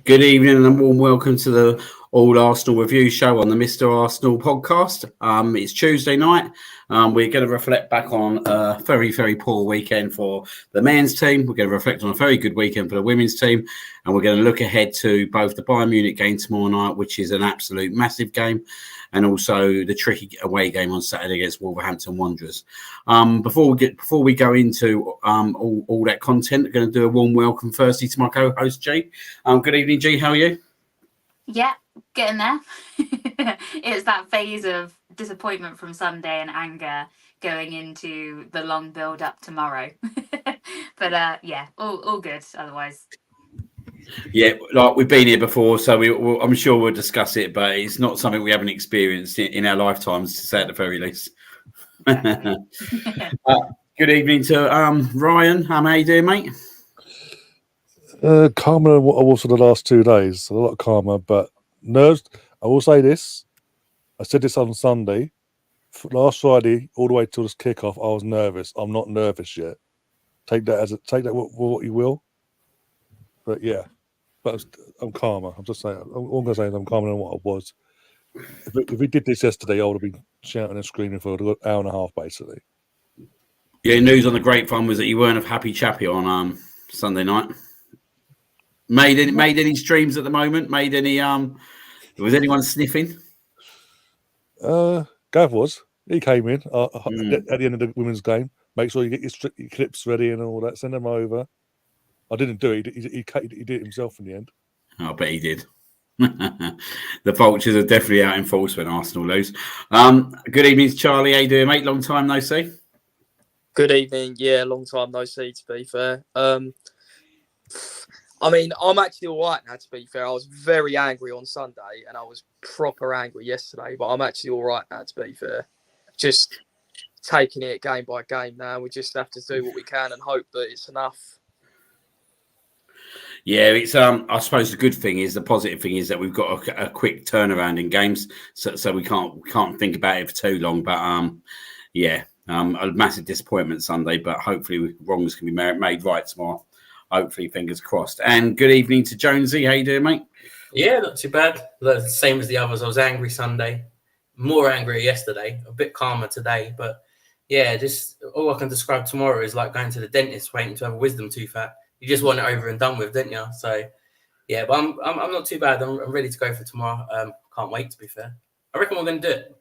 Good evening and a warm welcome to the All Arsenal Review Show on the Mr. Arsenal podcast. It's Tuesday night. We're going to reflect back on a very, very poor weekend for the men's team. We're going to reflect on a very good weekend for the women's team. And we're going to look ahead to both the Bayern Munich game tomorrow night, which is an absolute massive game, and also the tricky away game on Saturday against Wolverhampton Wanderers. Before we go into all that content, we're going to do a warm welcome firstly to my co-host G. Good evening, G. How are you? Yeah, getting there. It's that phase of disappointment from Sunday and anger going into the long build up tomorrow. But yeah, all good otherwise. Yeah, like we've been here before, so I'm sure we'll discuss it, but it's not something we haven't experienced in our lifetimes, to say at the very least. Good evening to Ryan. How you doing, mate? Calmer than what I was for the last 2 days. A lot calmer, but nerves. I will say this. I said this on Sunday. Last Friday, all the way till this kickoff, I was nervous. I'm not nervous yet. Take that what you will. But yeah, I'm calmer. I'm just saying. All I'm going to say is I'm calmer than what I was. If we did this yesterday, I would have been shouting and screaming for an hour and a half, basically. Yeah, news on the grapevine was that you weren't a happy chappy on Sunday night. Made any streams at the moment? Made any was anyone sniffing? Gav was. He came in at the end of the women's game. Make sure you get your clips ready and all that. Send them over. I didn't do it. He did it himself in the end. I bet he did. The vultures are definitely out in force when Arsenal lose. Good evening, Charlie. How you doing, mate? Long time no see. Good evening. Yeah, long time no see, to be fair. I mean, I'm actually all right now, to be fair. I was very angry on Sunday and I was proper angry yesterday, but I'm actually all right now, to be fair. Just taking it game by game now. We just have to do what we can and hope that it's enough. Yeah, it's I suppose the positive thing is that we've got a quick turnaround in games, so we can't think about it for too long. But a massive disappointment Sunday, but hopefully wrongs can be made right tomorrow. Hopefully, fingers crossed. And good evening to Jonesy. How you doing, mate? Yeah, not too bad. The same as the others. I was angry Sunday, more angry yesterday, a bit calmer today. But yeah, just all I can describe tomorrow is like going to the dentist waiting to have a wisdom tooth out. You just want it over and done with, don't you? So yeah, but I'm not too bad. I'm ready to go for tomorrow. Can't wait, to be fair. I reckon we're going to do it.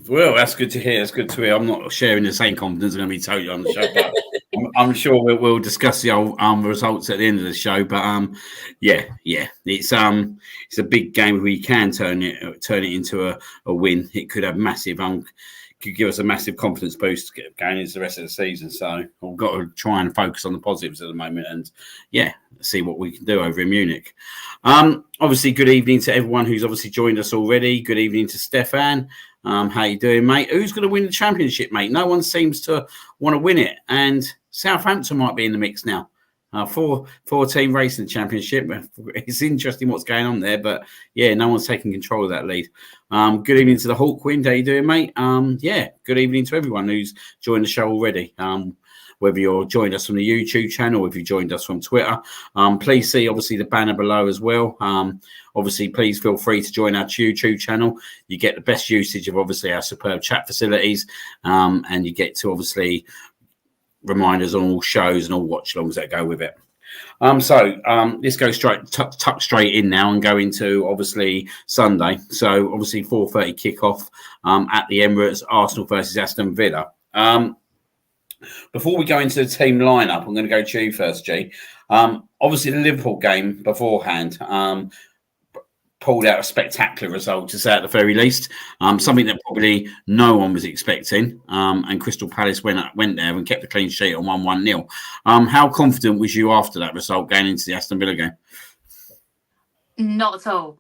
Well, that's good to hear. It's good to hear. I'm not sharing the same confidence. I'm going to be totally on the show, but I'm sure we'll discuss the results at the end of the show. But yeah, it's a big game. We can turn it into a win. It could have massive could give us a massive confidence boost going into the rest of the season. So we've got to try and focus on the positives at the moment, and see what we can do over in Munich. Obviously, good evening to everyone who's obviously joined us already. Good evening to Stefan. How you doing, mate? Who's going to win the championship, mate? No one seems to want to win it, and Southampton might be in the mix now. Four-team race in the championship. It's interesting what's going on there, but yeah, no one's taking control of that lead. Good evening to the Hawkwind. How you doing, mate? Good evening to everyone who's joined the show already. Whether you're joined us from the YouTube channel or if you joined us from Twitter, please see obviously the banner below as well. Obviously, please feel free to join our YouTube channel. You get the best usage of obviously our superb chat facilities, and you get to obviously reminders on all shows and all watch-alongs that go with it. Let's go tuck straight in now and go into obviously Sunday. So obviously 4:30 kickoff at the Emirates, Arsenal versus Aston Villa. Before we go into the team lineup, I'm going to go to you first, G. Obviously the Liverpool game beforehand pulled out a spectacular result, to say at the very least. Something that probably no one was expecting. And Crystal Palace went there and kept a clean sheet on 1-0. How confident was you after that result going into the Aston Villa game? Not at all.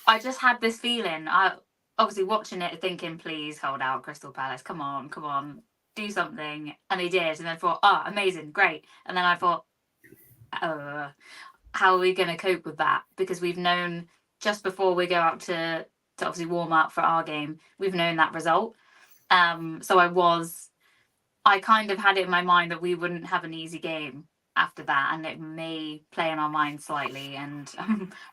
I just had this feeling. I obviously watching it thinking, please hold out, Crystal Palace. Come on, do something. And they did. And then I thought, amazing, great. And then I thought, how are we going to cope with that? Because we've known just before we go out to obviously warm up for our game, we've known that result. So I kind of had it in my mind that we wouldn't have an easy game. after that, and it may play on our minds slightly. And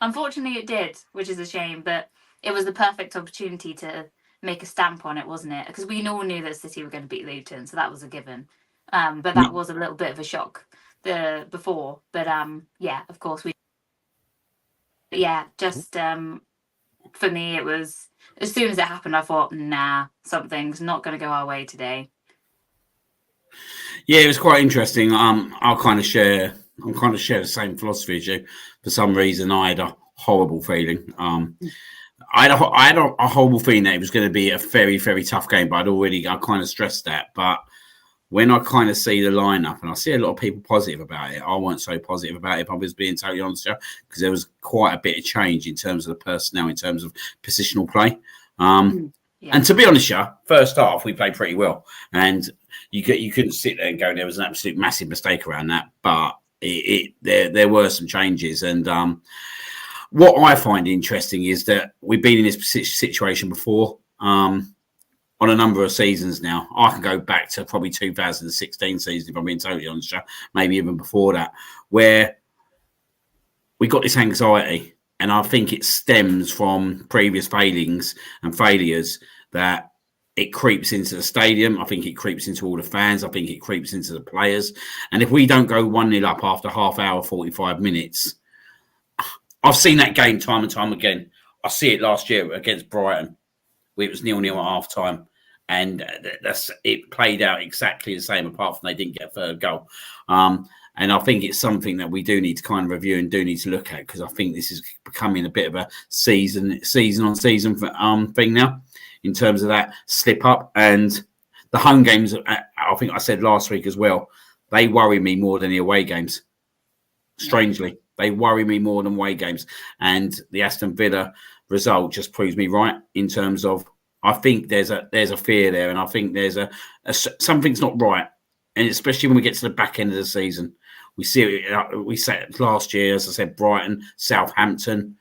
unfortunately, it did, which is a shame. But it was the perfect opportunity to make a stamp on it, wasn't it? Because we all knew that City were going to beat Luton, so that was a given. But that was a little bit of a shock before. But yeah, of course we. Yeah, just for me, it was as soon as it happened, I thought, nah, something's not going to go our way today. Yeah, it was quite interesting. I'm kind of share the same philosophy as you. For some reason, I had a horrible feeling. I had a horrible feeling that it was going to be a very, very tough game, but I kind of stressed that. But when I kind of see the lineup, and I see a lot of people positive about it, I weren't so positive about it, if I was being totally honest, because there was quite a bit of change in terms of the personnel, in terms of positional play. Yeah. And to be honest, first half we played pretty well, and you couldn't sit there and go there was an absolute massive mistake around that, but there were some changes. And what I find interesting is that we've been in this situation before. On a number of seasons now. I can go back to probably 2016 season, if I'm being totally honest, maybe even before that, where we got this anxiety. And I think it stems from previous failings and failures that it creeps into the stadium. I think it creeps into all the fans. I think it creeps into the players. And if we don't go 1-0 up after half hour, 45 minutes, I've seen that game time and time again. I see it last year against Brighton. It was 0-0 at half time, and it played out exactly the same, apart from they didn't get a third goal. And I think it's something that we do need to kind of review and do need to look at, because I think this is becoming a bit of a season on season thing now, in terms of that slip up. And the home games, I think I said last week as well, they worry me more than the away games. Strangely, they worry me more than away games, and the Aston Villa result just proves me right, in terms of I think there's a fear there, and I think there's something's not right, and especially when we get to the back end of the season, we see it. We said last year, as I said, Brighton, Southampton.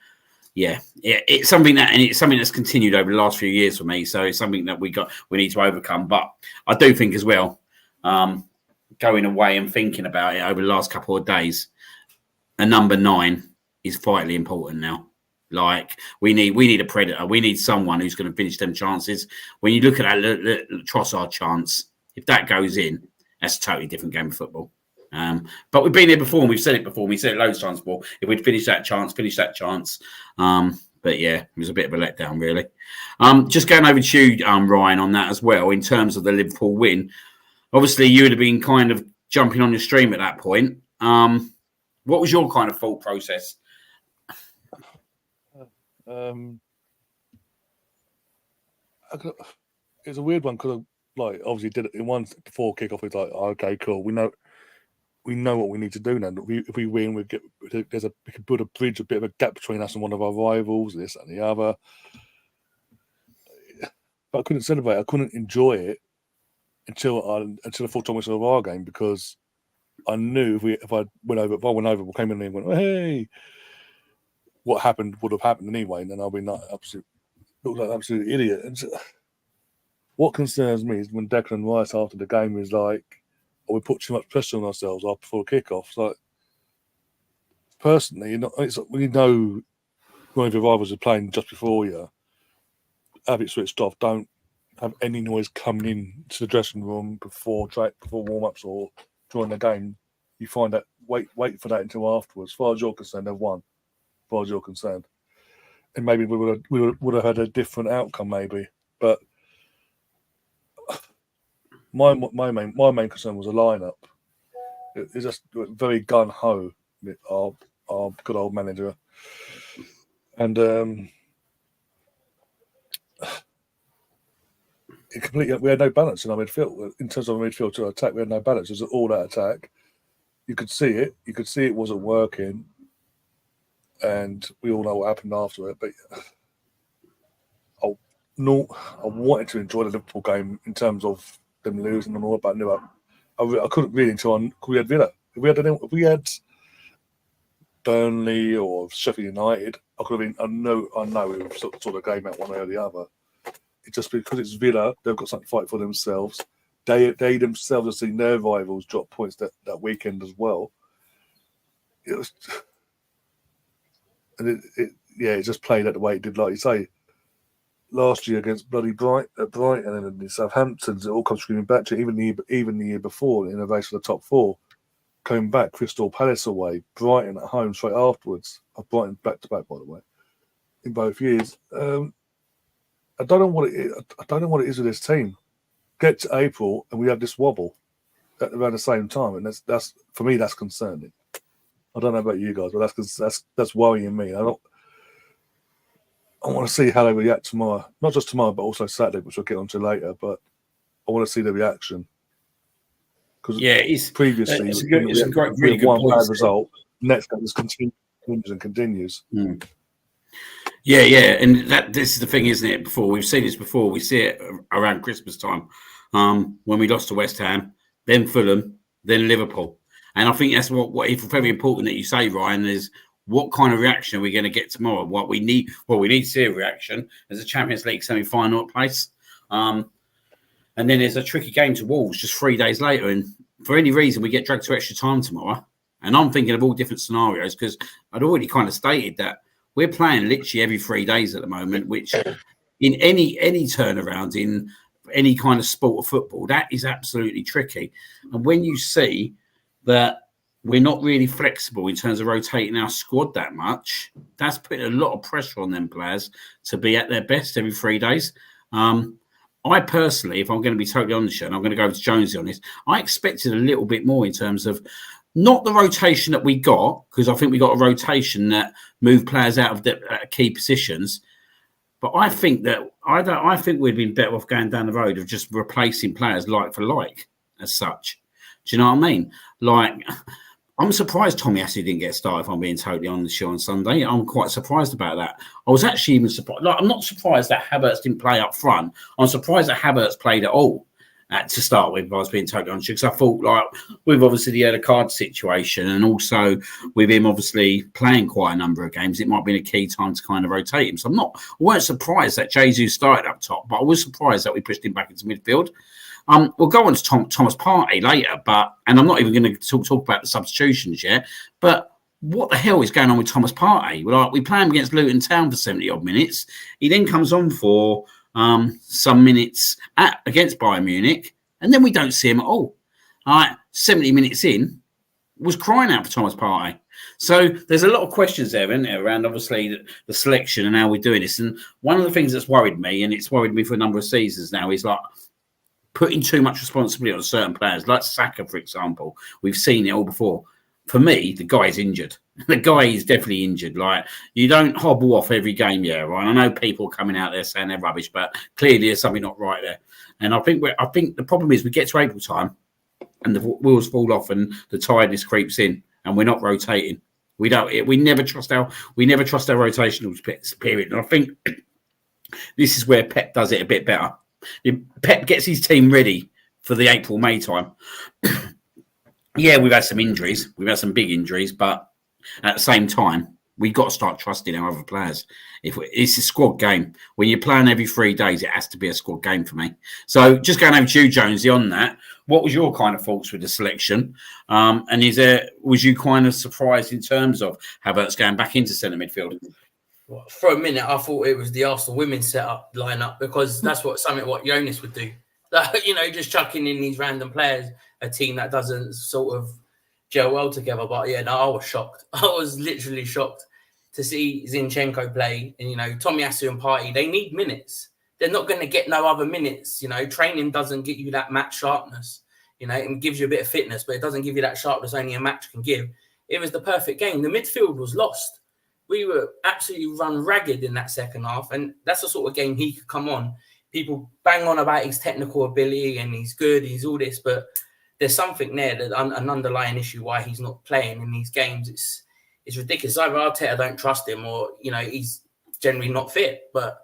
Yeah, it's something that's continued over the last few years for me. So it's something that we need to overcome. But I do think as well, going away and thinking about it over the last couple of days, a number 9 is vitally important now. Like we need a predator. We need someone who's going to finish them chances. When you look at that Trossard chance, if that goes in, that's a totally different game of football. But we've been here before, and we've said it before. We said it loads of times before. If we'd finish that chance. But yeah, it was a bit of a letdown, really. Just going over to you, Ryan, on that as well, in terms of the Liverpool win. Obviously, you would have been kind of jumping on your stream at that point. What was your kind of thought process? It's a weird one, because like obviously did it in one before kickoff. It's like, okay, cool. We know what we need to do now. If we win, we could build a bridge, a bit of a gap between us and one of our rivals, this and the other. But I couldn't celebrate. I couldn't enjoy it until the full time whistle of our game, because I knew if I went over, we came in and went, hey, what happened would have happened anyway, and then I'll be look like an absolute idiot. And so, what concerns me is when Declan Rice after the game is like, we put too much pressure on ourselves before kickoff. It's like, personally, when you know one of your rivals are playing just before you, have it switched off. Don't have any noise coming in to the dressing room before warm-ups or during the game. You find that wait for that until afterwards. As far as you're concerned, they've won. As far as you're concerned, and maybe we would have had a different outcome, maybe. But my main concern was the lineup. It's just very gun ho. Our good old manager, and we had no balance in our midfield. In terms of our midfield to attack, we had no balance. It was an all-out attack. You could see it. You could see it wasn't working. And we all know what happened after it. But I wanted to enjoy the Liverpool game in terms of them losing and all, but I couldn't really until we had Villa. If we had Burnley or Sheffield United, I could have been. I know we would have sort of game out one way or the other. It's just because it's Villa, they've got something to fight for themselves. They themselves have seen their rivals drop points that weekend as well. it was, and it just played out the way it did, like you say. Last year against bloody Brighton, and then the Southamptons, it all comes screaming back to even the year before in the race for the top 4. Coming back, Crystal Palace away, Brighton at home straight afterwards. Brighton back to back, by the way, in both years. I don't know what it is. I don't know what it is with this team. Get to April and we have this wobble at around the same time, and that's for me, that's concerning. I don't know about you guys, but that's worrying me. I want to see how they react tomorrow. Not just tomorrow, but also Saturday, which we'll get onto later. But I want to see the reaction. Because it's previously, it's a really good one point. bad result. Next game just continues. Yeah, and this is the thing, isn't it? We've seen this before. We see it around Christmas time, when we lost to West Ham, then Fulham, then Liverpool, and I think that's what is very important that you say, Ryan, is what kind of reaction are we going to get tomorrow? What we need to see a reaction as a Champions League semi-final place. And then there's a tricky game to Wolves just 3 days later. And for any reason, we get dragged to extra time tomorrow. And I'm thinking of all different scenarios because I'd already kind of stated that we're playing literally every 3 days at the moment, which in any turnaround in any kind of sport or football, that is absolutely tricky. And when you see that we're not really flexible in terms of rotating our squad that much, that's putting a lot of pressure on them players to be at their best every 3 days. I personally, if I'm going to be totally honest, and I'm going to go to Jonesy on this, I expected a little bit more in terms of not the rotation that we got, because I think we got a rotation that moved players out of the key positions. But I think we'd been better off going down the road of just replacing players like for like, as such. Do you know what I mean? Like, I'm surprised Tommy Ashley didn't get started, if I'm being totally honest on Sunday. I'm quite surprised about that. I was actually even surprised. Like, I'm not surprised that Havertz didn't play up front. I'm surprised that Havertz played at all to start with, if I was being totally honest. Because I thought, like, with obviously the yellow card situation and also with him obviously playing quite a number of games, it might have been a key time to kind of rotate him. So I weren't surprised that Jesus started up top, but I was surprised that we pushed him back into midfield. We'll go on to Thomas Partey later, and I'm not even going to talk about the substitutions yet. But what the hell is going on with Thomas Partey? We play him against Luton Town for 70 odd minutes. He then comes on for some minutes against Bayern Munich, and then we don't see him at all. 70 minutes in, was crying out for Thomas Partey. So there's a lot of questions there, isn't there, around obviously the selection and how we're doing this. And one of the things that's worried me, and it's worried me for a number of seasons now, is like putting too much responsibility on certain players, like Saka, for example. We've seen it all before. For me, the guy is injured. The guy is definitely injured. Like, you don't hobble off every game, right? I know people coming out there saying they're rubbish, but clearly there's something not right there. And I think the problem is we get to April time and the wheels fall off and the tiredness creeps in and we're not rotating. We never trust our rotational period. And I think this is where Pep does it a bit better. Pep gets his team ready for the April-May time. Yeah, we've had some injuries. We've had some big injuries, but at the same time, we've got to start trusting our other players. It's a squad game. When you're playing every 3 days, it has to be a squad game for me. So just going over to you, Jonesy, on that, what was your kind of thoughts with the selection? And was you kind of surprised in terms of Havertz going back into centre midfield? For a minute, I thought it was the Arsenal women's lineup because that's what Jonas would do. Just chucking in these random players, a team that doesn't sort of gel well together. But yeah, no, I was shocked. I was literally shocked to see Zinchenko play. And, Tommy Asu and Partey, they need minutes. They're not going to get no other minutes. Training doesn't get you that match sharpness. It gives you a bit of fitness, but it doesn't give you that sharpness only a match can give. It was the perfect game. The midfield was lost. We were absolutely run ragged in that second half, and that's the sort of game he could come on. People bang on about his technical ability and he's good, he's all this, but there's something there, an underlying issue why he's not playing in these games. It's ridiculous. Either Arteta don't trust him or, he's generally not fit. But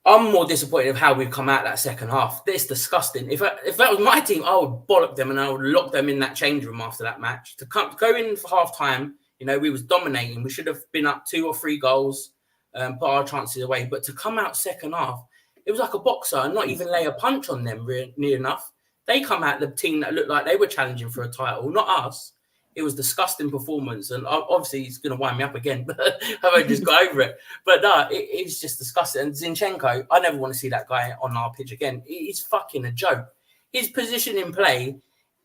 I'm more disappointed with how we've come out that second half. It's disgusting. If that was my team, I would bollock them and I would lock them in that change room after that match. To go in for half-time, we was dominating. We should have been up 2 or 3 goals, put our chances away. But to come out second half, it was like a boxer and not even lay a punch on them near enough. They come out the team that looked like they were challenging for a title, not us. It was disgusting performance, and obviously he's going to wind me up again. But I just got over it. But no, it's just disgusting. And Zinchenko, I never want to see that guy on our pitch again. He's fucking a joke. His position in play,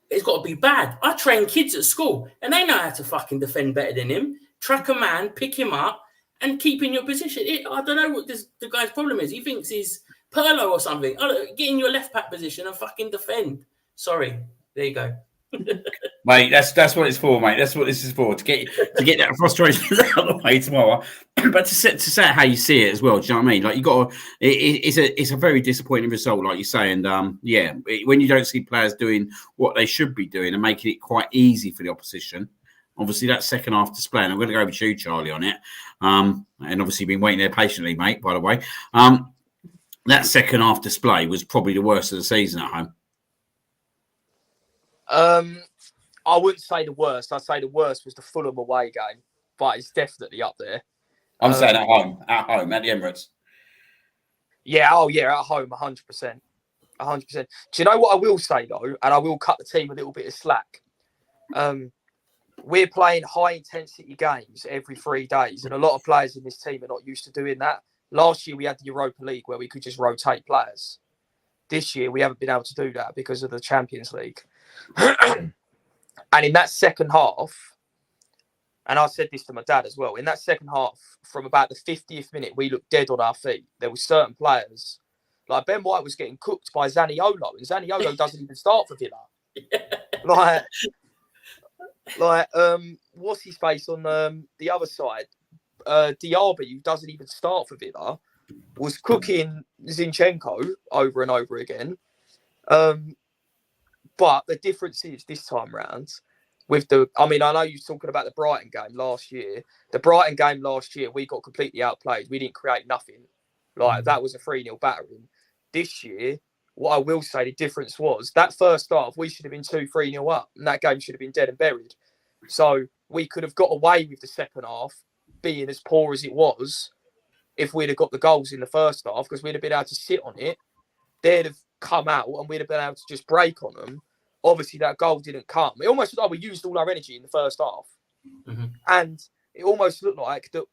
it's got to be bad. I train kids at school, and they know how to fucking defend better than him. Track a man, pick him up, and keep in your position. I don't know what the guy's problem is. He thinks he's Perlo or something. Get in your left back position and fucking defend. Sorry, there you go. Mate, that's what it's for, mate. That's what this is for, to get that frustration out of the way tomorrow. But to say how you see it as well, do you know what I mean? Like, you got it's a very disappointing result, like you say, and when you don't see players doing what they should be doing and making it quite easy for the opposition. Obviously, that second half display, and I'm going to go with you, Charlie, on it. And obviously, been waiting there patiently, mate. By the way, that second half display was probably the worst of the season at home. I wouldn't say the worst. I'd say the worst was the Fulham away game, but it's definitely up there. I'm saying at home, at the Emirates. Yeah, at home, 100%. 100%. Do you know what I will say, though? And I will cut the team a little bit of slack. We're playing high-intensity games every 3 days, and a lot of players in this team are not used to doing that. Last year, we had the Europa League where we could just rotate players. This year, we haven't been able to do that because of the Champions League. And in that second half, and I said this to my dad as well, in that second half, from about the 50th minute, we looked dead on our feet. There were certain players, like Ben White was getting cooked by Zaniolo, and Zaniolo doesn't even start for Villa. What's his face on the other side? Diaby, who doesn't even start for Villa, was cooking Zinchenko over and over again. But the difference is this time round I know you're talking about the Brighton game last year. The Brighton game last year, we got completely outplayed. We didn't create nothing. That was a 3-0 battering. This year, what I will say, the difference was that first half, we should have been 2-3-0 up, and that game should have been dead and buried. So we could have got away with the second half being as poor as it was if we'd have got the goals in the first half, because we'd have been able to sit on it. They'd have come out and we'd have been able to just break on them. Obviously, that goal didn't come. It almost looked like we used all our energy in the first half. Mm-hmm. And it almost looked like that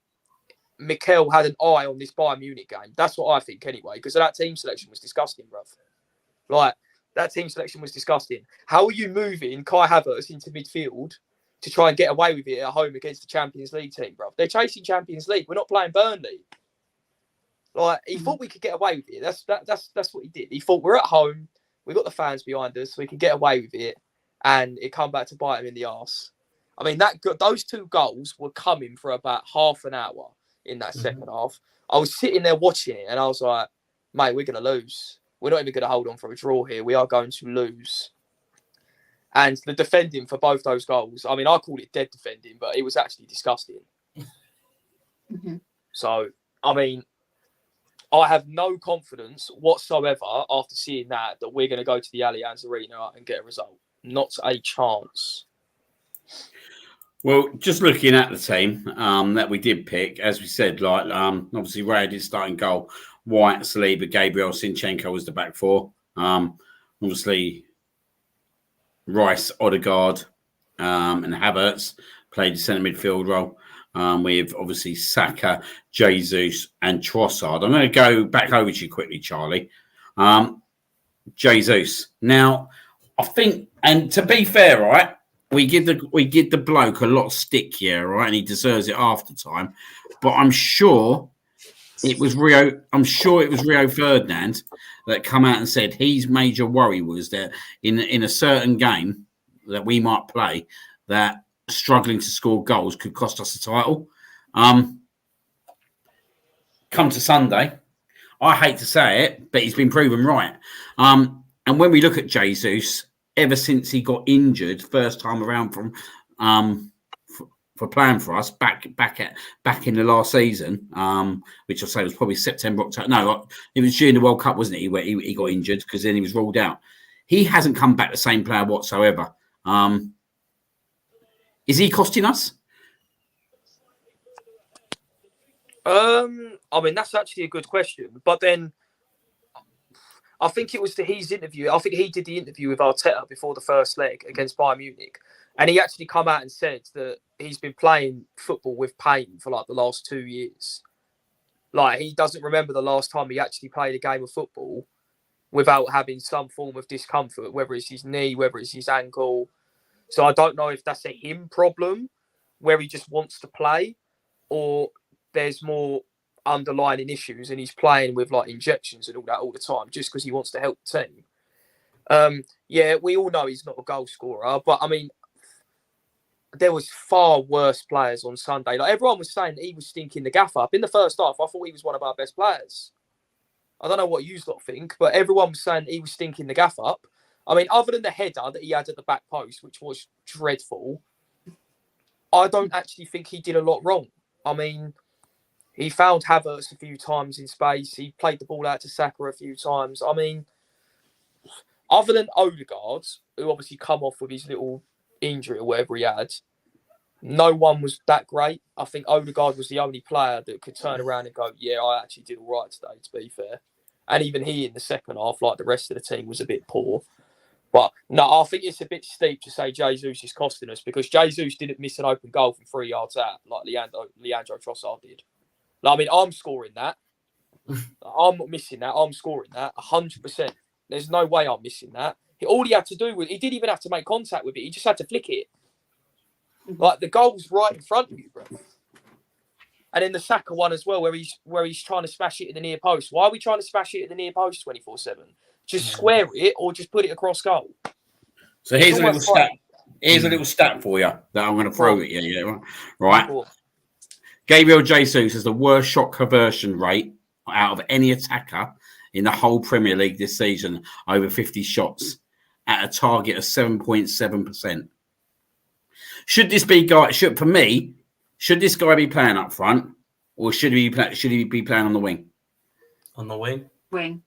Mikel had an eye on this Bayern Munich game. That's what I think anyway, because that team selection was disgusting, bruv. That team selection was disgusting. How are you moving Kai Havertz into midfield to try and get away with it at home against the Champions League team, bruv? They're chasing Champions League. We're not playing Burnley. He thought we could get away with it. That's what he did. He thought we're at home. We got the fans behind us. We can get away with it, and it come back to bite him in the arse. I mean, those 2 goals were coming for about half an hour in that second half. I was sitting there watching it, and I was like, "Mate, we're going to lose. We're not even going to hold on for a draw here. We are going to lose." And the defending for both those goals, I mean, I called it dead defending, but it was actually disgusting. Mm-hmm. So, I mean, I have no confidence whatsoever after seeing that we're going to go to the Allianz Arena and get a result. Not a chance. Well, just looking at the team that we did pick, as we said, obviously Ray did starting goal. White, Saliba, Gabriel, Zinchenko was the back 4. Obviously, Rice, Odegaard, and Havertz played the centre midfield role. With obviously Saka, Jesus, and Trossard. I'm going to go back over to you quickly, Charlie. Jesus. Now, I think, and to be fair, right, we give the bloke a lot of stick here, right, and he deserves it after time. But I'm sure it was Rio. I'm sure it was Rio Ferdinand that come out and said his major worry was that in a certain game that we might play, that struggling to score goals could cost us a title. Come to Sunday, I hate to say it, but he's been proven right. And when we look at Jesus, ever since he got injured first time around from for playing for us back in the last season, which I say was probably September, October. No, it was during the World Cup, wasn't it? Where he got injured because then he was ruled out. He hasn't come back the same player whatsoever. Is he costing us? I mean, that's actually a good question. But then I think it was his interview. I think he did the interview with Arteta before the first leg against Bayern Munich. And he actually come out and said that he's been playing football with pain for like the last 2 years. Like, he doesn't remember the last time he actually played a game of football without having some form of discomfort, whether it's his knee, whether it's his ankle. So I don't know if that's a him problem where he just wants to play, or there's more underlying issues and he's playing with like injections and all that all the time just because he wants to help the team. Yeah, we all know he's not a goal scorer, but I mean, there was far worse players on Sunday. Like, everyone was saying that he was stinking the gaff up. In the first half, I thought he was one of our best players. I don't know what you lot think, but everyone was saying he was stinking the gaff up. I mean, other than the header that he had at the back post, which was dreadful, I don't actually think he did a lot wrong. I mean, he found Havertz a few times in space. He played the ball out to Saka a few times. I mean, other than Odegaard, who obviously come off with his little injury or whatever he had, no one was that great. I think Odegaard was the only player that could turn around and go, yeah, I actually did all right today, to be fair. And even he in the second half, like the rest of the team, was a bit poor. But no, I think it's a bit steep to say Jesus is costing us, because Jesus didn't miss an open goal from 3 yards out like Leandro Trossard did. Like, I mean, I'm scoring that. I'm not missing that. I'm scoring that 100%. There's no way I'm missing that. All he had to do was, he didn't even have to make contact with it. He just had to flick it. Like, the goal's right in front of you, bro. And then the Saka one as well, where he's trying to smash it in the near post. Why are we trying to smash it in the near post 24/7? Just square it or just put it across goal. So here's a little stat. Here's a little stat for you that I'm going to throw at you. Yeah, right. Gabriel Jesus has the worst shot conversion rate out of any attacker in the whole Premier League this season, over 50 shots at a target of 7.7%. Should this be for me? Should this guy be playing up front, or should he be playing on the wing? On the wing. Wing.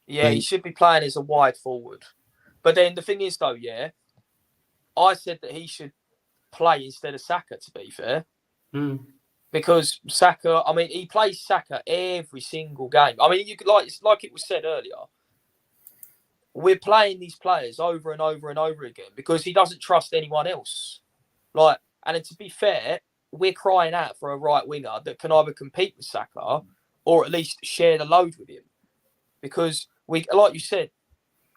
Yeah, he should be playing as a wide forward. But then the thing is, though, yeah, I said that he should play instead of Saka, to be fair. Because Saka, I mean, he plays Saka every single game. I mean, you could, like it was said earlier, we're playing these players over and over and over again because he doesn't trust anyone else. Like, and to be fair, we're crying out for a right winger that can either compete with Saka or at least share the load with him. Because we, like you said,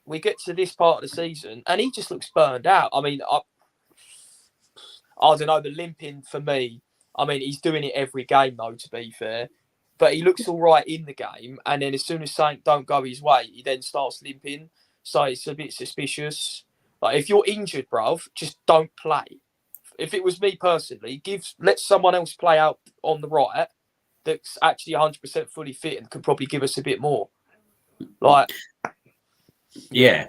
we get to this part of the season and he just looks burned out. I mean, I don't know, the limping for me, I mean, he's doing it every game though, to be fair. But he looks all right in the game. And then as soon as something don't go his way, he then starts limping. So it's a bit suspicious. Like, if you're injured, bruv, just don't play. If it was me personally, let someone else play out on the right that's actually 100% fully fit and could probably give us a bit more. Like, yeah,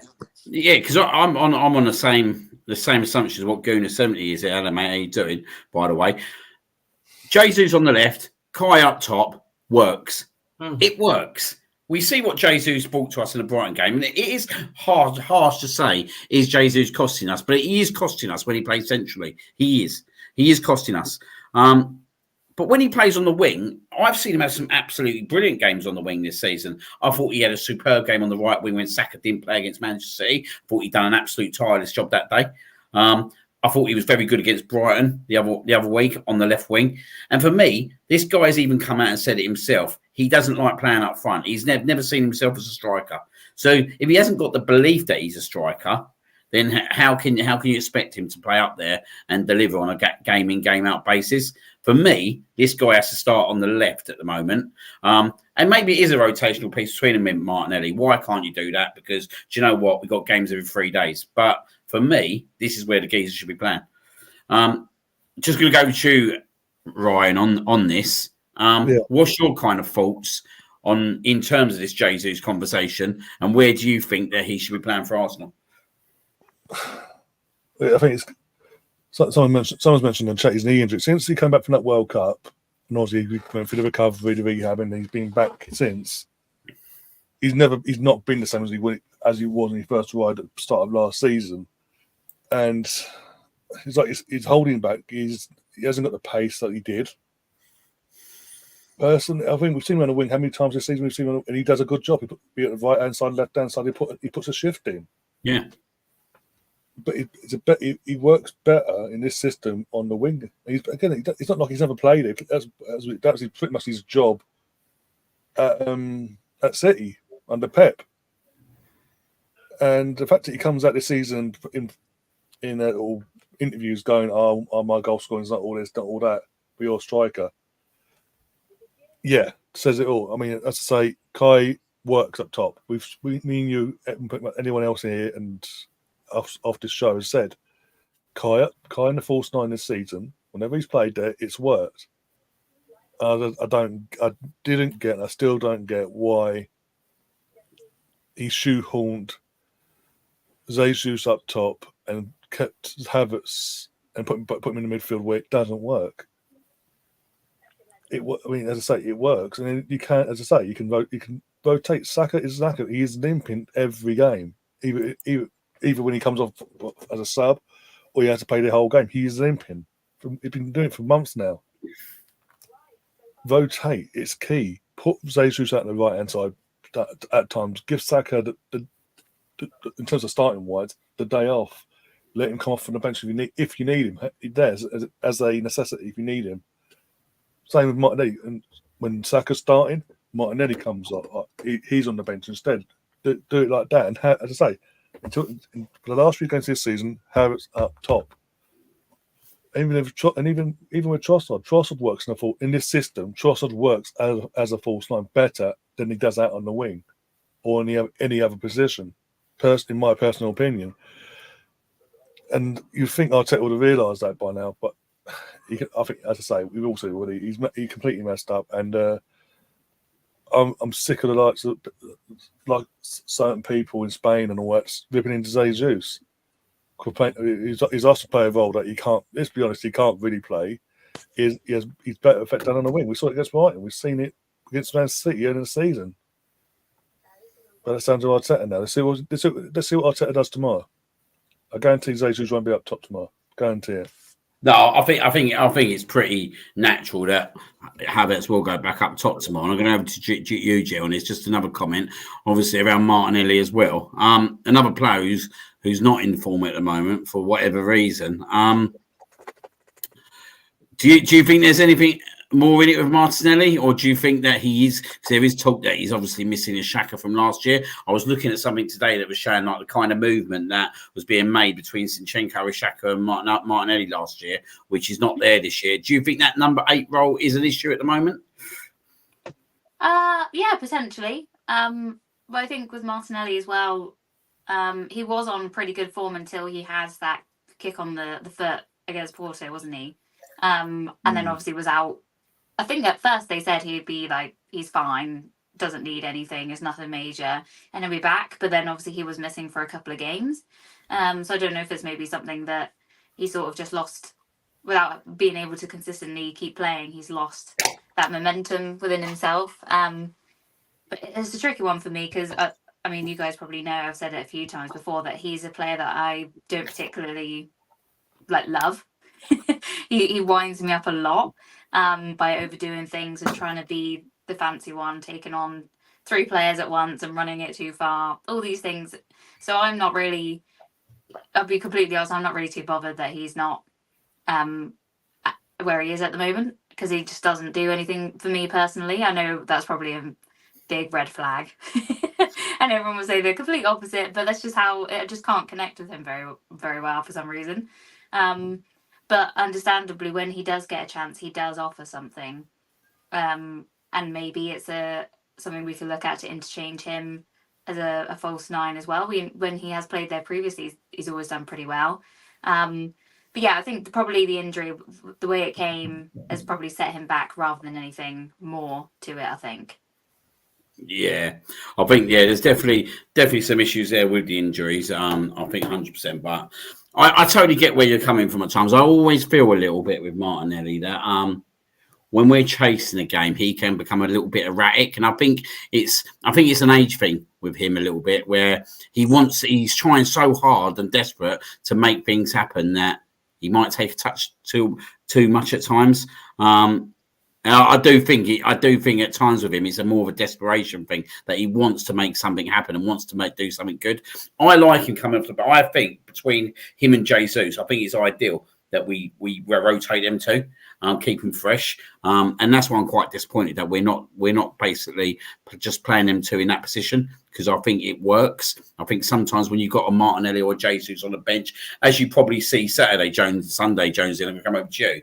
because I'm on the same assumption as what Gooner 70 is. Hello, mate, how you doing? By the way, Jesus on the left, Kai up top works. It works. We see what Jesus brought to us in the Brighton game, and it is harsh to say is Jesus costing us, but he is costing us when he plays centrally. He is costing us. But when he plays on the wing, I've seen him have some absolutely brilliant games on the wing this season. I thought he had a superb game on the right wing when Saka didn't play against Manchester City. I thought he'd done an absolute tireless job that day. I thought he was very good against Brighton the other week on the left wing. And for me, this guy's even come out and said it himself. He doesn't like playing up front. He's never seen himself as a striker. So if he hasn't got the belief that he's a striker, then how can you expect him to play up there and deliver on a game in, game out basis? For me, this guy has to start on the left at the moment. And maybe it is a rotational piece between him and Martinelli. Why can't you do that? Because do you know what? We've got games every 3 days. But for me, this is where the geezer should be playing. Just going to go to you, Ryan, on this. What's your kind of thoughts in terms of this Jesus conversation, and where do you think that he should be playing for Arsenal? I think someone's mentioned in chat his knee injury. Since he came back from that World Cup, and obviously he went through the recovery, the rehab, and he's been back since. He's not been the same as he was when he first arrived at the start of last season, and he's holding back. He hasn't got the pace that he did. Personally, I think we've seen him on the wing. How many times this season we've seen him, and he does a good job. Be at the right hand side, left hand side. He puts a shift in. Yeah. But he works better in this system on the wing. It's not like he's never played it. That's pretty much his job at City under Pep. And the fact that he comes out this season in all interviews going, "Oh, my goal scoring is not all this, not all that," but you're a striker. Yeah, says it all. I mean, as I say, Kai works up top. Me and you, anyone else here, and off this show has said, Kai in the false nine this season, whenever he's played there, it's worked. I didn't get, and I still don't get why he shoehorned Jesus up top and kept Havertz and put him in the midfield where it doesn't work. As I say, it works, and then you can, as I say, you can rotate. Saka is Saka. He is limping every game, either when he comes off as a sub, or he has to play the whole game. He is limping. He's been doing it for months now. Rotate. It's key. Put Jesus out on the right hand side at times. Give Saka the in terms of starting wise the day off. Let him come off from the bench if you need him. He's there as a necessity if you need him. Same with Martinelli. And when Saka's starting, Martinelli comes off. He's on the bench instead. Do it like that. And as I say, for the last few games this season, Havertz up top. Even with Trossard works in this system. Trossard works as a false line better than he does out on the wing or in any other position. In my personal opinion. And you think Arteta would have realised that by now, but I think, as I say, we've all seen what he completely messed up, and I'm sick of the likes of like certain people in Spain and all that ripping into Jesus. He's asked to play a role that he can't. Let's be honest, he can't really play. He's better effect on the wing. We saw it against Brighton. We've seen it against Man City in the season. But it's down to Arteta now. Let's see what Arteta does tomorrow. I guarantee Jesus won't be up top tomorrow. Guarantee it. No, I think it's pretty natural that Havertz will go back up top tomorrow. And I'm going to have to you, Jill, and it's just another comment, obviously around Martinelli as well. Another player who's not in form at the moment for whatever reason. Do you think there's anything more in it with Martinelli, or do you think that he is? Because there is talk that he's obviously missing a Xhaka from last year. I was looking at something today that was showing like the kind of movement that was being made between Zinchenko, Xhaka, and Martinelli last year, which is not there this year. Do you think that number 8 role is an issue at the moment? Yeah, potentially. But I think with Martinelli as well, he was on pretty good form until he has that kick on the foot against Porto, wasn't he? And then obviously was out. I think at first they said he'd be like, he's fine, doesn't need anything, it's nothing major, and he'll be back. But then obviously he was missing for a couple of games. So I don't know if it's maybe something that he sort of just lost without being able to consistently keep playing. He's lost that momentum within himself. But it's a tricky one for me because, I mean, you guys probably know, I've said it a few times before, that he's a player that I don't particularly love. He winds me up a lot by overdoing things and trying to be the fancy one, taking on 3 players at once and running it too far, all these things. So I'm not really, I'll be completely honest, I'm not really too bothered that he's not where he is at the moment, because he just doesn't do anything for me personally. I know that's probably a big red flag and everyone will say the complete opposite, but that's just how I just can't connect with him very, very well for some reason. But understandably, when he does get a chance, he does offer something. And maybe it's something we can look at to interchange him as a false 9 as well. When he has played there previously, he's always done pretty well. But yeah, I think probably the injury, the way it came, has probably set him back rather than anything more to it, I think. Yeah, I think there's definitely some issues there with the injuries. I think 100%, but I totally get where you're coming from at times. I always feel a little bit with Martinelli that when we're chasing a game, he can become a little bit erratic, and I think it's an age thing with him a little bit, where he's trying so hard and desperate to make things happen that he might take a touch too much at times. I do think at times with him, it's a more of a desperation thing that he wants to make something happen and wants to do something good. I like him coming off the. But I think between him and Jesus, I think it's ideal that we rotate them two, keep him fresh, and that's why I'm quite disappointed that we're not basically just playing them two in that position, because I think it works. I think sometimes when you've got a Martinelli or Jesus on the bench, as you probably see Saturday Jones, Sunday Jones, and come over to you.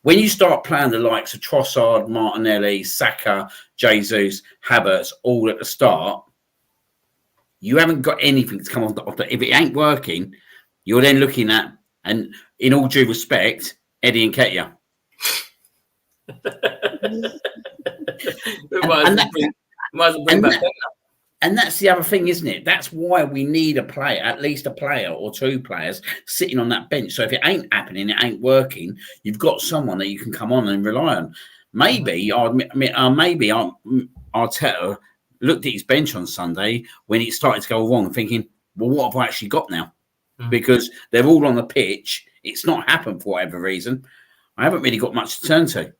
When you start playing the likes of Trossard, Martinelli, Saka, Jesus, Havertz all at the start, you haven't got anything to come off the. If it ain't working, you're then looking at, and in all due respect, Eddie and Ketia. And that's the other thing, isn't it? That's why we need a player, at least a player or two players sitting on that bench. So if it ain't happening, it ain't working, you've got someone that you can come on and rely on. Maybe Arteta looked at his bench on Sunday when it started to go wrong, thinking, well, what have I actually got now? Because they're all on the pitch. It's not happened for whatever reason. I haven't really got much to turn to.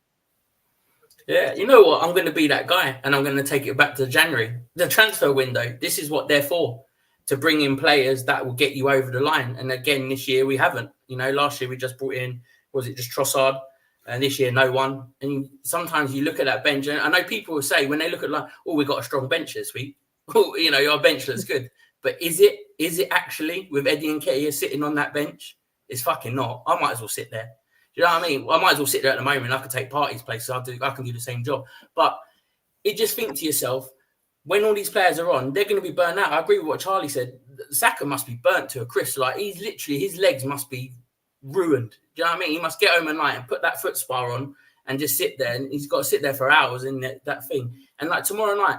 Yeah, you know what? I'm going to be that guy, and I'm going to take it back to January. The transfer window, this is what they're for, to bring in players that will get you over the line. And again, this year we haven't. You know, last year we just brought in, was it just Trossard? And this year, no one. And sometimes you look at that bench, and I know people will say when they look at like, oh, we got a strong bench this week. Oh, you know, our bench looks good. But is it actually with Eddie and Ketia sitting on that bench? It's fucking not. I might as well sit there. Do you know what I mean? I might as well sit there at the moment. I could take Partey's place, so I can do the same job. But you just think to yourself, when all these players are on, they're going to be burnt out. I agree with what Charlie said. Saka must be burnt to a crisp. Like, he's literally, his legs must be ruined. Do you know what I mean? He must get home at night and put that foot spar on and just sit there. And he's got to sit there for hours in that thing. And like tomorrow night,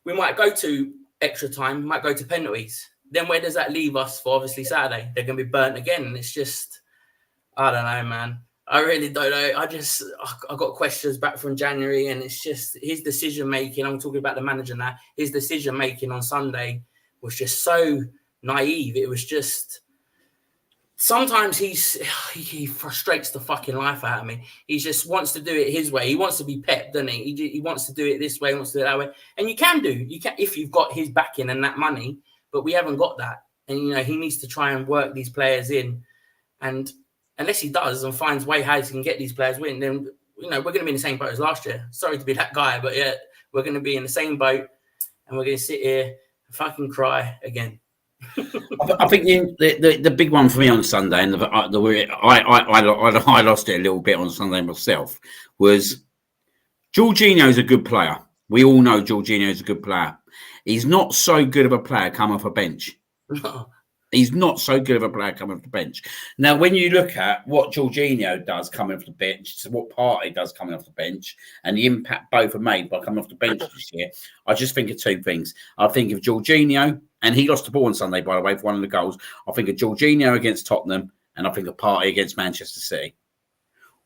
we might go to extra time, might go to penalties. Then where does that leave us for obviously Saturday? They're going to be burnt again. And it's just, I don't know, man. I really don't know. I got questions back from January, and it's just his decision making. I'm talking about the manager now. His decision making on Sunday was just so naive. It was just sometimes he frustrates the fucking life out of me. He just wants to do it his way. He wants to be Pep, doesn't he? He wants to do it this way. He wants to do it that way. And you can if you've got his backing and that money. But we haven't got that. And you know he needs to try and work these players in, and unless he does and finds way how he can get these players win, then you know we're going to be in the same boat as last year. Sorry to be that guy, but yeah, we're going to be in the same boat, and we're going to sit here and fucking cry again. I think the big one for me on Sunday, and I lost it a little bit on Sunday myself, was Jorginho's a good player. We all know Jorginho's a good player. He's not so good of a player come off a bench. He's not so good of a player coming off the bench. Now, when you look at what Jorginho does coming off the bench, to what Partey does coming off the bench, and the impact both are made by coming off the bench this year, I just think of two things. I think of Jorginho, and he lost the ball on Sunday, by the way, for one of the goals. I think of Jorginho against Tottenham, and I think of Partey against Manchester City.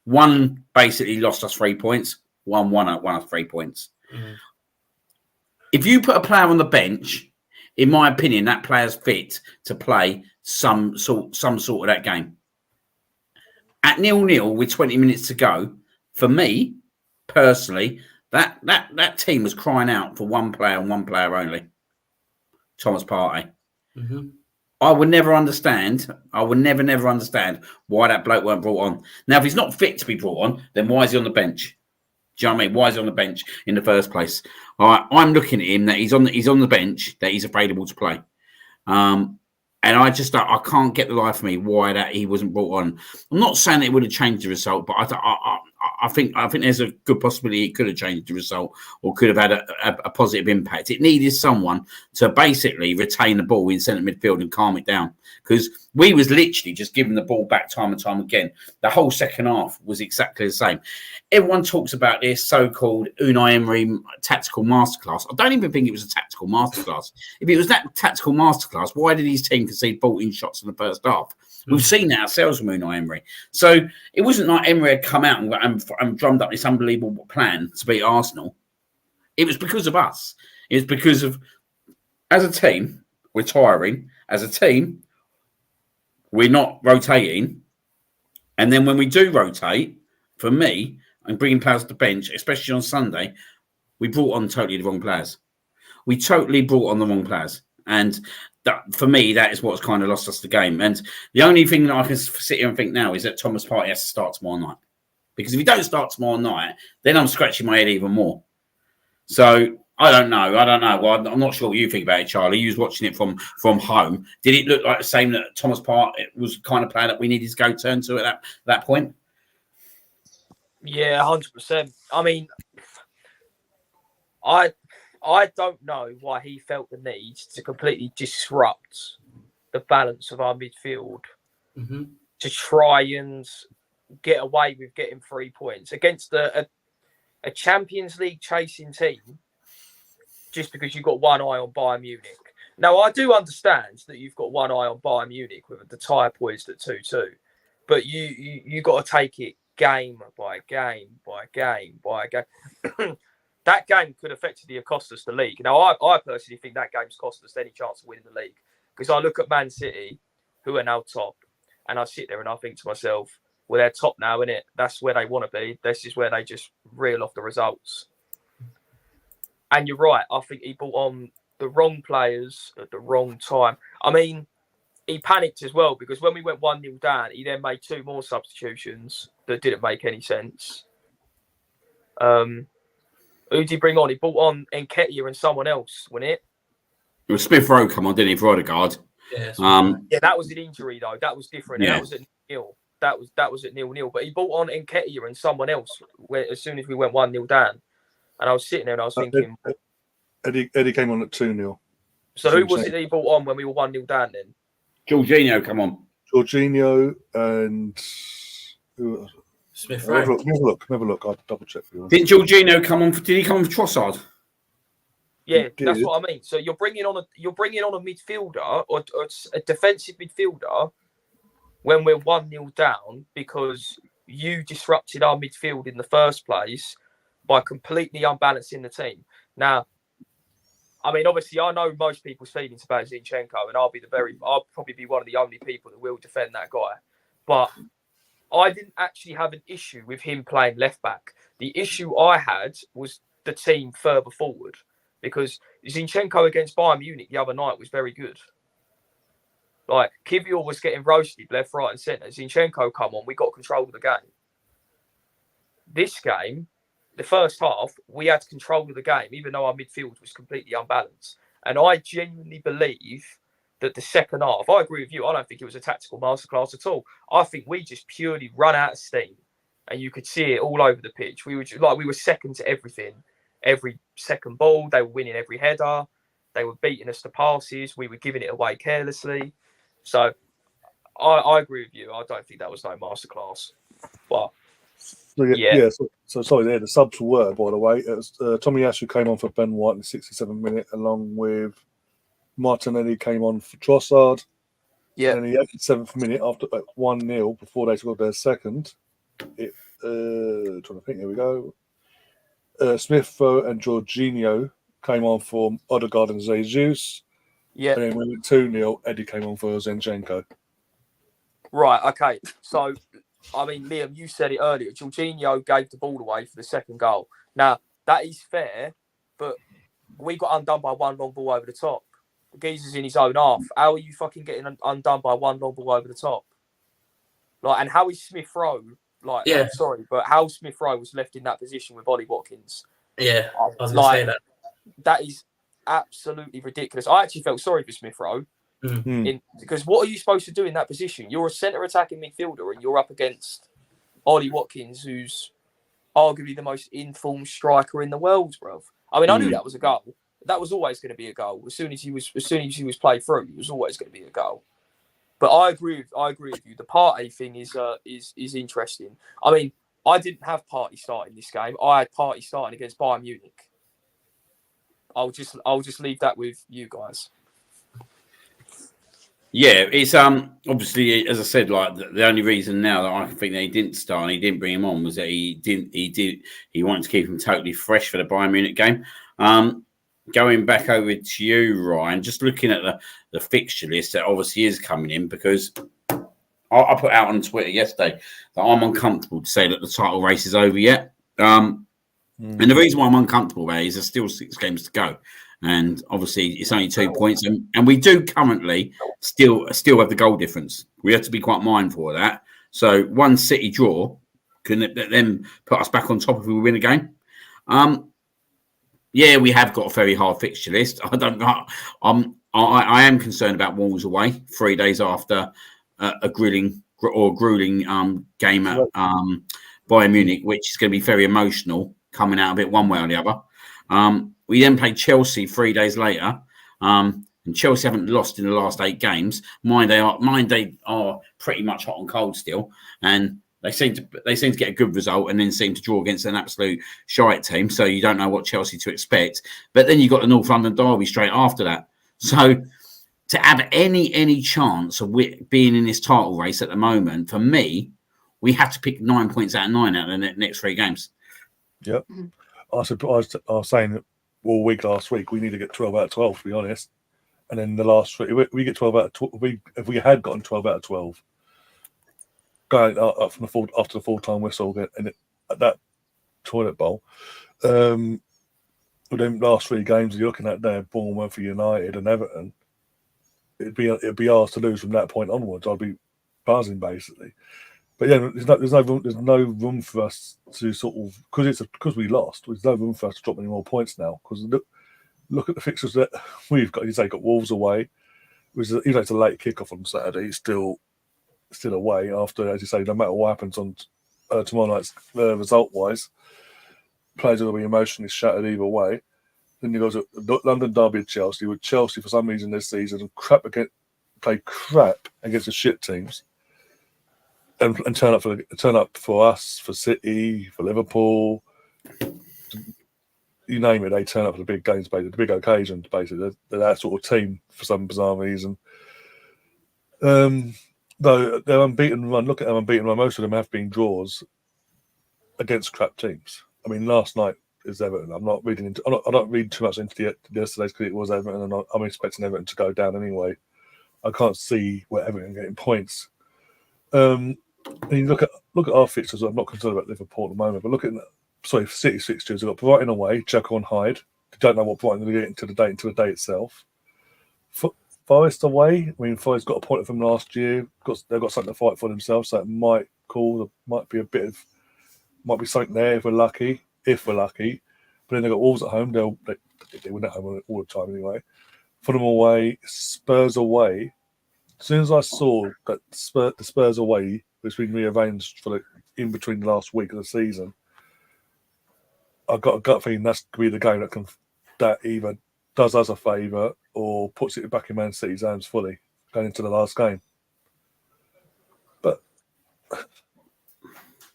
One basically lost us 3 points. One won us 3 points. Mm. If you put a player on the bench, in my opinion, that player's fit to play some sort of that game. At 0-0 with 20 minutes to go, for me, personally, that team was crying out for one player and one player only. Thomas Partey. Mm-hmm. I would never understand. I would never understand why that bloke weren't brought on. Now, if he's not fit to be brought on, then why is he on the bench? Do you know what I mean? Why is he on the bench in the first place? All right, I'm looking at him that he's on the bench, that he's available to play. And I can't get the life of me why that he wasn't brought on. I'm not saying it would have changed the result, but I think there's a good possibility it could have changed the result or could have had a positive impact. It needed someone to basically retain the ball in centre midfield and calm it down, because we was literally just giving the ball back time and time again. The whole second half was exactly the same. Everyone talks about this so-called Unai Emery tactical masterclass. I don't even think it was a tactical masterclass. If it was that tactical masterclass, why did his team concede 14 shots in the first half? We've seen that ourselves from Unai Emery. So it wasn't like Emery had come out and drummed up this unbelievable plan to beat Arsenal. It was because of us. It was because of, as a team, we're tiring. As a team, we're not rotating. And then when we do rotate, for me, and bringing players to the bench, especially on Sunday, we brought on totally the wrong players. We totally brought on the wrong players. And that, for me, that is what's kind of lost us the game. And the only thing that I can sit here and think now is that Thomas Partey has to start tomorrow night. Because if he don't start tomorrow night, then I'm scratching my head even more. So I don't know. Well, I'm not sure what you think about it, Charlie. You was watching it from home. Did it look like the same that Thomas Partey was the kind of player that we needed to go turn to at that point? Yeah, 100%. I mean, I don't know why he felt the need to completely disrupt the balance of our midfield to try and get away with getting 3 points against a Champions League chasing team just because you've got one eye on Bayern Munich. Now, I do understand that you've got one eye on Bayern Munich with the tie poised at 2-2, but you got to take it game by game by game by game. That game could effectively have cost us the league. Now, I personally think that game's cost us any chance of winning the league because I look at Man City, who are now top, and I sit there and I think to myself, well, they're top now, innit? That's where they want to be. This is where they just reel off the results. And you're right. I think he brought on the wrong players at the wrong time. I mean, he panicked as well because when we went 1-0 down, he then made 2 more substitutions that didn't make any sense. Who did he bring on? He brought on Nketiah and someone else, wasn't it? It was Smith Rowe come on, didn't he, for Odegaard? Yeah, yeah, that was an injury though. That was different. Yeah. That was at 0. That was at 0-0. But he brought on Nketiah and someone else as soon as we went 1-0 down. And I was sitting there and I was thinking, Eddie came on at 2-0. So who was it that he brought on when we were 1-0 down then? Jorginho, come on. Jorginho and Smith Rowe. Rowe. Never look. I'll double check for you. Didn't Jorginho come on? Did he come on for Trossard? Yeah, that's what I mean. So you're bringing on a midfielder or a defensive midfielder when we're 1-0 down because you disrupted our midfield in the first place by completely unbalancing the team. Now, I mean, obviously, I know most people's feelings about Zinchenko, and I'll probably be one of the only people that will defend that guy. But I didn't actually have an issue with him playing left back. The issue I had was the team further forward because Zinchenko against Bayern Munich the other night was very good. Like, Kivior was getting roasted left, right, and centre. Zinchenko come on, we got control of the game. This game, the first half, we had control of the game, even though our midfield was completely unbalanced. And I genuinely believe that the second half, I agree with you, I don't think it was a tactical masterclass at all. I think we just purely run out of steam. And you could see it all over the pitch. We were second to everything. Every second ball, they were winning every header. They were beating us to passes. We were giving it away carelessly. So I agree with you. I don't think that was no masterclass. But So sorry, there the subs were, by the way. It was Tommy Ash who came on for Ben White in the 67th minute, along with Martinelli came on for Trossard. Yeah. And in the 87th minute, after 1-0, before they scored their second, trying to think, here we go. Smith Rowe and Jorginho came on for Odegaard and Jesus. Yeah. And then when we went 2-0, Eddie came on for Zinchenko. Right, okay. So, I mean, Liam, you said it earlier. Jorginho gave the ball away for the second goal. Now, that is fair, but we got undone by one long ball over the top. The geezer's in his own half. How are you fucking getting undone by one long ball over the top? Like, and how is Smith Rowe? Like, Yeah. I'm sorry, but how Smith Rowe was left in that position with Ollie Watkins? Yeah, I was going to say that. That is absolutely ridiculous. I actually felt sorry for Smith Rowe. Because what are you supposed to do in that position? You're a centre attacking midfielder and you're up against Ollie Watkins, who's arguably the most informed striker in the world, bruv. I mean, I knew that was a goal. That was always going to be a goal. As soon as he was played through, it was always going to be a goal. But I agree with you. The Partey thing is interesting. I mean, I didn't have Partey starting this game. I had Partey starting against Bayern Munich. I'll just leave that with you guys. Yeah, it's obviously, as I said, like the only reason now that I think that he didn't start and he didn't bring him on was that he wanted to keep him totally fresh for the Bayern Munich game. Going back over to you, Ryan, just looking at the fixture list that obviously is coming in, because I put out on Twitter yesterday that I'm uncomfortable to say that the title race is over yet. And the reason why I'm uncomfortable about it is there's still 6 games to go. And obviously, it's only 2 points. And we do currently still have the goal difference. We have to be quite mindful of that. So one City draw can then put us back on top if we win a game. Yeah, we have got a very hard fixture list. I am concerned about Wolves away 3 days after a grueling game at Bayern Munich, which is going to be very emotional, coming out of it one way or the other. We then play Chelsea 3 days later, and Chelsea haven't lost in the last 8 games. Mind they are pretty much hot and cold still, and they seem to get a good result and then seem to draw against an absolute shite team. So you don't know what Chelsea to expect. But then you've got the North London derby straight after that. So to have any chance of being in this title race at the moment, for me, we have to pick 9 points out of 9 out of the next 3 games. Yep. I was saying that all week last week we need to get 12 out of 12, to be honest. And then the last 3, we get 12 out of 12. If we had gotten 12 out of 12, going up from after the full-time whistle and at that toilet bowl, with them last 3 games you're looking at there, Bournemouth, United, and Everton, it'd be ours to lose from that point onwards. I'd be buzzing basically. But yeah, there's no room for us to sort of because we lost. There's no room for us to drop any more points now. Because look at the fixtures that we've got. Got Wolves away, which is even though it's a late kickoff on Saturday, it's still away after, as you say, no matter what happens on tomorrow night's result-wise, players will be emotionally shattered either way. Then you go to London derby at Chelsea, with Chelsea for some reason this season play crap against the shit teams, and turn up for us, for City, for Liverpool, you name it. They turn up for the big games, basically, the big occasions. Basically, they're that sort of team for some bizarre reason. Though they're unbeaten run, look at them unbeaten run. Most of them have been draws against crap teams. I mean, last night is Everton. I'm not reading too much into yesterday's because it was Everton, and I'm expecting Everton to go down anyway. I can't see where Everton are getting points. And you look at our fixtures. I'm not concerned about Liverpool at the moment, but look at City's fixtures. We've got Brighton away, Jekyll and Hyde. You don't know what Brighton are going to get into the day itself. Forest away. I mean, Forest got a point from last year. They've got something to fight for themselves, so it might be something there if we're lucky. But then they've got Wolves at home. They win at home all the time anyway. Fulham away, Spurs away. As soon as I saw that the Spurs away was being rearranged for in between the last week of the season, I got a gut feeling that's going to be the game that either does us a favour or puts it back in Man City's hands fully going into the last game. But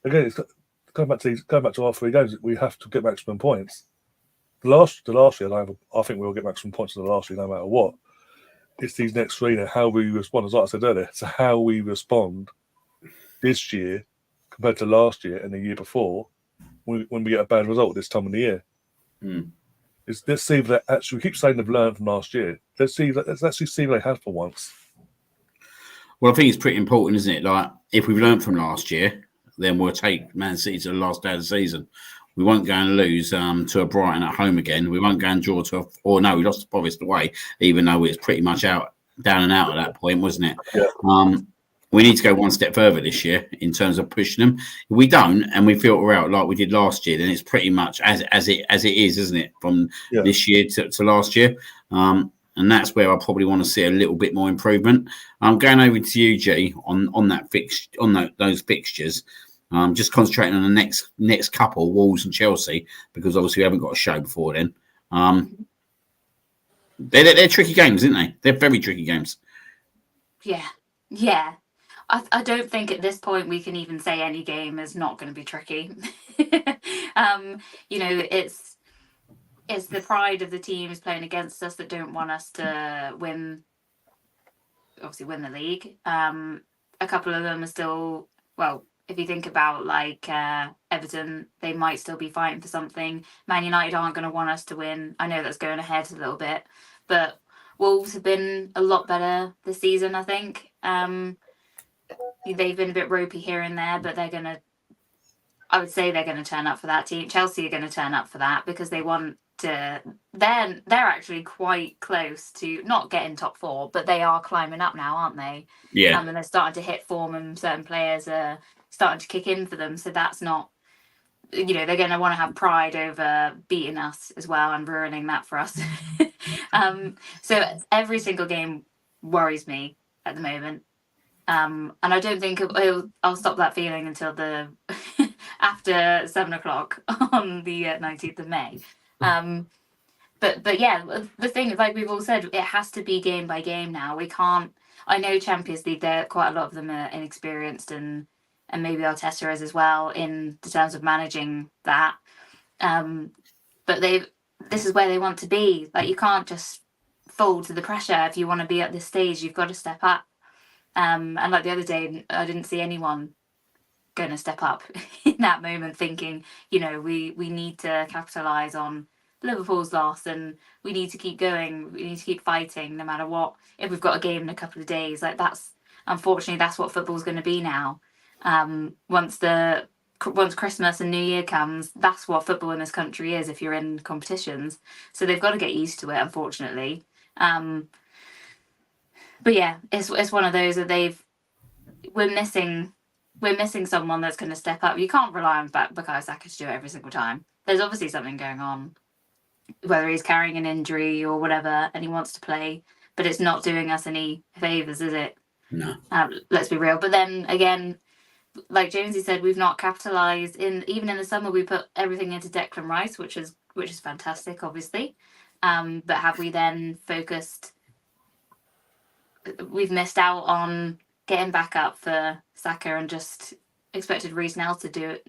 again, it's going back to our 3 games. We have to get maximum points. The last year, I think we'll get maximum points in the last year, no matter what. It's these next 3 now, how we respond. As I said earlier, it's how we respond this year compared to last year and the year before when we get a bad result this time of the year. Let's see if they actually. We keep saying they've learned from last year. Let's actually see if they have for once. Well, I think it's pretty important, isn't it? Like, if we've learned from last year, then we'll take Man City to the last day of the season. We won't go and lose to a Brighton at home again. We won't go and draw we lost to Forest away, even though it was pretty much down and out at that point, wasn't it? Yeah. We need to go one step further this year in terms of pushing them. If we don't, and we filter out like we did last year, then it's pretty much as it is, isn't it? From this year to last year, and that's where I probably want to see a little bit more improvement. I'm going over to you, G, on those fixtures. Just concentrating on the next couple, Wolves and Chelsea, because obviously we haven't got a show before then. They're tricky games, isn't they? They're very tricky games. Yeah. I don't think at this point we can even say any game is not going to be tricky. It's the pride of the teams playing against us that don't want us to win the league. A couple of them are still, if you think about Everton, they might still be fighting for something. Man United aren't going to want us to win. I know that's going ahead a little bit, but Wolves have been a lot better this season, I think. they've been a bit ropey here and there, but I would say they're going to turn up for that team. Chelsea are going to turn up for that because they want to. They're actually quite close to not getting top 4, but they are climbing up now, aren't they? Yeah. And they're starting to hit form, and certain players are starting to kick in for them. So that's not. They're going to want to have pride over beating us as well and ruining that for us. So every single game worries me at the moment. And I don't think I'll stop that feeling until the after 7 o'clock on the 19th of May. But yeah, the thing is, like we've all said, it has to be game by game now. We can't. I know Champions League, there quite a lot of them are inexperienced, and maybe Arteta is as well in the terms of managing that. But this is where they want to be. Like, you can't just fold to the pressure. If you want to be at this stage, you've got to step up. And like the other day, I didn't see anyone going to step up in that moment, thinking, we need to capitalise on Liverpool's loss, and we need to keep going. We need to keep fighting, no matter what. If we've got a game in a couple of days, like unfortunately that's what football's going to be now. Once Christmas and New Year comes, that's what football in this country is. If you're in competitions, so they've got to get used to it, unfortunately. But yeah, it's one of those that we're missing someone that's going to step up. You can't rely on Bukayo Saka to do it every single time. There's obviously something going on, whether he's carrying an injury or whatever, and he wants to play, but it's not doing us any favours, is it? No. Let's be real. But then again, like Jonesy said, we've not capitalised. Even in the summer, we put everything into Declan Rice, which is fantastic, obviously. But have we then focused? We've missed out on getting back up for Saka and just expected Reece Nelson to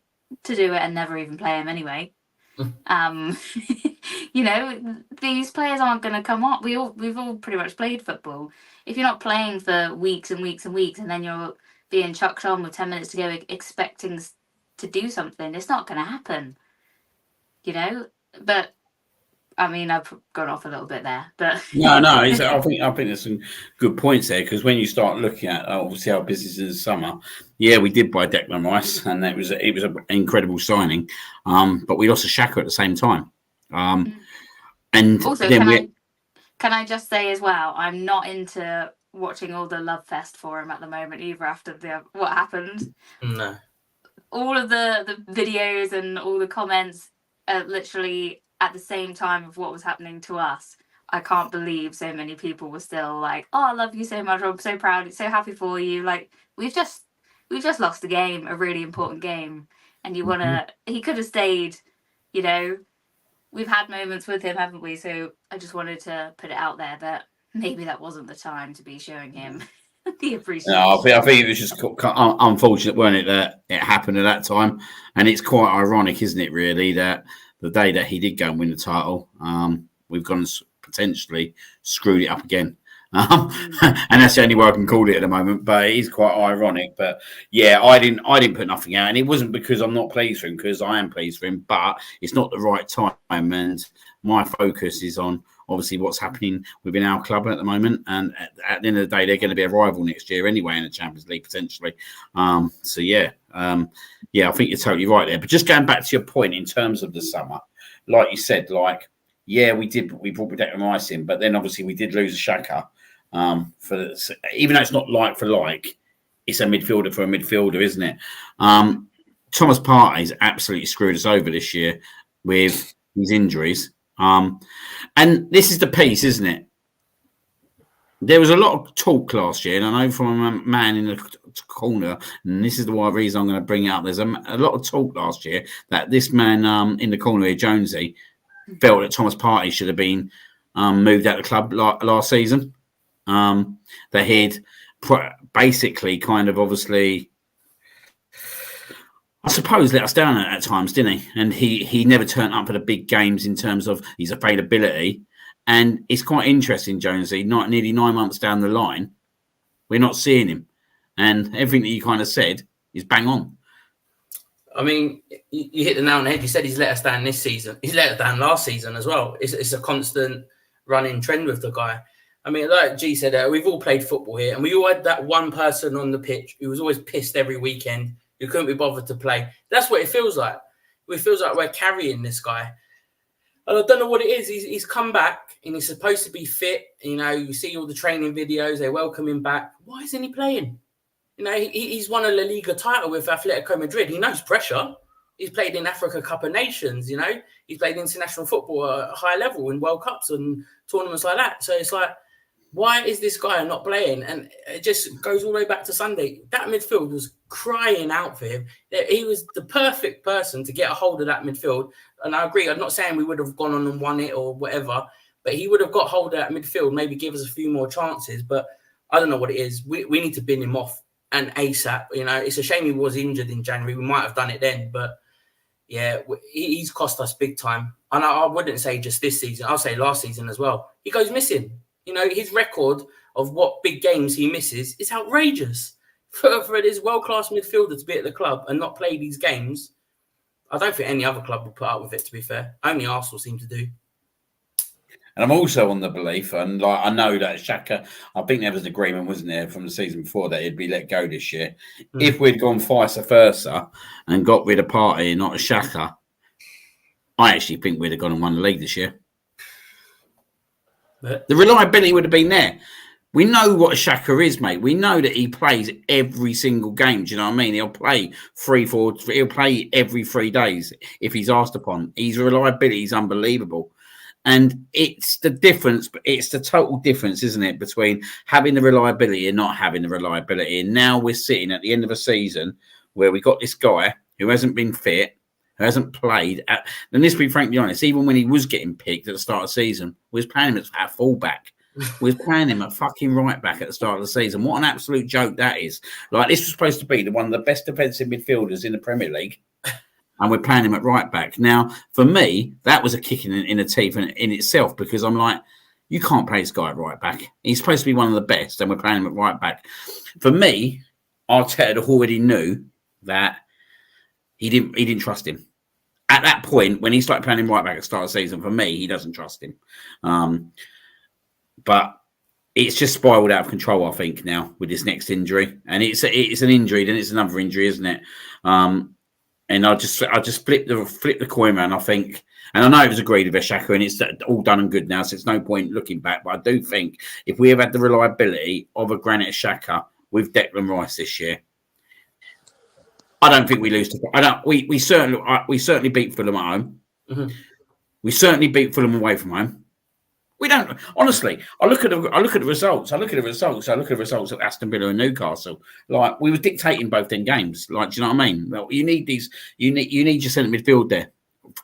do it and never even play him anyway. These players aren't going to come on. We've all pretty much played football. If you're not playing for weeks and weeks and weeks, and then you're being chucked on with 10 minutes to go expecting to do something, it's not going to happen. But I mean, I've gone off a little bit there, but no. I think there's some good points there, because when you start looking at obviously our business in the summer, yeah, we did buy Declan Rice, and it was an incredible signing. But we lost a Xhaka at the same time. And also, then can I just say as well, I'm not into watching all the love fest for him at the moment either. After what happened, No, all of the videos and all the comments are literally at the same time of what was happening to us. I can't believe so many people were still like, "Oh, I love you so much. I'm so proud. So happy for you." Like, we've just lost a game, a really important game, and he could have stayed. We've had moments with him, haven't we? So I just wanted to put it out there that maybe that wasn't the time to be showing him the appreciation. No, I think it was just unfortunate, weren't it, that it happened at that time. And it's quite ironic, isn't it, really, that the day that he did go and win the title, we've gone and potentially screwed it up again. And that's the only way I can call it at the moment. But it is quite ironic. But yeah, I didn't put nothing out, and it wasn't because I'm not pleased for him, because I am pleased for him. But it's not the right time, and my focus is on obviously what's happening within our club at the moment. And at the end of the day, they're going to be a rival next year anyway in the Champions League potentially. So yeah, I think you're totally right there. But just going back to your point in terms of the summer, like you said, yeah, we brought Declan Rice in, but then obviously we did lose a Xhaka. Even though it's not like for like, it's a midfielder for a midfielder, isn't it? Thomas Partey's absolutely screwed us over this year with his injuries. And this is the piece, isn't it? There was a lot of talk last year, and I know from a man in the corner, and this is the reason I'm going to bring it up. There's a lot of talk last year that this man in the corner here, Jonesy, felt that Thomas Partey should have been moved out of the club last season. That he'd basically kind of obviously, I suppose, let us down at times, didn't he? And he never turned up for the big games in terms of his availability. And it's quite interesting, Jonesy, nearly 9 months down the line, we're not seeing him. And everything that you kind of said is bang on. I mean, you hit the nail on the head. You said he's let us down this season. He's let us down last season as well. It's a constant running trend with the guy. I mean, like G said, we've all played football here, and we all had that one person on the pitch who was always pissed every weekend, who couldn't be bothered to play. That's what it feels like. It feels like we're carrying this guy. And I don't know what it is. He's come back, and he's supposed to be fit. You know, you see all the training videos. They welcome him back. Why isn't he playing? You know, he's won a La Liga title with Atletico Madrid. He knows pressure. He's played in Africa Cup of Nations, you know. He's played international football at a high level in World Cups and tournaments like that. So it's like, why is this guy not playing? And it just goes all the way back to Sunday. That midfield was crying out for him. He was the perfect person to get a hold of that midfield. And I agree. I'm not saying we would have gone on and won it or whatever, but he would have got hold of that midfield, maybe give us a few more chances. But I don't know what it is. We need to bin him off and ASAP. You know, it's a shame he was injured in January. We might have done it then, but yeah, he's cost us big time. And I wouldn't say just this season. I'll say last season as well. He goes missing. You know, his record of what big games he misses is outrageous. For this world-class midfielder to be at the club and not play these games, I don't think any other club will put up with it, to be fair. Only Arsenal seem to do. And I'm also on the belief, and like I know that Xhaka, I think there was an agreement, wasn't there, from the season before that he'd be let go this year. If we'd gone vice versa and got rid of Partey and not Xhaka, I actually think we'd have gone and won the league this year. But the reliability would have been there. We know what Xhaka is, mate. We know that he plays every single game. Do you know what I mean? He'll play 3-4. He'll play every 3 days if he's asked upon. His reliability is unbelievable. And it's the difference, it's the total difference, isn't it, between having the reliability and not having the reliability. And now we're sitting at the end of a season where we got this guy who hasn't been fit, who hasn't played. And let's be frankly honest, even when he was getting picked at the start of the season, we was playing him at fullback. We was playing him at fucking right back at the start of the season. What an absolute joke that is. Like, this was supposed to be one of the best defensive midfielders in the Premier League. And we're playing him at right back. Now, for me, that was a kick in the teeth in itself, because I'm like, you can't play this guy at right back. He's supposed to be one of the best, and we're playing him at right back. For me, Arteta already knew that he didn't trust him. At that point, when he started playing him right back at the start of the season, for me, he doesn't trust him. But it's just spiraled out of control, I think, now with this next injury. And it's an injury, then it's another injury, isn't it? And I just flip the coin around, I think. And I know it was agreed with Xhaka, and it's all done and good now, so it's no point looking back. But I do think if we have had the reliability of a Granit Xhaka with Declan Rice this year, I don't think we lose to. We certainly beat Fulham at home. Mm-hmm. We certainly beat Fulham away from home. We don't honestly. I look at the results. I look at the results of Aston Villa and Newcastle. Like, we were dictating both them games. Like, do you know what I mean? Well, you need your centre midfield there,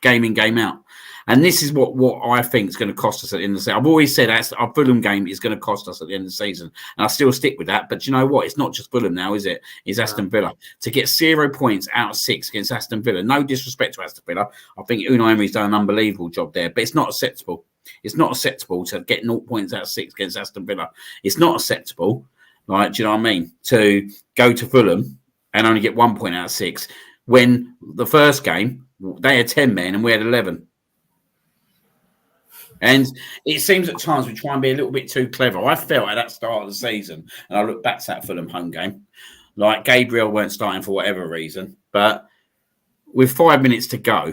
game in, game out. And this is what I think is going to cost us at the end of the season. I've always said our Fulham game is going to cost us at the end of the season, and I still stick with that. But you know what? It's not just Fulham now, is it? It's Aston Villa. To get 0 points out of 6 against Aston Villa. No disrespect to Aston Villa. I think Unai Emery's done an unbelievable job there, but it's not acceptable. It's not acceptable to get 0 points out of 6 against Aston Villa. It's not acceptable, right? Do you know what I mean? To go to Fulham and only get 1 point out of 6 when the first game they had 10 men and we had 11. And it seems at times we try and be a little bit too clever. I felt at that start of the season, and I look back to that Fulham home game, like Gabriel weren't starting for whatever reason, but with 5 minutes to go,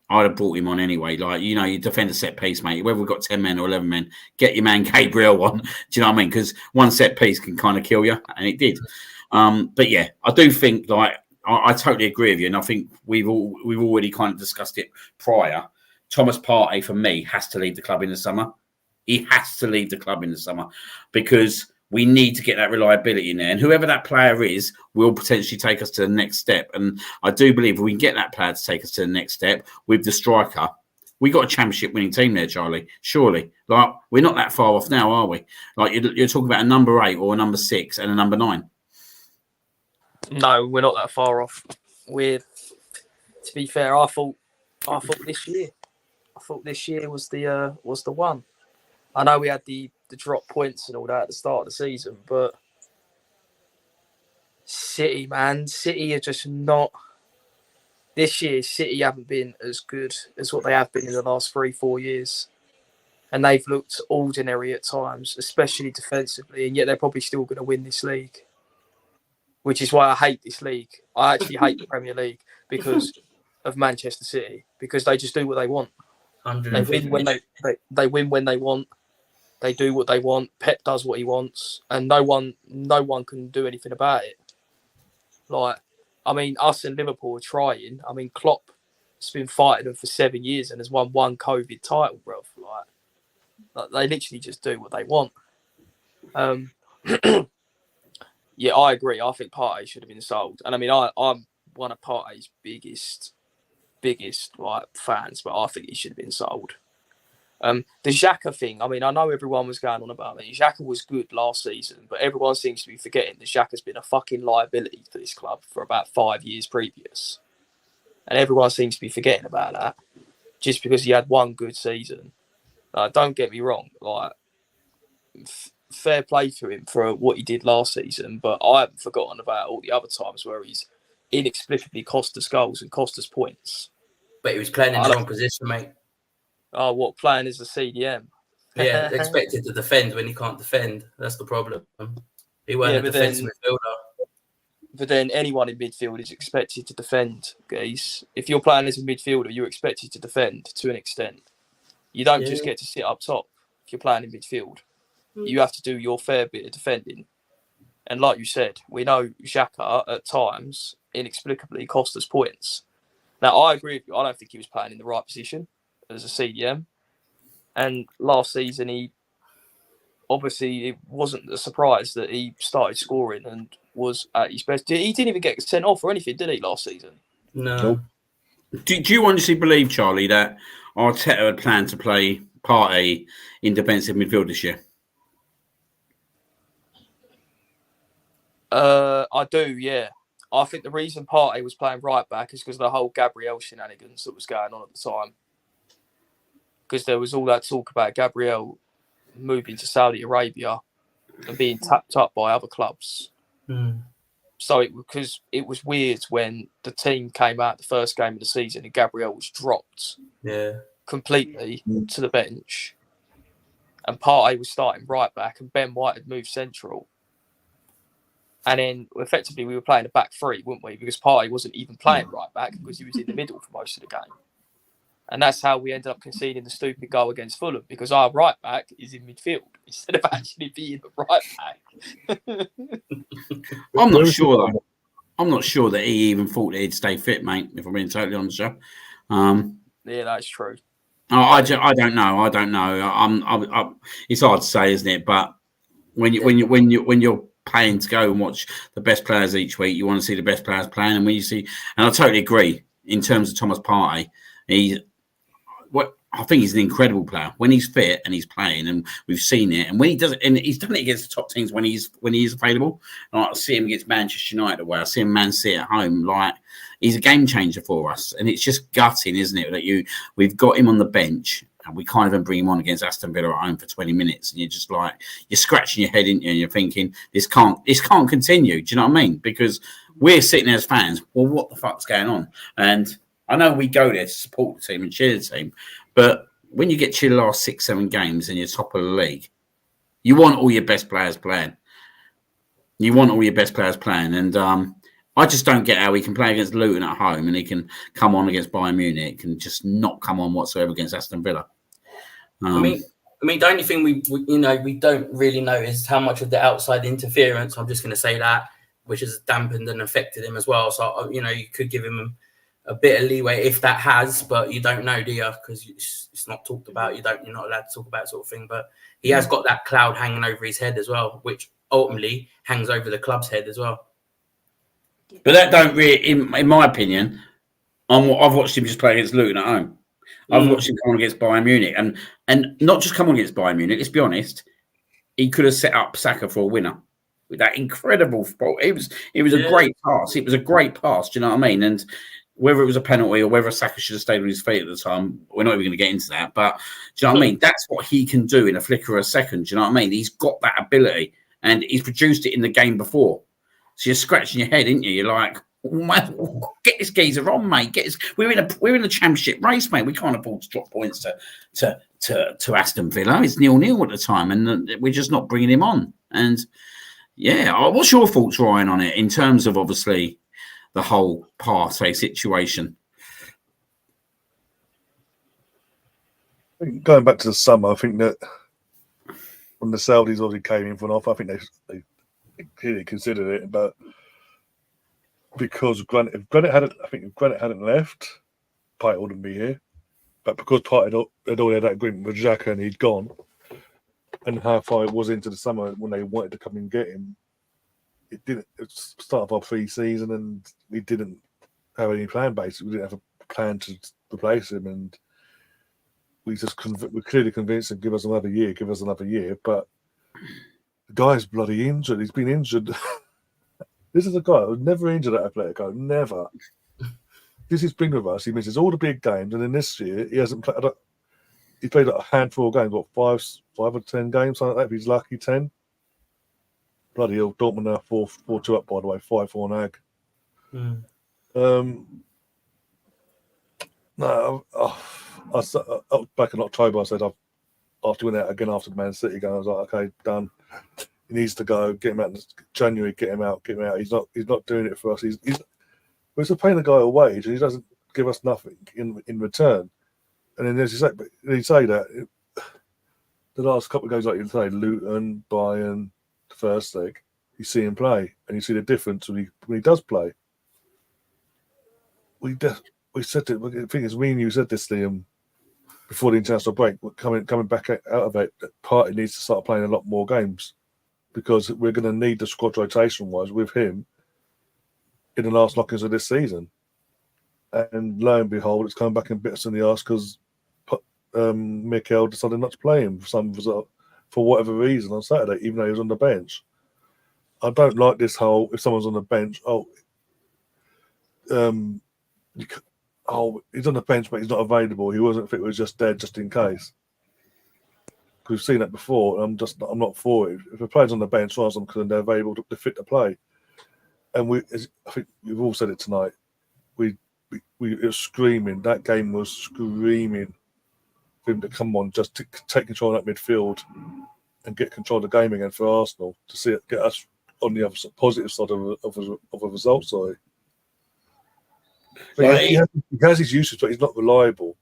I'd have brought him on anyway. Like, you know, you defend a set piece, mate. Whether we've got 10 men or 11 men, get your man Gabriel on. Do you know what I mean? Because one set piece can kind of kill you, and it did. But yeah, I do think, like, I totally agree with you, and I think we've already kind of discussed it prior. Thomas Partey, for me, has to leave the club in the summer. He has to leave the club in the summer because we need to get that reliability in there. And whoever that player is will potentially take us to the next step. And I do believe if we can get that player to take us to the next step with the striker, we got a championship winning team there, Charlie. Surely. Like, we're not that far off now, are we? Like, you're talking about a number 8 or a number 6 and a number 9. No, we're not that far off. To be fair, I thought this year was the one. I know we had the drop points and all that at the start of the season, but City are just not. This year, City haven't been as good as what they have been in the last 3-4 years. and they've looked ordinary at times, especially defensively, and yet they're probably still going to win this league. Which is why I hate this league. I actually hate the Premier League because of Manchester City, because they just do what they want. They win when they win when they want. They do what they want. Pep does what he wants, and no one can do anything about it. Like, I mean, us in Liverpool are trying. I mean, Klopp has been fighting them for 7 years and has won one COVID title, bro. Like they literally just do what they want. Yeah, I agree. I think Partey should have been sold, and I mean, I'm one of Partey's biggest like fans, but I think he should have been sold. The Xhaka thing, I mean, I know everyone was going on about it. Xhaka was good last season, but everyone seems to be forgetting that Xhaka's been a fucking liability for this club for about 5 years previous, and everyone seems to be forgetting about that just because he had one good season. Don't get me wrong, like. Fair play to him for what he did last season, but I haven't forgotten about all the other times where he's inexplicably cost us goals and cost us points. But he was playing in the wrong position, mate. Oh, what, playing as a CDM? Yeah, expected to defend when he can't defend. That's the problem. He wasn't a defensive midfielder. But then anyone in midfield is expected to defend, guys. If you're playing as a midfielder, you're expected to defend to an extent. You don't just get to sit up top if you're playing in midfield. You have to do your fair bit of defending. And like you said, we know Xhaka at times inexplicably cost us points. Now, I agree with you. I don't think he was playing in the right position as a CDM. And last season, it wasn't a surprise that he started scoring and was at his best. He didn't even get sent off or anything, did he, last season? No. Do you honestly believe, Charlie, that Arteta had planned to play Partey in defensive midfield this year? I do, yeah. I think the reason Partey was playing right back is because of the whole Gabriel shenanigans that was going on at the time. Because there was all that talk about Gabriel moving to Arabia and being tapped up by other clubs. So because it was weird when the team came out the first game of the season and Gabriel was dropped completely to the bench. And Partey was starting right back and Ben White had moved central. And then effectively we were playing a back three, weren't we? Because Partey wasn't even playing right back because he was in the middle for most of the game. And that's how we ended up conceding the stupid goal against Fulham, because our right back is in midfield instead of actually being the right back. I'm not sure though. I'm not sure that he even thought that he'd stay fit, mate, if I'm being totally honest. Yeah, that's true. I don't know. It's hard to say, isn't it? But when you're paying to go and watch the best players each week, you want to see the best players playing. And when you see, and I totally agree in terms of Thomas Partey, I think he's an incredible player when he's fit and he's playing, and we've seen it. And when he does it, and he's done it against the top teams when he is available. And I see him against Manchester United away. I see him Man City at home. Like, he's a game changer for us, and it's just gutting, isn't it, that we've got him on the bench and we can't even bring him on against Aston Villa at home for 20 minutes, and you're just like, you're scratching your head, aren't you? And you're thinking this can't continue. Do you know what I mean? Because we're sitting there as fans. Well, what the fuck's going on? And I know we go there to support the team and cheer the team, but when you get to your last 6-7 games and you're top of the league, you want all your best players playing. And I just don't get how he can play against Luton at home and he can come on against Bayern Munich and just not come on whatsoever against Aston Villa. I mean, the only thing we don't really know is how much of the outside interference, I'm just going to say that, which has dampened and affected him as well. So, you could give him a bit of leeway if that has, but you don't know, do you? Because it's not talked about. You're not allowed to talk about sort of thing. But he has got that cloud hanging over his head as well, which ultimately hangs over the club's head as well. But that don't really, in my opinion, I've watched him just play against Luton at home. I've watched him come on against Bayern Munich, and not just come on against Bayern Munich. Let's be honest, he could have set up Saka for a winner with that incredible ball. It was a great pass. It was a great pass. Do you know what I mean? And whether it was a penalty or whether Saka should have stayed on his feet at the time, we're not even going to get into that. But do you know what I mean? That's what he can do in a flicker of a second. Do you know what I mean? He's got that ability, and he's produced it in the game before. So you're scratching your head, aren't you? You're like, get this geezer on, mate. We're in a championship race, mate. We can't afford to drop points to to Aston Villa. It's 0-0 at the time, and we're just not bringing him on. And yeah, what's your thoughts, Ryan, on it in terms of obviously the whole Partey situation? Going back to the summer, I think that when the Saudis obviously came in for an offer, I think they clearly considered it, but because if Granit hadn't left, Partey wouldn't be here. But because Partey had already had that agreement with Xhaka and he'd gone, and how far it was into the summer when they wanted to come and get him, it didn't. It's the start of our pre-season, and we didn't have any plan. Basically, we didn't have a plan to replace him, and we're clearly convinced him give us another year. But the guy's bloody injured. He's been injured. This is a guy who was never injured at Atletico. Never. This has been with us. He misses all the big games, and then this year he hasn't played. He played a handful of games. What, 5 or 10 games? Something like that. If he's lucky, 10. Bloody hell! Dortmund now 4-2 up. By the way, 5-4 Nag. No, back in October I said after winning out again after the Man City game, I was like, okay, done. He needs to go. Get him out in January. Get him out. He's not doing it for us. We're paying the guy a wage, and he doesn't give us nothing in return. And then as you say that the last couple of games, like you say, Luton, Bayern, the first leg, you see him play, and you see the difference when he does play. We said it. The thing is, me and you said this, Liam, before the international break. Coming back out of it, Partey needs to start playing a lot more games because we're going to need the squad rotation-wise with him in the last knockings of this season. And lo and behold, it's coming back and bit us in the arse because Mikels decided not to play him for whatever reason on Saturday, even though he was on the bench. I don't like this whole, if someone's on the bench, he's on the bench, but he's not available. He wasn't fit. He was just dead, just in case. We've seen that before. And I'm not for it. If a player's on the bench, because they're available, they're fit to play. And I think we've all said it tonight. We were screaming. That game was screaming for him to come on, just to take control of that midfield and get control of the game again for Arsenal to see it get us on the other positive side of a result. Sorry. He has his uses, but he's not reliable.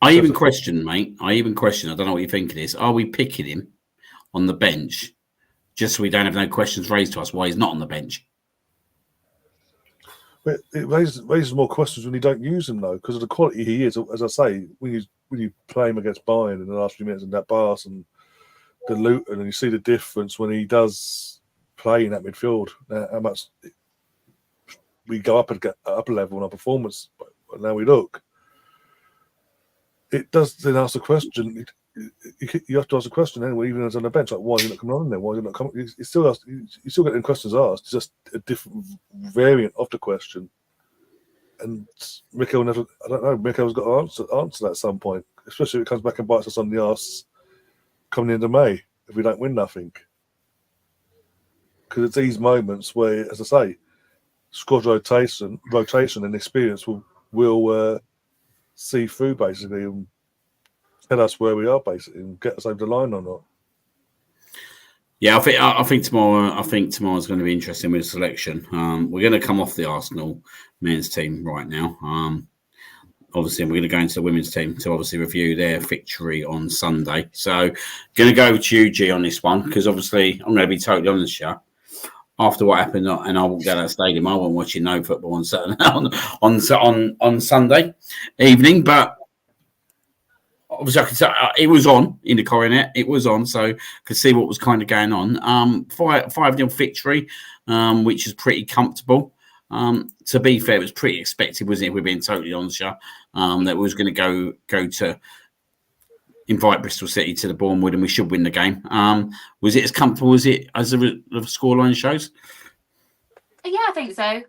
I even question. I don't know what you think of this. Are we picking him on the bench just so we don't have no questions raised to us why he's not on the bench? But it raises more questions when you don't use him, though, because of the quality he is. As I say, when you play him against Bayern in the last few minutes in that Barca and the Luton, and you see the difference when he does play in that midfield, how much we go up a level in our performance. But now we look. It does then ask the question. You have to ask the question anyway, even as on the bench, like why is he not coming on there? Why is he not coming? You still get them questions asked. It's just a different variant of the question. And Mikkel never. I don't know. Mikkel's got to answer that at some point, especially if it comes back and bites us on the arse coming into May if we don't win nothing. Because it's these moments where, as I say, squad rotation and experience will see through basically and tell us where we are basically and get us over the line or not. Yeah, I think tomorrow. I think tomorrow's going to be interesting with selection. We're going to come off the Arsenal men's team right now. Obviously, we're going to go into the women's team to obviously review their victory on Sunday. So, going to go to you, G, on this one because obviously I'm going to be totally honest here. After what happened, and I won't go to that stadium. I wasn't watching no football on Saturday on Sunday evening, but obviously I could say it was on in the coronet. It was on, so I could see what was kind of going on. 5-0 victory, which is pretty comfortable. To be fair, it was pretty expected, wasn't it? We're being totally honest, that we was going to go to invite Bristol City to the Bournemouth and we should win the game. Was it as comfortable as the scoreline shows? Yeah, I think so.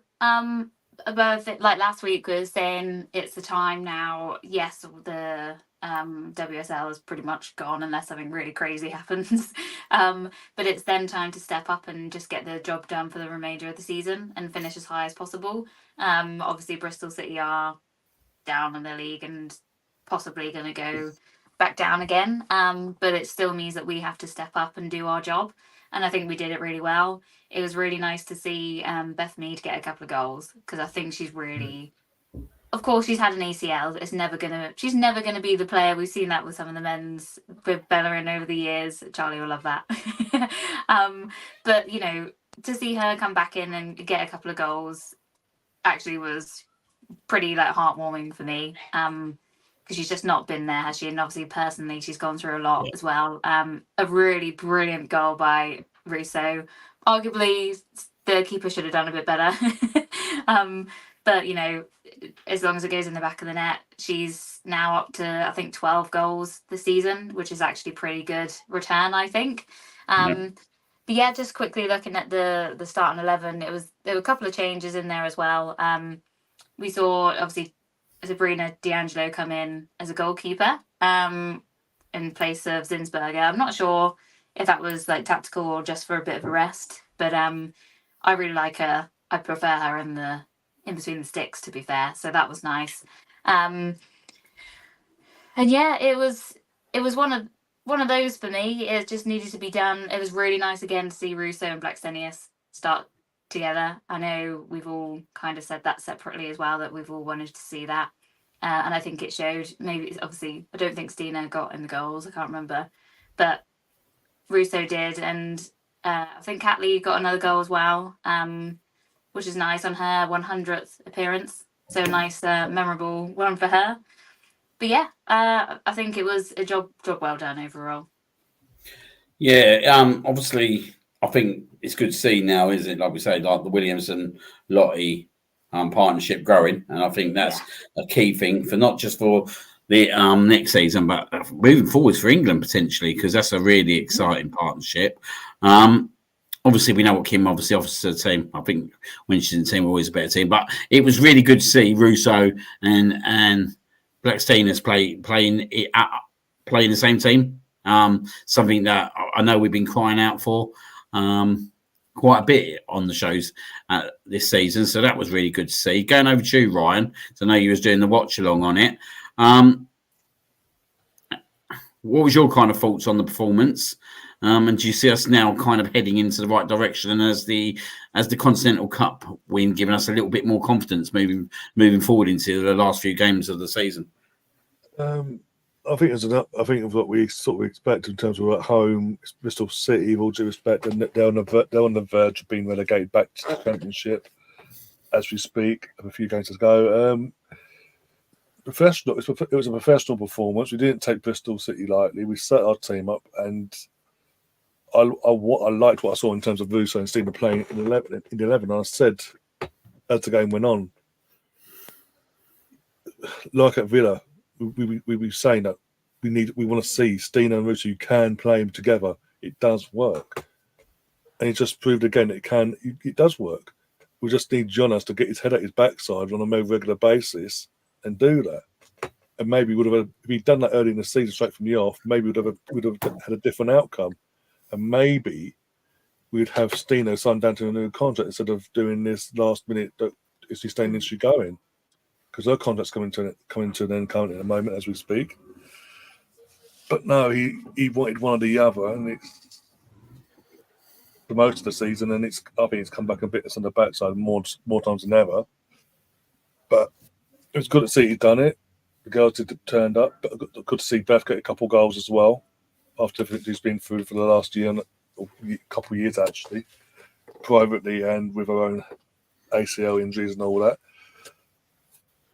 Above it, like last week was saying it's the time now. Yes, the WSL is pretty much gone unless something really crazy happens. But it's then time to step up and just get the job done for the remainder of the season and finish as high as possible. Obviously, Bristol City are down in the league and possibly going to go back down again. But it still means that we have to step up and do our job. And I think we did it really well. It was really nice to see Beth Mead get a couple of goals, because I think she's really, of course, she's had an ACL. She's never gonna be the player. We've seen that with some of the men's with Bellerin over the years. Charlie will love that. But to see her come back in and get a couple of goals actually was pretty heartwarming for me. Because she's just not been there, has she? And obviously, personally, she's gone through a lot as well. A really brilliant goal by Russo. Arguably, the keeper should have done a bit better. But, as long as it goes in the back of the net, she's now up to, I think, 12 goals this season, which is actually pretty good return, I think. But yeah, just quickly looking at the starting 11, there were a couple of changes in there as well. We saw, obviously, Sabrina D'Angelo come in as a goalkeeper in place of Zinsberger. I'm not sure if that was tactical or just for a bit of a rest, but I really like her. I prefer her in between the sticks, to be fair. So that was nice. And yeah, it was one of those for me. It just needed to be done. It was really nice again to see Russo and Blackstenius start together. I know we've all kind of said that separately as well, that we've all wanted to see that. And I think it showed. Maybe, obviously, I don't think Stina got in the goals. I can't remember. But Russo did. And I think Catley got another goal as well, which is nice on her 100th appearance. So nice, memorable one for her. But yeah, I think it was a job well done overall. Yeah, obviously, I think it's good to see now, isn't it? Like we say, the Williams and Lottie partnership growing, and I think that's a key thing for not just for the next season, but moving forwards for England potentially, because that's a really exciting partnership. Obviously, we know what Kim obviously offers to the team. I think when she's in the team, we're always a better team. But it was really good to see Russo and Blackstenius playing the same team. Something that I know we've been crying out for quite a bit on the shows this season. So that was really good to see. Going over to you, Ryan, so I know you was doing the watch along on it. What was your kind of thoughts on the performance? And do you see us now kind of heading into the right direction? And as the Continental Cup win, giving us a little bit more confidence moving forward into the last few games of the season? I think of what we sort of expect in terms of at home. It's Bristol City, with all due respect, and they're on the verge of being relegated back to the Championship as we speak. A few games to go. Professional. It was a professional performance. We didn't take Bristol City lightly. We set our team up, and I liked what I saw in terms of Russo and Stina playing in the 11. And I said as the game went on, like at Villa, we were saying that we want to see Stina and Russo. You can play them together. It does work, and it just proved again it does work. We just need Jonas to get his head at his backside on a more regular basis and do that. And maybe if he'd done that early in the season, straight from the off, maybe we'd have had a different outcome. And maybe we'd have Stina signed down to a new contract instead of doing this last minute. Is she staying? Is she going? Because her contract's coming to an end currently at the moment as we speak. But no, he wanted one or the other, and it's for most of the season, and I think it's come back and bit us on the backside more times than ever. But it was good to see he'd done it. The girls turned up, but good to see Beth get a couple of goals as well after everything he's been through for the last year, or couple of years actually, privately and with her own ACL injuries and all that.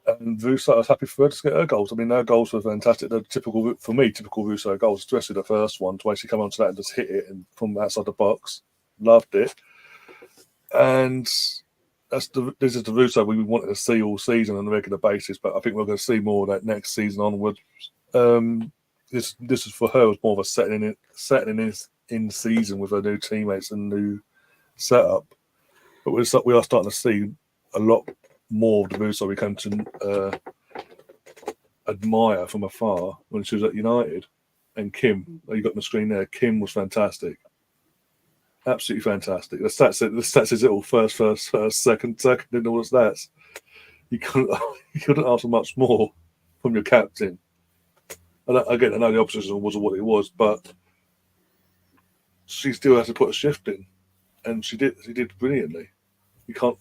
And Russo, I was happy for her to get her goals. I mean, her goals were fantastic. They're typical Russo goals, especially the first one, to actually come onto that and just hit it from outside the box. Loved it. And this is the Russo we wanted to see all season on a regular basis, but I think we're going to see more of that next season onwards. This is for her was more of a settling in season with her new teammates and new setup. But we are starting to see a lot more of the Russo we come to admire from afar when she was at United. And Kim, you got on the screen there. Kim was fantastic. Absolutely fantastic. The stats is it all first, second, and all the stats. You couldn't ask for much more from your captain. Again, I know the opposition was what it was, but she still has to put a shift in, and she did. She did brilliantly. You can't.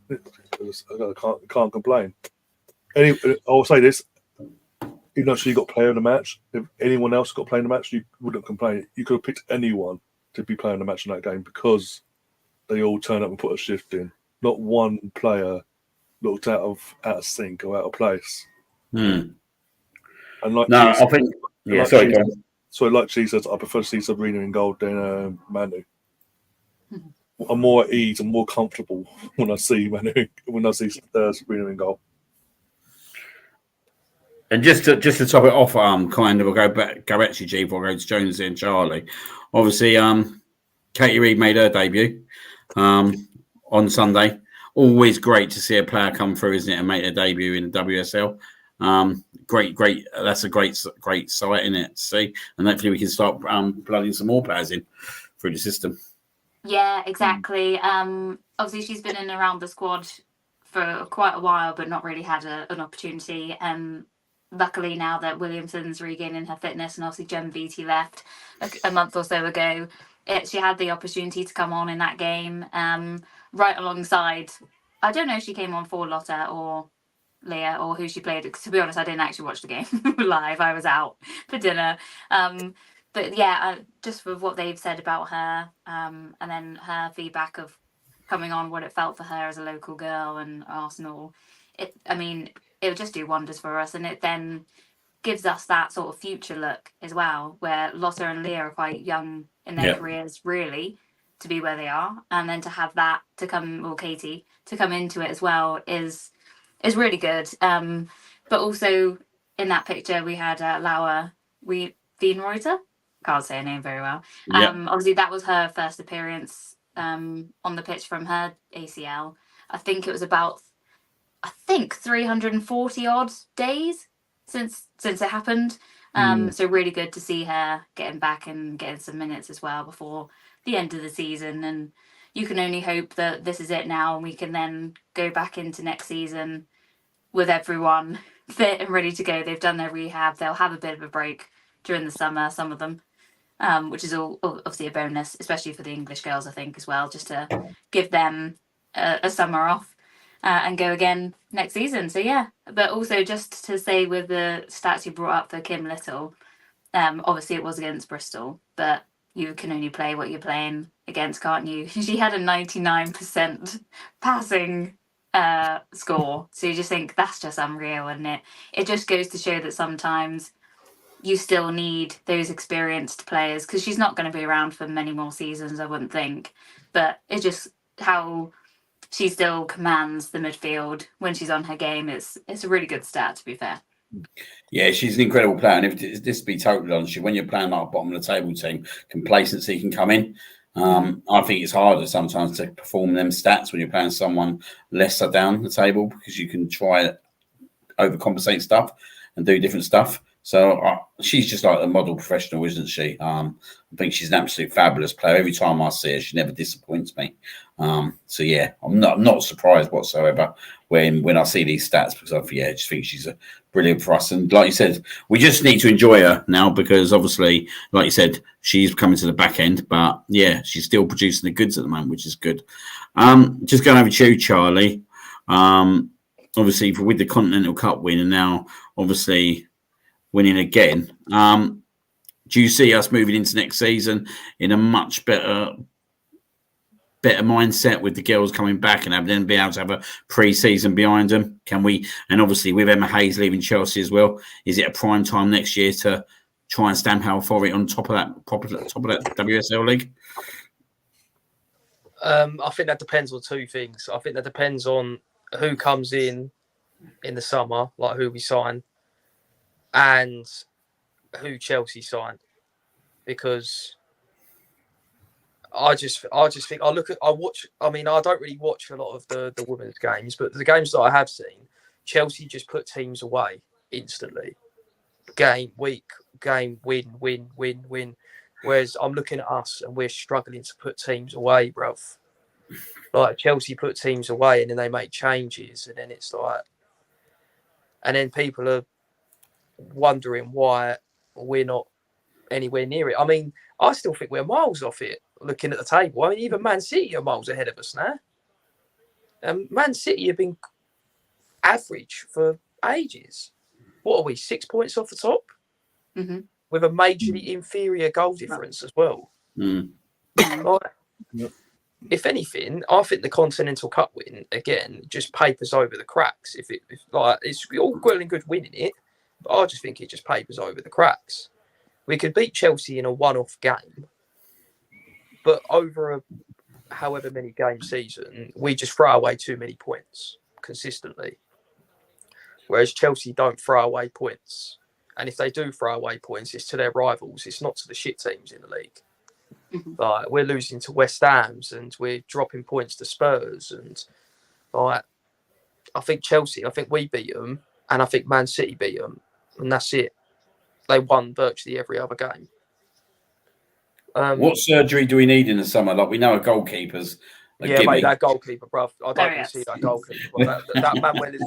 I can't complain. I'll say this: even though she got player of the match, if anyone else got player of the match, you wouldn't complain. You could have picked anyone to be playing the match in that game because they all turned up and put a shift in. Not one player looked out of sync or out of place. Hmm. And like No, she I think. Yeah, like sorry, she Tom. So, like she says, I prefer to see Sabrina in gold than Manu. I'm more at ease and more comfortable when I see Sabrina in goal. And just to top it off, kind of, we'll go back to G before I go to Jonesy and Charlie. Obviously, Katie Reid made her debut on Sunday. Always great to see a player come through, isn't it, and make their debut in the WSL. Great. That's a great sight, isn't it, to see? And hopefully we can start blooding some more players in through the system. Yeah, exactly. Obviously, she's been in and around the squad for quite a while, but not really had an opportunity. And luckily, now that Williamson's regaining her fitness, and obviously Jem Beattie left a month or so ago, she had the opportunity to come on in that game, right alongside. I don't know if she came on for Lotta or Leah or who she played. To be honest, I didn't actually watch the game live. I was out for dinner. But yeah, just with what they've said about her, and then her feedback of coming on, what it felt for her as a local girl and Arsenal, it would just do wonders for us, and it then gives us that sort of future look as well, where Lotta and Leah are quite young in their careers, really, to be where they are, and then to have that to come, or Katie to come into it as well is really good. But also in that picture we had Laura Wienreuter. Can't say her name very well. Obviously that was her first appearance on the pitch from her ACL. I think it was about 340 odd days since it happened. So really good to see her getting back and getting some minutes as well before the end of the season. And you can only hope that this is it now, and we can then go back into next season with everyone fit and ready to go. They've done their rehab. They'll have a bit of a break during the summer, some of them, which is all obviously a bonus, especially for the English girls, I think, as well, just to give them a summer off and go again next season. So yeah, but also just to say with the stats you brought up for Kim Little, obviously it was against Bristol, but you can only play what you're playing against, can't you? She had a 99% passing score, so you just think that's just unreal, and it just goes to show that sometimes you still need those experienced players, because she's not going to be around for many more seasons, I wouldn't think, but it's just how she still commands the midfield when she's on her game. It's a really good stat, to be fair. Yeah, she's an incredible player. And if this be totally honest, when you're playing like a bottom of the table team, complacency can come in. I think it's harder sometimes to perform them stats when you're playing someone lesser down the table, because you can try to overcompensate stuff and do different stuff. So she's just like a model professional, isn't she? I think she's an absolute fabulous player. Every time I see her, she never disappoints me. So yeah, I'm not surprised whatsoever when I see these stats, because I just think she's brilliant for us. And like you said, we just need to enjoy her now, because obviously, like you said, she's coming to the back end. But yeah, she's still producing the goods at the moment, which is good. Just going over to you, Charlie. Obviously, with the Continental Cup win, and now obviously winning again, do you see us moving into next season in a much better mindset, with the girls coming back and then be able to have a pre-season behind them? Can we? And obviously with Emma Hayes leaving Chelsea as well, is it a prime time next year to try and stamp our authority on top of that WSL league? I think that depends on two things. I think that depends on who comes in the summer, like who we sign, and who Chelsea signed, because I don't really watch a lot of the women's games, but the games that I have seen, Chelsea just put teams away instantly. Game, win. Whereas I'm looking at us and we're struggling to put teams away, bruv. Like Chelsea put teams away and then they make changes, and then it's like, and then people are wondering why we're not anywhere near it. I mean, I still think we're miles off it. Looking at the table, I mean, even Man City are miles ahead of us now. And Man City have been average for ages. What are we, 6 points off the top? Mm-hmm. With a majorly inferior goal difference as well. Mm. Like, if anything, I think the Continental Cup win, again, just papers over the cracks. If like, it's all well and good winning it, but I just think it just papers over the cracks. We could beat Chelsea in a one-off game, but over a however many game season, we just throw away too many points consistently. Whereas Chelsea don't throw away points. And if they do throw away points, it's to their rivals. It's not to the shit teams in the league. Mm-hmm. Like, we're losing to West Ham's and we're dropping points to Spurs. And like, I think we beat them, and I think Man City beat them, and that's it. They won virtually every other game. What surgery do we need in the summer? Like, we know a goalkeeper's a yeah, gimme. mate, that goalkeeper, bruv. I don't There want he to see is. that goalkeeper. Bruv.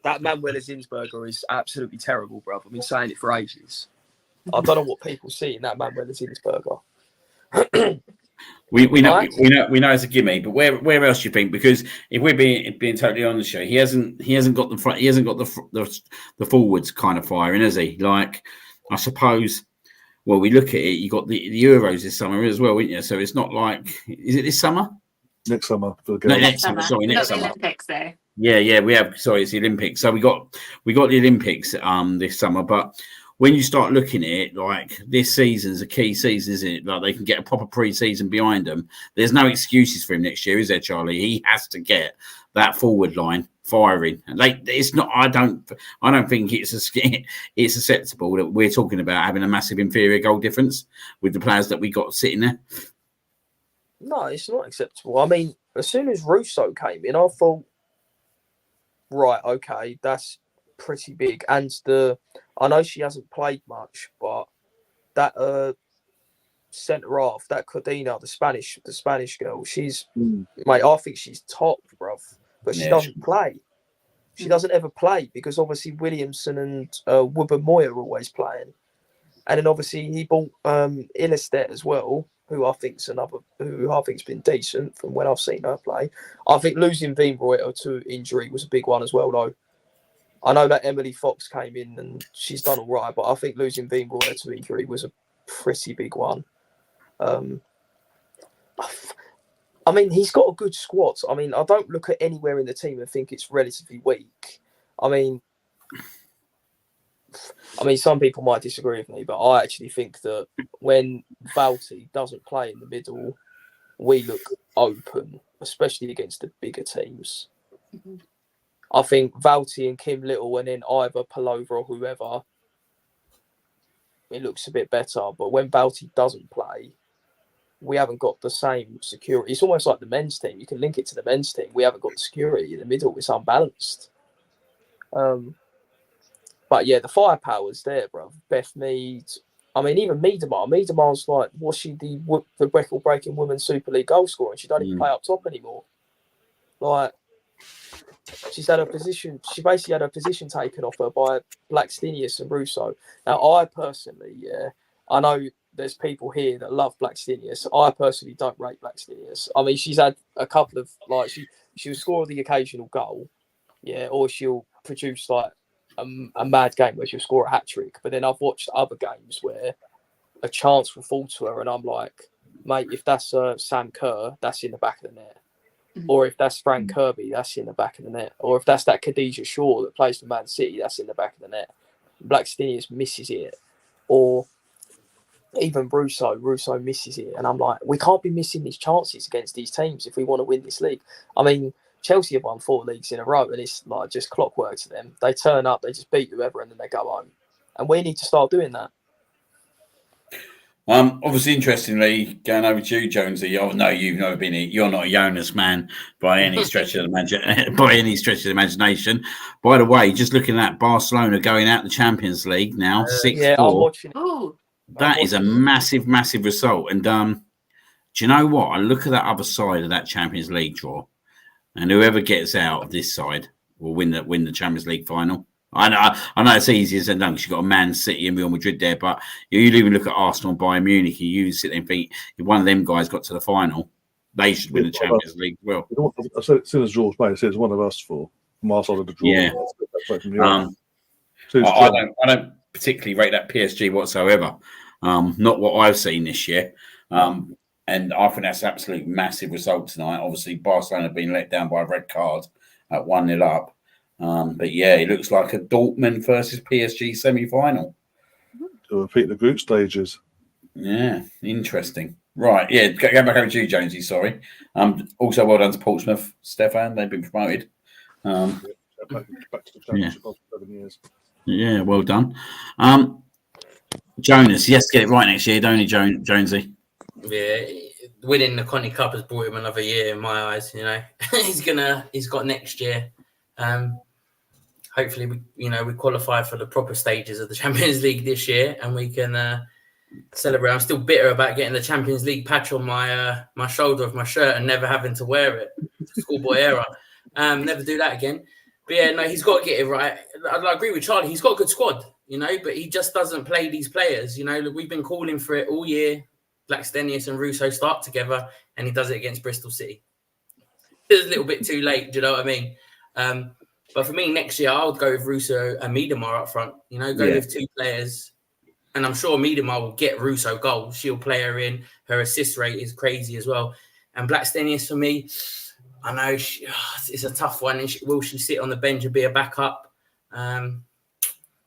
That Manuel Zinsberger is absolutely terrible, bruv. I've been saying it for ages. I don't know what people see in that Manuel Zinsberger. We know it's a gimme, but where else do you think? Because if we're being totally honest, he hasn't got the forwards kind of firing, has he? Like, I suppose. Well, we look at it. You got the Euros this summer as well, isn't you? So it's not like, is it this summer? Next summer. No, next summer. Sorry, next Not summer. the Olympics though. Yeah, we have. Sorry, it's the Olympics. So we got the Olympics this summer. But when you start looking at it, like, this season's a key season, isn't it? Like, they can get a proper pre-season behind them. There's no excuses for him next year, is there, Charlie? He has to get that forward line firing. Like, it's not. I don't think it's acceptable that we're talking about having a massive inferior goal difference with the players that we got sitting there. No, it's not acceptable. I mean, as soon as Russo came in, I thought, right, okay, that's pretty big. And I know she hasn't played much, but that centre half, that Codina, the Spanish girl, she's mate, I think she's top, bruv. But she doesn't play. She doesn't ever play because obviously Williamson and Wubben-Moy are always playing. And then obviously he bought Ilestedt as well, who I think's been decent from when I've seen her play. I think losing Wienreuter to injury was a big one as well, though. I know that Emily Fox came in and she's done all right, but I think losing Wienreuter to injury was a pretty big one. I mean, he's got a good squad. I mean, I don't look at anywhere in the team and think it's relatively weak. I mean, some people might disagree with me, but I actually think that when Valty doesn't play in the middle, we look open, especially against the bigger teams. Mm-hmm. I think Valty and Kim Little and then either Palova or whoever, it looks a bit better. But when Valty doesn't play, we haven't got the same security. It's almost like the men's team. You can link it to the men's team. We haven't got the security in the middle. It's unbalanced. But yeah, the firepower's there, bro. Beth Mead. I mean, even Miedemar. Miedemar's like, was she the record-breaking Women's Super League goal scorer? And she don't even play up top anymore. Like, she basically had her position taken off her by Blackstenius and Russo. Now, I personally, I know there's people here that love Blackstenius. I personally don't rate Blackstenius. I mean, she's had a couple of, like, she'll score the occasional goal, or she'll produce, like, a mad game where she'll score a hat-trick. But then I've watched other games where a chance will fall to her and I'm like, mate, if that's Sam Kerr, that's in the back of the net. Mm-hmm. Or if that's Frank Kirby, that's in the back of the net. Or if that's that Khadija Shaw that plays for Man City, that's in the back of the net. Blackstenius misses it. Or even Russo misses it. And I'm like, we can't be missing these chances against these teams if we want to win this league. I mean, Chelsea have won 4 leagues in a row and it's like just clockwork to them. They turn up, they just beat whoever and then they go home. And we need to start doing that. Obviously, interestingly, going over to you, Jonesy. I know you've never been. You're not a Jonas man by any stretch of the imagination. By the way, just looking at Barcelona going out the Champions League now, 6-4. Yeah, I'm watching. That is a massive, massive result. And do you know what? I look at that other side of that Champions League draw, and whoever gets out of this side will win the Champions League final. I know it's easier than done because you've got a Man City and Real Madrid there, but you even look at Arsenal and Bayern Munich, you sit there and think if one of them guys got to the final, they should win the Champions League as well. I said it as soon as George May, it's one of us four from our side of the draw. Yeah. I don't particularly rate that PSG whatsoever. Not what I've seen this year. And I think that's an absolute massive result tonight. Obviously, Barcelona have been let down by a red card at 1-0 up. But yeah, it looks like a Dortmund versus PSG semi-final. To repeat the group stages. Yeah, interesting. Right, yeah, go back over to you, Jonesy, sorry. Also, well done to Portsmouth, Stefan. They've been promoted. Back to the championship after 7 years. Yeah, well done. Jonas, yes, get it right next year, don't you, Jonesy? Yeah, winning the Conti Cup has brought him another year in my eyes. You know, he's got next year. Hopefully, we qualify for the proper stages of the Champions League this year, and we can celebrate. I'm still bitter about getting the Champions League patch on my my shoulder of my shirt and never having to wear it. Schoolboy era. Never do that again. But yeah, no, he's got to get it right. I agree with Charlie. He's got a good squad, but he just doesn't play these players. We've been calling for it all year. Blackstenius and Russo start together, and he does it against Bristol City. It's a little bit too late, do you know what I mean? But for me, next year, I would go with Russo and Miedemar up front. With two players. And I'm sure Miedemar will get Russo goals. She'll play her in. Her assist rate is crazy as well. And Blackstenius, for me, I know it's a tough one. Will she sit on the bench and be a backup?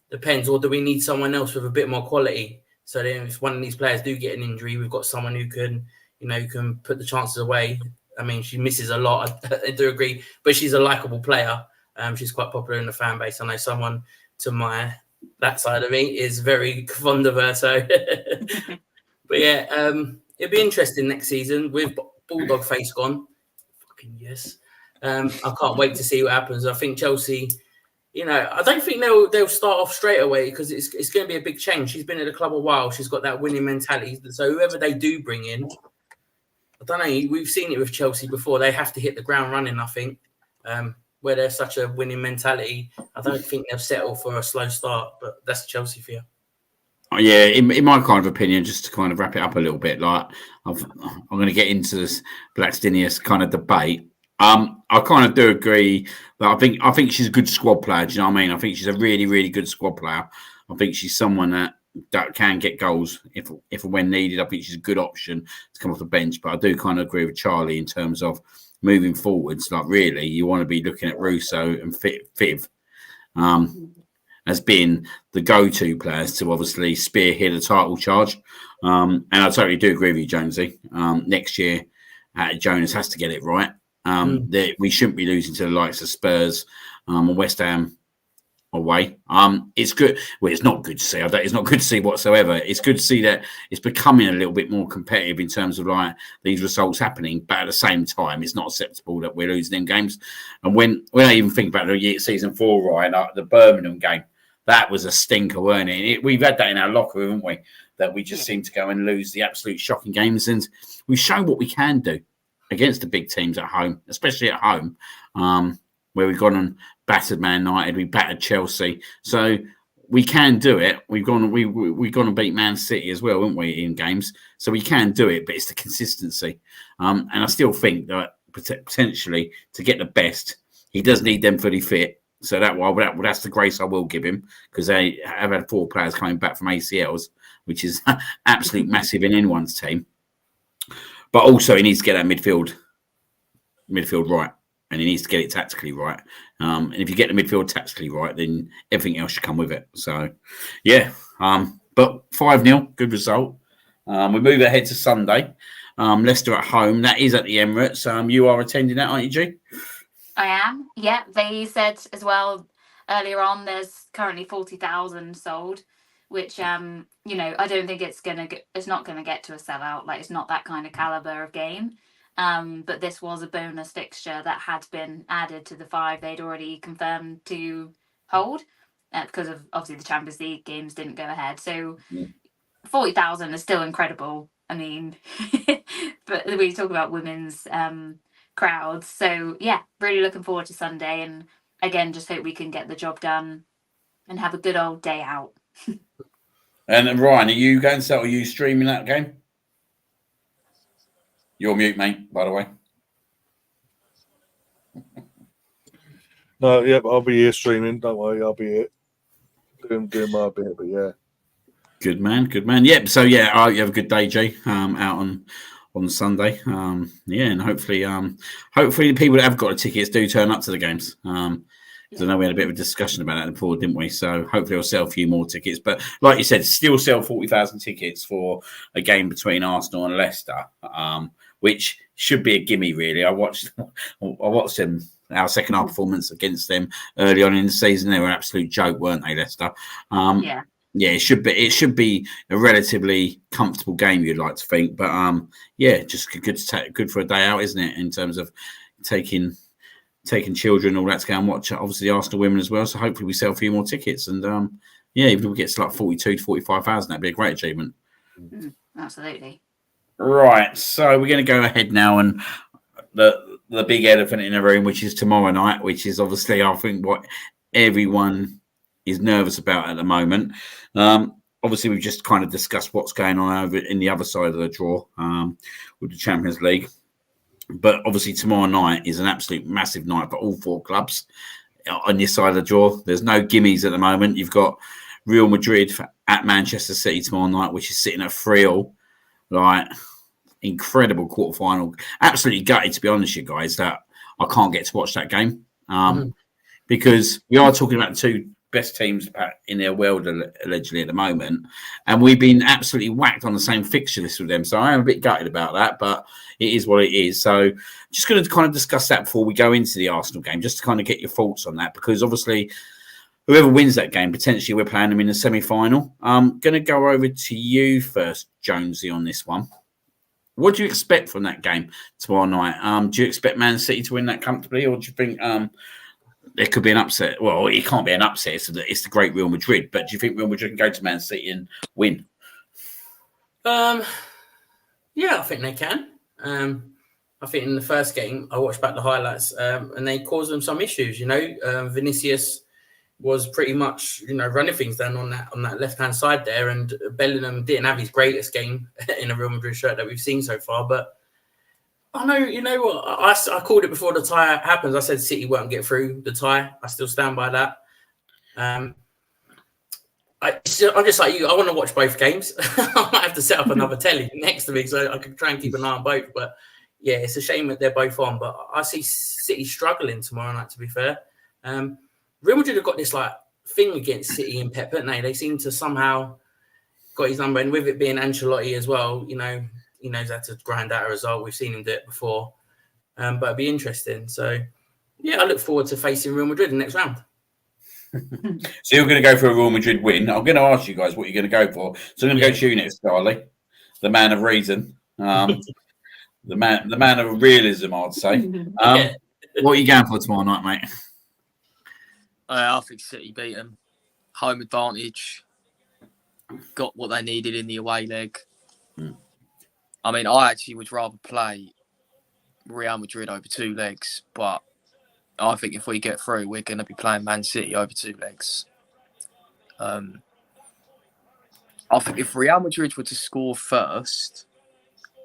Depends. Or do we need someone else with a bit more quality? So then if one of these players do get an injury, we've got someone who can, can put the chances away. I mean, she misses a lot. I do agree. But she's a likable player. She's quite popular in the fan base. I know someone to that side of me is very fond of her. So, but yeah, it'd be interesting next season with Bulldog face gone. Fucking yes. I can't wait to see what happens. I think Chelsea, I don't think they'll start off straight away because it's going to be a big change. She's been at the club a while. She's got that winning mentality. So whoever they do bring in, I don't know. We've seen it with Chelsea before. They have to hit the ground running, I think. Where there's such a winning mentality, I don't think they'll settle for a slow start, but that's Chelsea for you. Yeah, in my kind of opinion, just to kind of wrap it up a little bit, like I'm going to get into this Blackstenius kind of debate. I kind of do agree that I think she's a good squad player. Do you know what I mean? I think she's a really, really good squad player. I think she's someone that can get goals if and when needed. I think she's a good option to come off the bench. But I do kind of agree with Charlie in terms of moving forwards. Like really, you want to be looking at Russo and Fiv as being the go-to players to obviously spearhead a title charge. And I totally do agree with you, Jonesy. Next year, Jonas has to get it right. We shouldn't be losing to the likes of Spurs and West Ham away. It's good. Well, it's not good to see. It's not good to see whatsoever. It's good to see that it's becoming a little bit more competitive in terms of like these results happening. But at the same time, it's not acceptable that we're losing them games. And when I even think about the season 4, right, like the Birmingham game, that was a stinker, weren't it? We've had that in our locker, haven't we? That we just seem to go and lose the absolute shocking games. And we've shown what we can do against the big teams at home, especially at home, where we've gone and battered Man United, we battered Chelsea. So we can do it. We've gone and beat Man City as well, haven't we, in games? So we can do it, but it's the consistency. And I still think that potentially to get the best, he does need them fully fit. So that's the grace I will give him, because they have had 4 players coming back from ACLs, which is absolute massive in anyone's team. But also he needs to get that midfield right, and he needs to get it tactically right. And if you get the midfield tactically right, then everything else should come with it. So, yeah. But 5-0, good result. We move ahead to Sunday. Leicester at home. That is at the Emirates. You are attending that, aren't you, G? I am. Yeah, they said as well earlier on. There's currently 40,000 sold, which I don't think it's not gonna get to a sellout. Like, it's not that kind of caliber of game. But this was a bonus fixture that had been added to the 5 they'd already confirmed to hold because of obviously the Champions League games didn't go ahead. So 40,000 is still incredible. I mean, but we talk about women's crowds. So yeah, really looking forward to Sunday, and again, just hope we can get the job done and have a good old day out. And Ryan, are you going to are you streaming that game? You're mute, mate, by the way. No, yeah, but I'll be here streaming. Don't worry, I'll be here doing my bit. But yeah, Good man, good man. Yep. So yeah, you have a good day, Jay. Out on Sunday. Yeah, and hopefully the people that have got the tickets do turn up to the games. Because I know we had a bit of a discussion about that before, didn't we? So hopefully we'll sell a few more tickets. But like you said, still sell 40,000 tickets for a game between Arsenal and Leicester, which should be a gimme, really. I watched them, our second half performance against them early on in the season. They were an absolute joke, weren't they, Leicester? Yeah, it should be a relatively comfortable game, you'd like to think. But yeah, just good for a day out, isn't it? In terms of taking children, all that to go and watch, obviously, the Arsenal women as well. So hopefully we sell a few more tickets. And yeah, even if we get to like 42 to 45,000, that'd be a great achievement. Absolutely. Right. So we're going to go ahead now and the big elephant in the room, which is tomorrow night, which is obviously, I think, what everyone is nervous about at the moment. Obviously, we've just kind of discussed what's going on over in the other side of the draw with the Champions League. But obviously, tomorrow night is an absolute massive night for all four clubs on this side of the draw. There's no gimmies at the moment. You've got Real Madrid at Manchester City tomorrow night, which is sitting at 3-3. Like, incredible quarterfinal. Absolutely gutted, to be honest, you guys, that I can't get to watch that game because we are talking about the two best teams in their world allegedly at the moment, and we've been absolutely whacked on the same fixture list with them. So I am a bit gutted about that, but it is what it is. So just going to kind of discuss that before we go into the Arsenal game, just to kind of get your thoughts on that, because obviously whoever wins that game, potentially we're playing them in the semi-final. I'm going to go over to you first, Jonesy, on this one. What do you expect from that game tomorrow night? Do you expect Man City to win that comfortably, or do you think there could be an upset? Well, it can't be an upset. It's the great Real Madrid. But do you think Real Madrid can go to Man City and win? Yeah, I think they can. I think in the first game, I watched back the highlights, and they caused them some issues. Vinicius was pretty much, running things down on that left-hand side there, and Bellingham didn't have his greatest game in a Real Madrid shirt that we've seen so far. But I know, you know what, I called it before the tie happens. I said City won't get through the tie. I still stand by that. I'm just like you. I want to watch both games. I might have to set up another telly next to me so I can try and keep an eye on both. But yeah, it's a shame that they're both on. But I see City struggling tomorrow night, to be fair. Real Madrid have got this thing against City and Pep, haven't they? They seem to somehow got his number, and with it being Ancelotti as well, he knows how to grind out a result. We've seen him do it before, but it'd be interesting. So, yeah, I look forward to facing Real Madrid in the next round. So you're going to go for a Real Madrid win. I'm going to ask you guys what you're going to go for. So I'm going to go to you next, Charlie, the man of reason, the man of realism, I'd say. What are you going for tomorrow night, mate? I think City beat them. Home advantage. Got what they needed in the away leg. I mean, I actually would rather play Real Madrid over 2 legs, but I think if we get through, we're going to be playing Man City over 2 legs. I think if Real Madrid were to score first,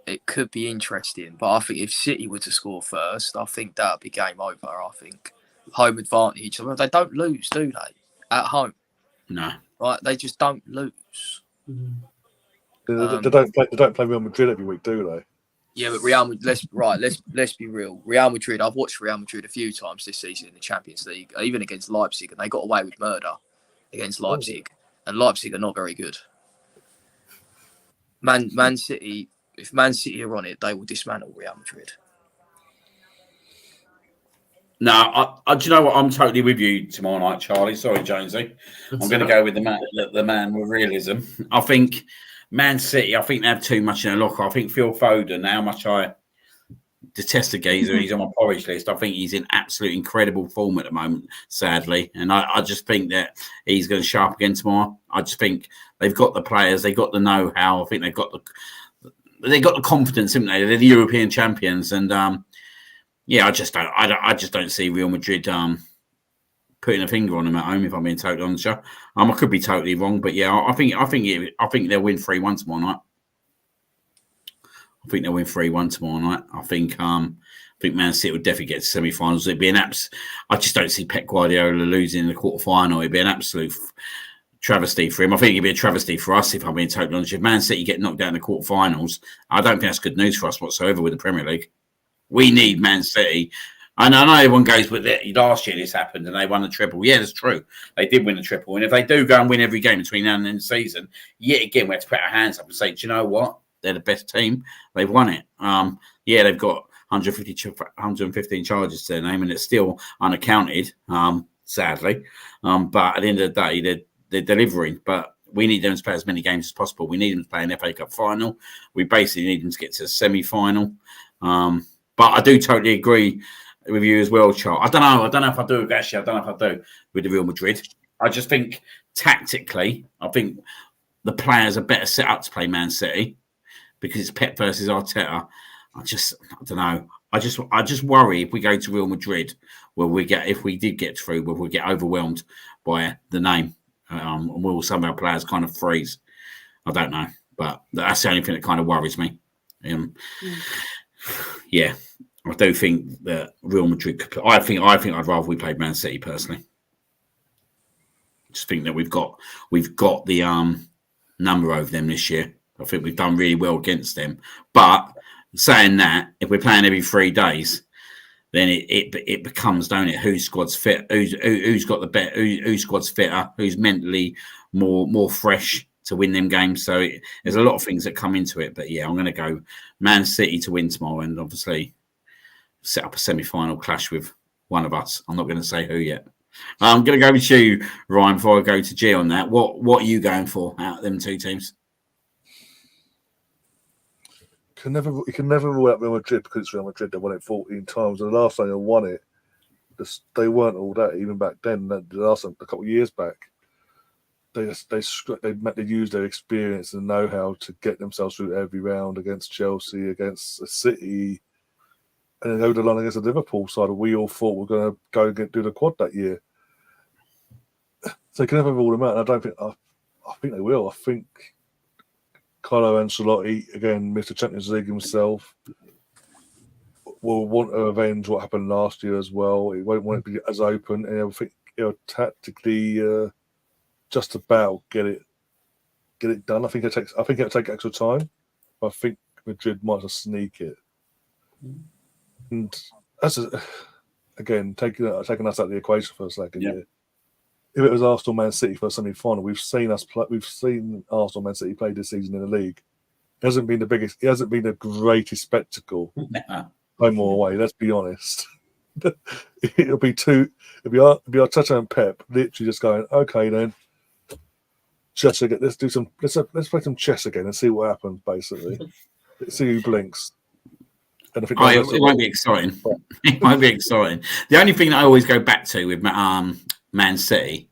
it could be interesting. But I think if City were to score first, I think that would be game over. I think home advantage. I mean, they don't lose, do they? At home, no. Right? They just don't lose. They don't play Real Madrid every week, do they? Yeah, but Real Madrid. Let's be real. Real Madrid. I've watched Real Madrid a few times this season in the Champions League, even against Leipzig, and they got away with murder against Leipzig. And Leipzig are not very good. Man City. If Man City are on it, they will dismantle Real Madrid. No, do you know what? I'm totally with you tomorrow night, Charlie. Sorry, Jonesy. I'm going to go with the man with realism. I think Man City, I think they have too much in their locker. I think Phil Foden, how much I detest the geezer, he's on my porridge list. I think he's in absolute incredible form at the moment, sadly. And I just think that he's going to show up again tomorrow. I just think they've got the players, they've got the know-how. I think they've got the confidence, haven't they? They're the European champions. And, yeah, I just don't see Real Madrid putting a finger on them at home. If I'm being totally honest, I could be totally wrong, but yeah, I think they'll win 3-1 tomorrow night. I think they'll win 3-1 tomorrow night. I think Man City will definitely get to semi-finals. It'd be I just don't see Pep Guardiola losing in the quarter-final. It'd be an absolute travesty for him. I think it'd be a travesty for us, if I'm being totally honest. If Man City get knocked out in the quarter-finals, I don't think that's good news for us whatsoever with the Premier League. We need Man City. And I know everyone goes, but last year this happened and they won the triple. Yeah, that's true. They did win the triple. And if they do go and win every game between now and the end of the season, yet again, we have to put our hands up and say, do you know what? They're the best team. They've won it. Yeah, they've got 115 charges to their name, and it's still unaccounted, sadly. But at the end of the day, they're delivering. But we need them to play as many games as possible. We need them to play an FA Cup final. We basically need them to get to the semi-final. But I do totally agree with you as well, Charles. I don't know if I do. Actually, I don't know if I do with the Real Madrid. I just think tactically, I think the players are better set up to play Man City because it's Pep versus Arteta. I don't know. I just worry if we go to Real Madrid, if we did get through, where we get overwhelmed by the name, and will some of our players kind of freeze? I don't know, but that's the only thing that kind of worries me. Yeah, I do think that Real Madrid. I think I'd rather we played Man City personally. Just think that we've got the number over them this year. I think we've done really well against them, but saying that, if we're playing every 3 days, then it becomes, don't it? Whose squad's fit? Who's got the bet? Whose squad's fitter? Who's mentally more fresh to win them games? So there's a lot of things that come into it. But yeah, I'm going to go Man City to win tomorrow, and obviously set up a semi-final clash with one of us. I'm not going to say who yet. I'm going to go with you, Ryan, before I go to G on that. What are you going for out of them two teams? You can never rule out Real Madrid because it's Real Madrid. They won it 14 times. And the last time they won it, they weren't all that. Even back then, the last time, a couple of years back, they used their experience and know-how to get themselves through every round against Chelsea, against City, and then over the line against the Liverpool side. We all thought we were going to go and do the quad that year. So you can never rule them out. And I don't think I think they will. I think Carlo Ancelotti, again, Mr. Champions League himself, will want to avenge what happened last year as well. He won't want it to be as open, and I think he'll tactically just about get it done. I think it'll take extra time. But I think Madrid might just sneak it. And again, taking us out of the equation for a second. Yeah. If it was Arsenal Man City for a semi-final, we've seen Arsenal Man City play this season in the league. It hasn't been the greatest spectacle. Home or away, let's be honest. It'll be Arteta and Pep literally just going, okay then, chess again. Let's play some chess again and see what happens. Basically, let's see who blinks. And I think it won't be exciting. It won't be exciting. The only thing that I always go back to with Man City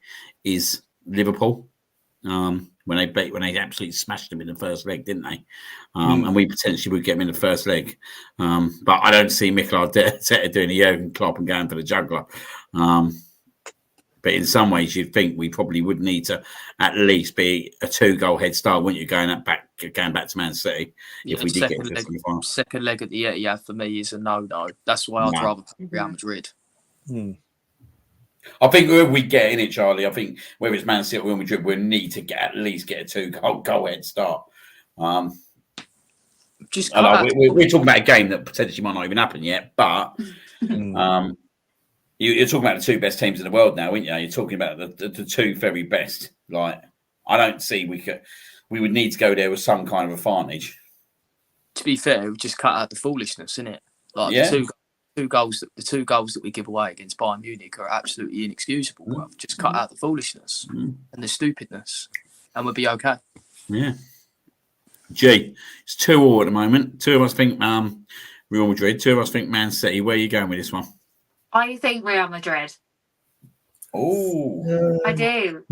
is Liverpool. When they absolutely smashed them in the first leg, didn't they? And we potentially would get them in the first leg. But I don't see Mikel Arteta doing a Jurgen Klopp and going for the juggler. But in some ways, you'd think we probably would need to at least be a 2-goal head start, wouldn't you, going back to Man City if we did get to the semi-final. Second leg at the Etihad for me is a no-no. That's why I'd rather play Real Madrid. I think whoever we get in it, Charlie, I think whether it's Man City or Real Madrid, we'll need to at least get a 2-goal head start. We're talking about a game that potentially might not even happen yet, but you're talking about the 2 best teams in the world now, aren't you? You're talking about the 2 very best. Like, I don't see we would need to go there with some kind of advantage. To be fair, we just cut out the foolishness, innit? Like the two goals that we give away against Bayern Munich are absolutely inexcusable. Bro. Just cut out the foolishness and the stupidness, and we'll be okay. Yeah. G, it's 2-2 at the moment. 2 of us think Real Madrid. 2 of us think Man City. Where are you going with this one? I think Real Madrid. Oh, I do.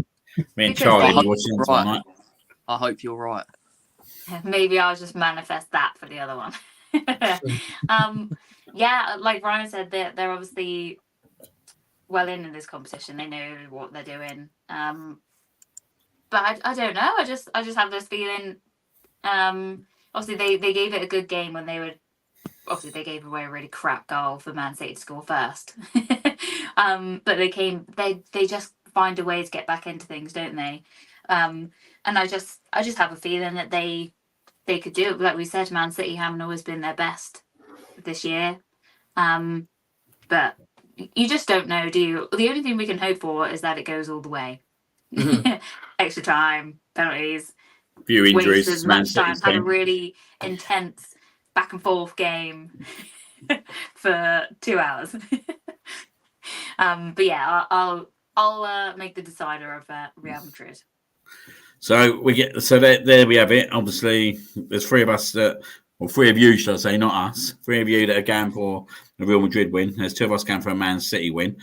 Me and Charlie are watching this one, right? I hope you're right. Maybe I'll just manifest that for the other one. Yeah, like Ryan said, they're obviously well in this competition. They know what they're doing. But I don't know. I just have this feeling. Obviously, they gave it a good game when they were. Obviously, they gave away a really crap goal for Man City to score first. But they just find a way to get back into things, don't they? And I just have a feeling that they could do it. Like we said, Man City haven't always been their best this year. But you just don't know, do you? The only thing we can hope for is that it goes all the way. Extra time, penalties, few injuries. wasted much time, had a really intense back and forth game for 2 hours. But yeah, I'll make the decider of Real Madrid. So there we have it. Obviously, there's three of us three of you, should I say, not us. Three of you that are going for the Real Madrid win. There's two of us going for a Man City win.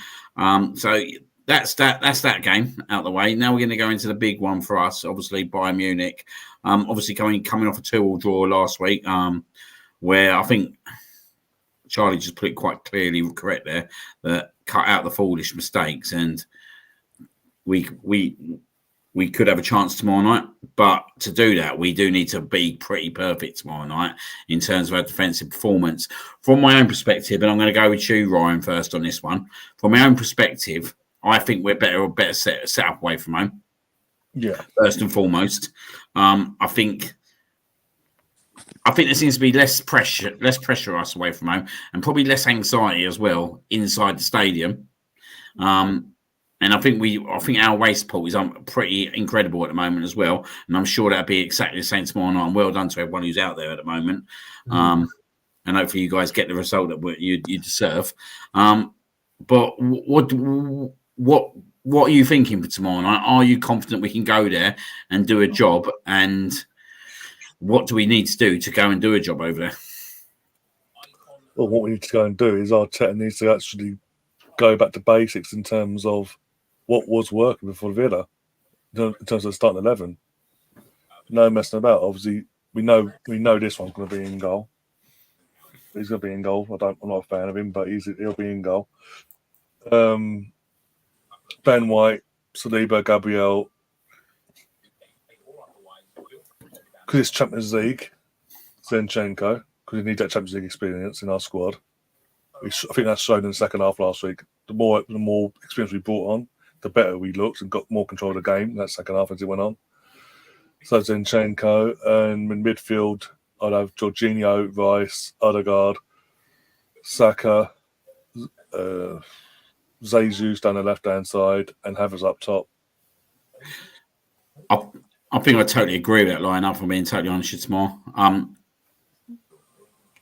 So that's that game out of the way. Now we're going to go into the big one for us. Obviously, Bayern Munich. Obviously coming off a 2-2 draw last week. Where I think Charlie just put it quite clearly correct there, that cut out the foolish mistakes, and we could have a chance tomorrow night. But to do that, we do need to be pretty perfect tomorrow night in terms of our defensive performance. From my own perspective, and I'm going to go with you, Ryan, first on this one. From my own perspective, I think we're better set up away from home. Yeah. First and foremost, I think there seems to be less pressure us away from home, and probably less anxiety as well inside the stadium. And I think our away support is pretty incredible at the moment as well, and I'm sure that'll be exactly the same tomorrow night. And well done to everyone who's out there at the moment, and hopefully you guys get the result that you deserve. But what are you thinking for tomorrow night? Are you confident we can go there and do a job? And what do we need to do to go and do a job over there? Well, what we need to go and do is Arteta needs to actually go back to basics in terms of what was working before Villa, in terms of starting 11. No messing about. Obviously, we know this one's going to be in goal. He's going to be in goal. I'm not a fan of him, but he'll be in goal. Ben White, Saliba, Gabriel. Because it's Champions League, Zinchenko, because we need that Champions League experience in our squad. I think that's shown in the second half last week. The more experience we brought on, the better we looked and got more control of the game in that second half as it went on. So Zinchenko, and in midfield, I'd have Jorginho, Rice, Odegaard, Saka, Jesus down the left-hand side, and Havertz up top. I think I totally agree with that lineup, if I'm being totally honest with you tomorrow.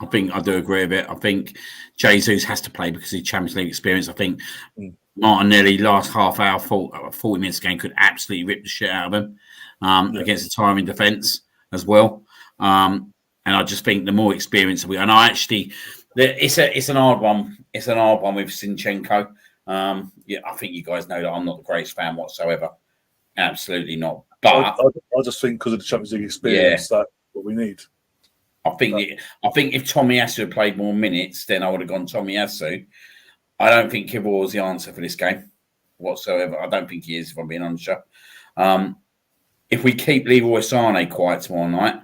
I think I do agree with it. I think Jesus has to play because of his Champions League experience. I think Martinelli, last half hour, 40 minutes game, could absolutely rip the shit out of him against the tiring defence as well. And I just think the more experience we, and I actually, it's an hard one. It's an hard one with Zinchenko. I think you guys know that I'm not the greatest fan whatsoever. Absolutely not. But I just think because of the Champions League experience, that's what we need. I think if Tomiyasu had played more minutes, then I would have gone Tomiyasu. I don't think Kivor is the answer for this game whatsoever. I don't think he is, if I'm being honest. If we keep Leroy Sané quiet tomorrow night,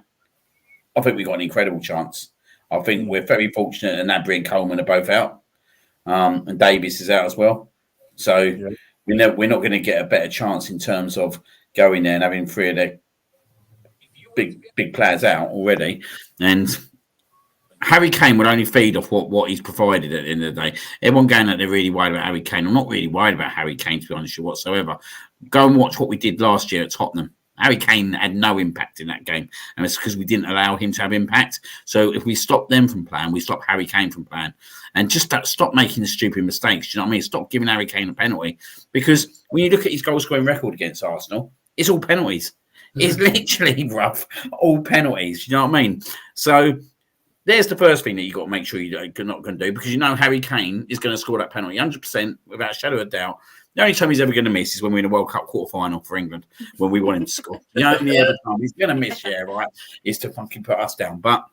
I think we've got an incredible chance. I think we're very fortunate that Gnabry and Coleman are both out, and Davies is out as well. So we're not going to get a better chance in terms of going there and having three of their big players out already. And Harry Kane would only feed off what he's provided at the end of the day. Everyone going that they're really worried about Harry Kane. I'm not really worried about Harry Kane, to be honest with you, whatsoever. Go and watch what we did last year at Tottenham. Harry Kane had no impact in that game, and it's because we didn't allow him to have impact. So if we stop them from playing, we stop Harry Kane from playing. And just stop making the stupid mistakes. Do you know what I mean? Stop giving Harry Kane a penalty. Because when you look at his goal-scoring record against Arsenal, it's all penalties. It's literally rough, all penalties. You know what I mean? So there's the first thing that you've got to make sure you're not going to do, because you know Harry Kane is going to score that penalty 100% without a shadow of doubt. The only time he's ever going to miss is when we're in a World Cup quarter-final for England, when we want him to score. The only other time he's going to miss, is to fucking put us down. But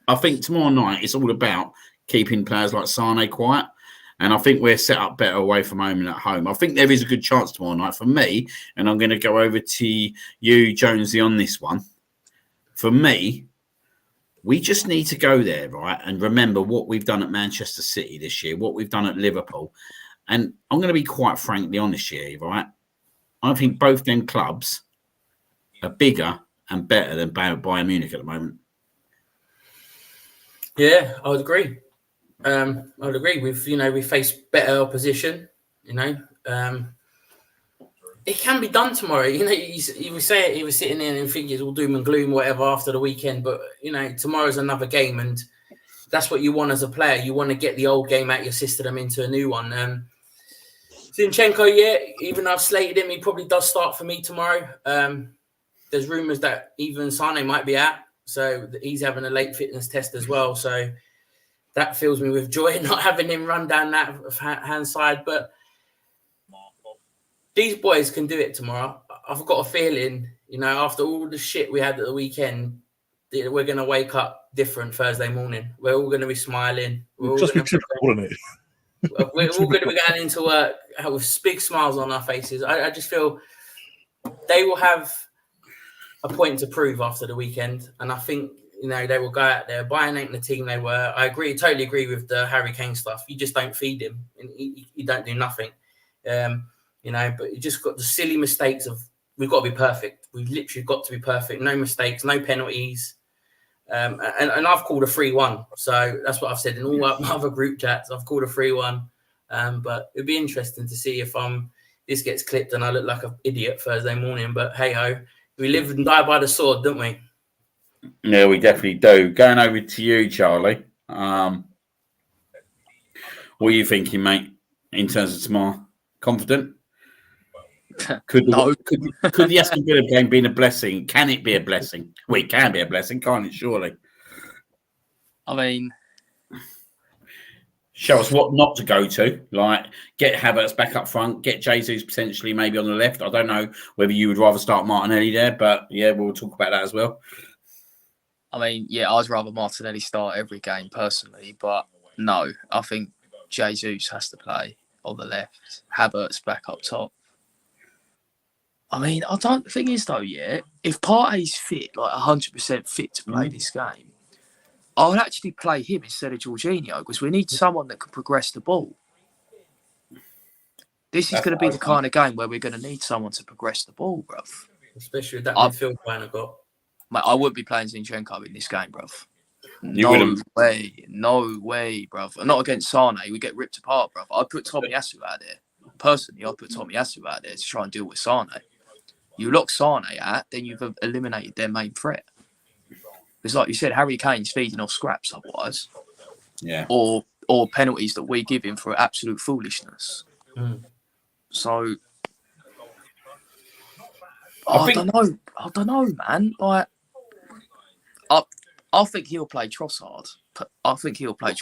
I think tomorrow night it's all about keeping players like Sané quiet And I think we're set up better away from home and at home. I think there is a good chance tomorrow night for me, and I'm going to go over to you, Jonesy, on this one. For me, we just need to go there, right, and remember what we've done at Manchester City this year, what we've done at Liverpool. And I'm going to be quite frankly honest here, right? I think both them clubs are bigger and better than Bayern Munich at the moment. Yeah, I would agree. We face better opposition. It can be done tomorrow. You would say it, he was sitting in and think it's all doom and gloom, whatever, after the weekend. But tomorrow's another game, and that's what you want as a player. You want to get the old game out your system into a new one. Zinchenko, yeah, even though I've slated him, he probably does start for me tomorrow. There's rumours that even Sane might be out, so he's having a late fitness test as well. So that fills me with joy not having him run down that hand side. But these boys can do it tomorrow. I've got a feeling, after all the shit we had at the weekend, we're going to wake up different Thursday morning. We're all going to be smiling. We're all going to be going into work with big smiles on our faces. I just feel they will have a point to prove after the weekend. And I think, they will go out there. Bayern ain't the team they were. I totally agree with the Harry Kane stuff. You just don't feed him and you don't do nothing. But you just got the silly mistakes of, we've got to be perfect. We've literally got to be perfect. No mistakes, no penalties. And I've called a 3-1. So that's what I've said in all my other group chats. I've called a 3-1. But it'd be interesting to see if this gets clipped and I look like an idiot Thursday morning. But hey-ho, we live and die by the sword, don't we? Yeah, we definitely do. Going over to you, Charlie. What are you thinking, mate, in terms of tomorrow? Confident? Could the Aston Villa game be a blessing? Can it be a blessing? Well, it can be a blessing, can't it, surely? I mean, show us what not to go to. Like, get Havertz back up front, get Jesus potentially maybe on the left. I don't know whether you would rather start Martinelli there, but yeah, we'll talk about that as well. I mean, yeah, I'd rather Martinelli start every game personally, but no, I think Jesus has to play on the left. Havertz back up top. I mean, the thing is though, yeah, if Partey's fit, like 100% fit to play this game, I would actually play him instead of Jorginho because we need someone that can progress the ball. This is going to be the kind of game where we're going to need someone to progress the ball, bruv. Especially with that midfield plan I've got. Mate, I wouldn't be playing Zinchenko in this game, bruv. No way, bruv. Not against Sane. We get ripped apart, bruv. I'd put Tomiyasu out there. Personally, I'd put Tomiyasu out there to try and deal with Sane. You lock Sane out, then you've eliminated their main threat. Because like you said, Harry Kane's feeding off scraps otherwise. Yeah. Or penalties that we give him for absolute foolishness. So I don't know, man. Like, I think he'll play Trossard. I think he'll I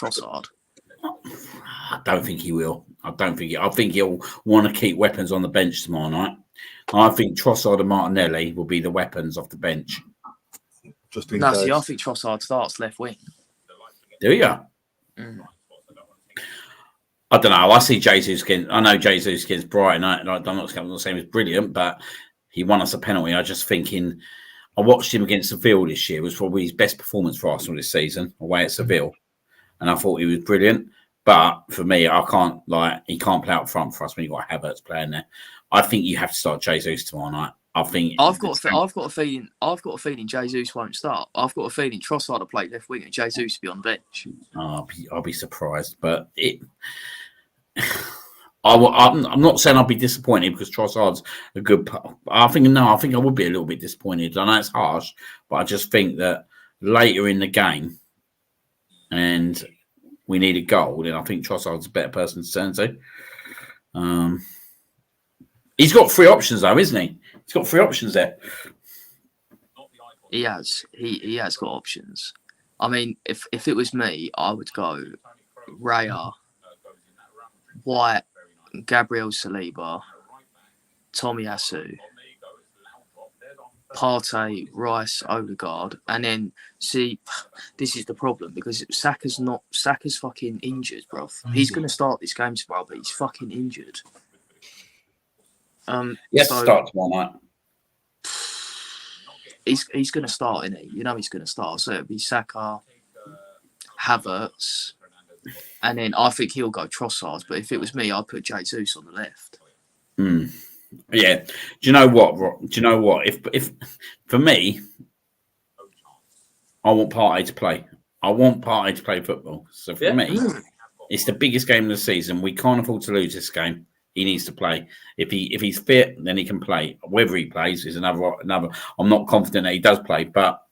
don't think he will. I think he'll want to keep weapons on the bench tomorrow night. I think Trossard and Martinelli will be the weapons off the bench. Just in case. See, I think Trossard starts left wing. Do you? I don't know. I see Jesus against Brighton. I'm not saying he's brilliant, but he won us a penalty. I watched him against Seville this year. It was probably his best performance for Arsenal this season, away at Seville. And I thought he was brilliant. But for me, he can't play out front for us when you've got Havertz playing there. I think you have to start Jesus tomorrow night. I've got a feeling Jesus won't start. I've got a feeling Trossard will play left wing and Jesus will be on the bench. I'll be surprised, but I'm not saying I'll be disappointed because Trossard's a good. I think I would be a little bit disappointed. I know it's harsh, but I just think that later in the game, and we need a goal, then I think Trossard's a better person to turn to. He's got 3 options though, isn't he? He's got 3 options there. He has. He has got options. I mean, if it was me, I would go Raya, White, Gabriel Saliba, Tomiyasu, Partey, Rice, Odegaard, and then see, this is the problem because Saka's fucking injured, bro. He's gonna start this game tomorrow, but he's fucking injured. Yes, start tomorrow night. He's gonna start, isn't he? You know he's gonna start. So it'll be Saka, Havertz, and then I think he'll go Trossard. But if it was me, I'd put Jesus on the left. Yeah. Do you know what? If for me, I want Partey to play. I want Partey to play football. So for me, it's the biggest game of the season. We can't afford to lose this game. He needs to play. If he's fit, then he can play. Whether he plays is another. I'm not confident that he does play, but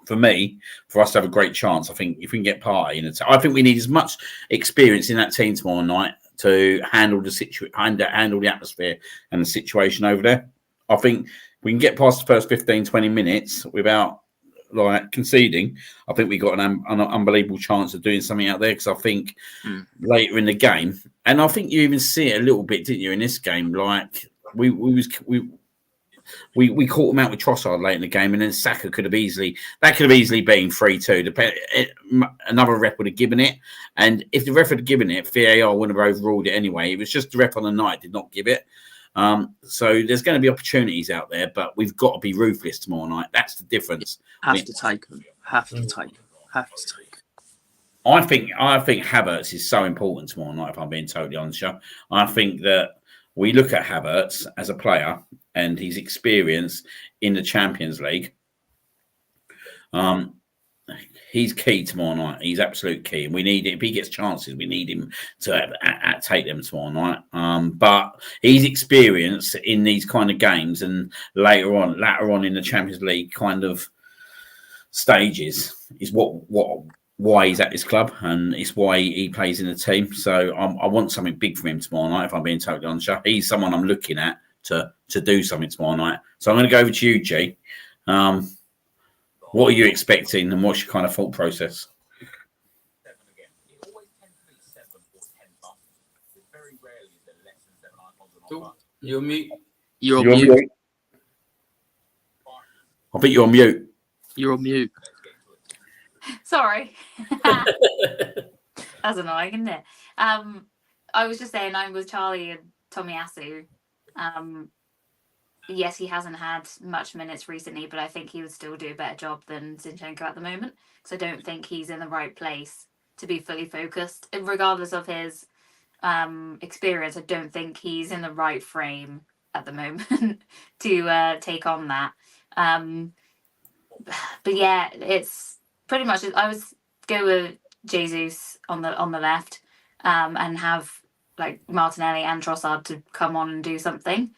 for me, for us to have a great chance, I think if we can get Partey in it, I think we need as much experience in that team tomorrow night to handle the handle the atmosphere and the situation over there. I think we can get past the first 15, 20 minutes without conceding. I think we got an unbelievable chance of doing something out there because I think later in the game, and I think you even see it a little bit, didn't you, in this game? Like we caught him out with Trossard late in the game, and then Saka could have easily been 3-2. Another ref would have given it, and if the ref had given it, VAR wouldn't have overruled it anyway. It was just the ref on the night did not give it. So there's going to be opportunities out there, but we've got to be ruthless tomorrow night. That's the difference. Have to take them. I think Havertz is so important tomorrow night, if I'm being totally honest. I think that we look at Havertz as a player and his experience in the Champions League. He's key tomorrow night. He's absolute key. And we need it. If he gets chances, we need him to take them tomorrow night. But his experience in these kind of games and later on in the Champions League kind of stages is why he's at this club, and it's why he plays in the team. So I want something big from him tomorrow night, if I'm being totally honest. He's someone I'm looking at to do something tomorrow night. So I'm going to go over to you, G. What are you expecting, and what's your kind of thought process? You're on mute. You're on mute. I think you're on mute. You're on mute. Sorry. That's annoying, isn't it? I was just saying I'm with Charlie and Tomiyasu. Yes, he hasn't had much minutes recently, but I think he would still do a better job than Zinchenko at the moment. Because I don't think he's in the right place to be fully focused. And regardless of his experience, I don't think he's in the right frame at the moment to take on that. But yeah, it's pretty much. I would go with Jesus on the left, and have like Martinelli and Trossard to come on and do something.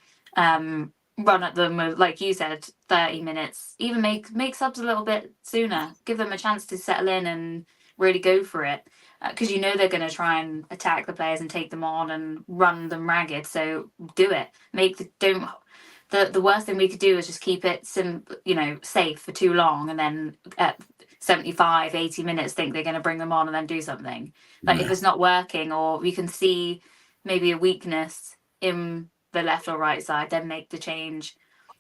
Run at them with, like you said, 30 minutes. Even make subs a little bit sooner. Give them a chance to settle in and really go for it. Because they're going to try and attack the players and take them on and run them ragged. So do it. The worst thing we could do is just keep it safe for too long, and then at 75, 80 minutes think they're going to bring them on and then do something. If it's not working, or we can see maybe a weakness in the left or right side, then make the change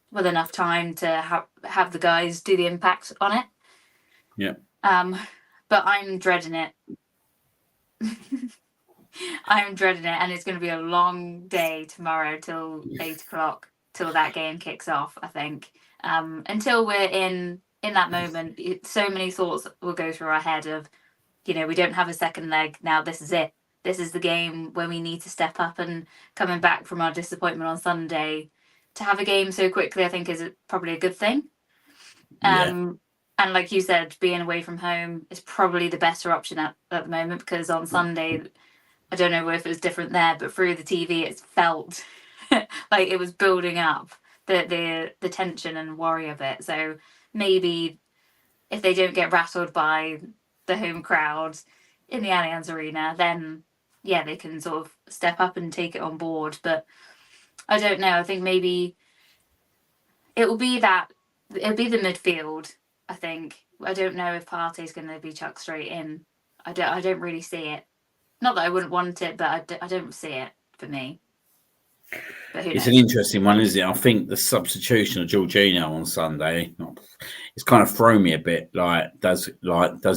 with enough time to have the guys do the impact on it. Yeah. But I'm dreading it. I'm dreading it, and it's going to be a long day tomorrow till 8 o'clock till that game kicks off. I think until we're in that moment, so many thoughts will go through our head of, we don't have a second leg now. This is it. This is the game where we need to step up, and coming back from our disappointment on Sunday to have a game so quickly, I think is probably a good thing. And like you said, being away from home is probably the better option at the moment, because on Sunday, I don't know if it was different there, but through the TV, it felt like it was building up the tension and worry of it. So maybe if they don't get rattled by the home crowd in the Allianz Arena, then they can sort of step up and take it on board. But I don't know. I think maybe it'll be the midfield. I think. I don't know if Partey's going to be chucked straight in. I don't really see it. Not that I wouldn't want it, but I don't see it for me. But who It's knows? an interesting one, isn't it? I think the substitution of Jorginho on Sunday, it's kind of thrown me a bit. Does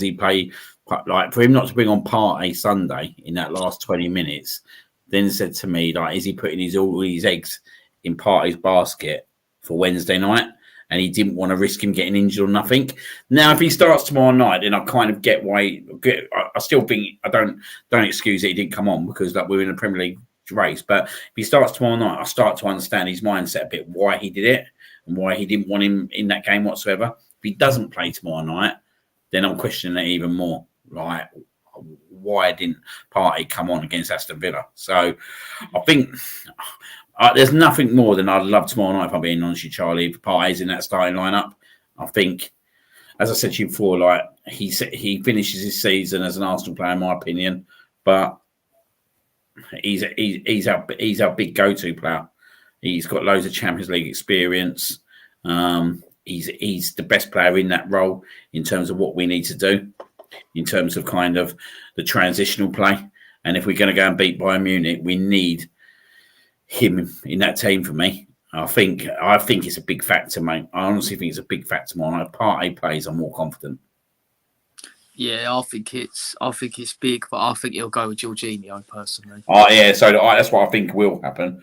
he play for him not to bring on Partey Sunday in that last 20 minutes? Then said to me, is he putting all his eggs in Partey's basket for Wednesday night? And he didn't want to risk him getting injured or nothing. Now, if he starts tomorrow night, then I kind of get why. I still think I don't excuse that he didn't come on because we're in the Premier League race. But if he starts tomorrow night, I start to understand his mindset a bit, why he did it and why he didn't want him in that game whatsoever. If he doesn't play tomorrow night, then I'm questioning it even more. Why didn't Partey come on against Aston Villa? So I think there's nothing more than I'd love tomorrow night, if I'm being honest with you, Charlie, if Partey's in that starting lineup. I think, as I said to you before, he finishes his season as an Arsenal player, in my opinion, but he's our big go-to player. He's got loads of Champions League experience. He's the best player in that role in terms of what we need to do, in terms of kind of the transitional play. And if we're going to go and beat Bayern Munich, we need him in that team for me. I think it's a big factor, mate. I honestly think it's a big factor. More Partey plays, I'm more confident. Yeah, I think it's big, but I think he'll go with Jorginho personally. Oh yeah, so that's what I think will happen.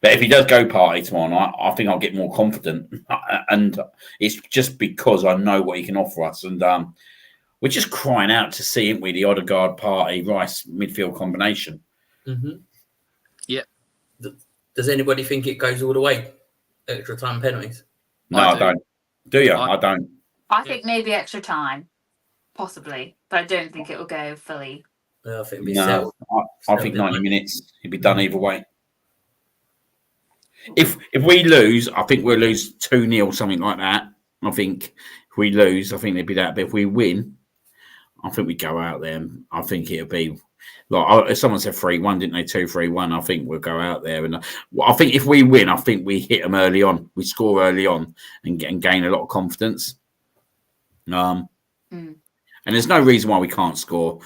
But if he does go Partey tomorrow night, I think I'll get more confident, and it's just because I know what he can offer us, and we're just crying out to see, aren't we, the Odegaard Partey Rice midfield combination. Mm-hmm. Yeah. Does anybody think it goes all the way? Extra time penalties? No, I don't. Do you? I don't. I think maybe extra time, possibly, but I don't think it will go fully. I think it'd be No, I think 90 minutes. He'd be done either way. If we lose, I think we'll lose 2-0, something like that. I think if we lose, I think it'd be that. But if we win, I think we go out there. And I think it'll be if someone said 3-1, didn't they? 2-3-1. I think we'll go out there, and I think if we win, I think we hit them early on. We score early on and gain a lot of confidence. And there's no reason why we can't score.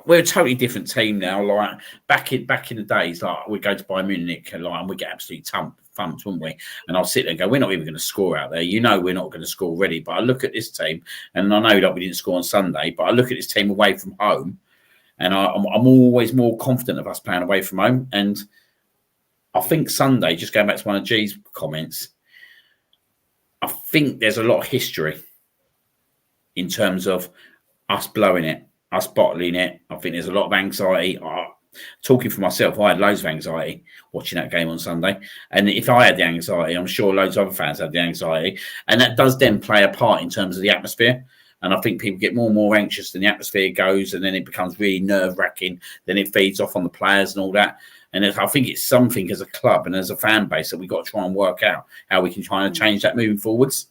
We're a totally different team now. Like back in the days, we go to Bayern Munich and we get absolutely thumped, wouldn't we? And I'll sit there and go, we're not even going to score out there. We're not going to score already. But I look at this team, and I know that we didn't score on Sunday, but I look at this team away from home, and I'm always more confident of us playing away from home. And I think Sunday, just going back to one of G's comments, I think there's a lot of history in terms of us blowing it, us bottling it. I think there's a lot of anxiety. Talking for myself, I had loads of anxiety watching that game on Sunday. And if I had the anxiety, I'm sure loads of other fans had the anxiety. And that does then play a part in terms of the atmosphere. And I think people get more and more anxious than the atmosphere goes. And then it becomes really nerve-wracking. Then it feeds off on the players and all that. And I think it's something as a club and as a fan base that we've got to try and work out how we can try and change that moving forwards.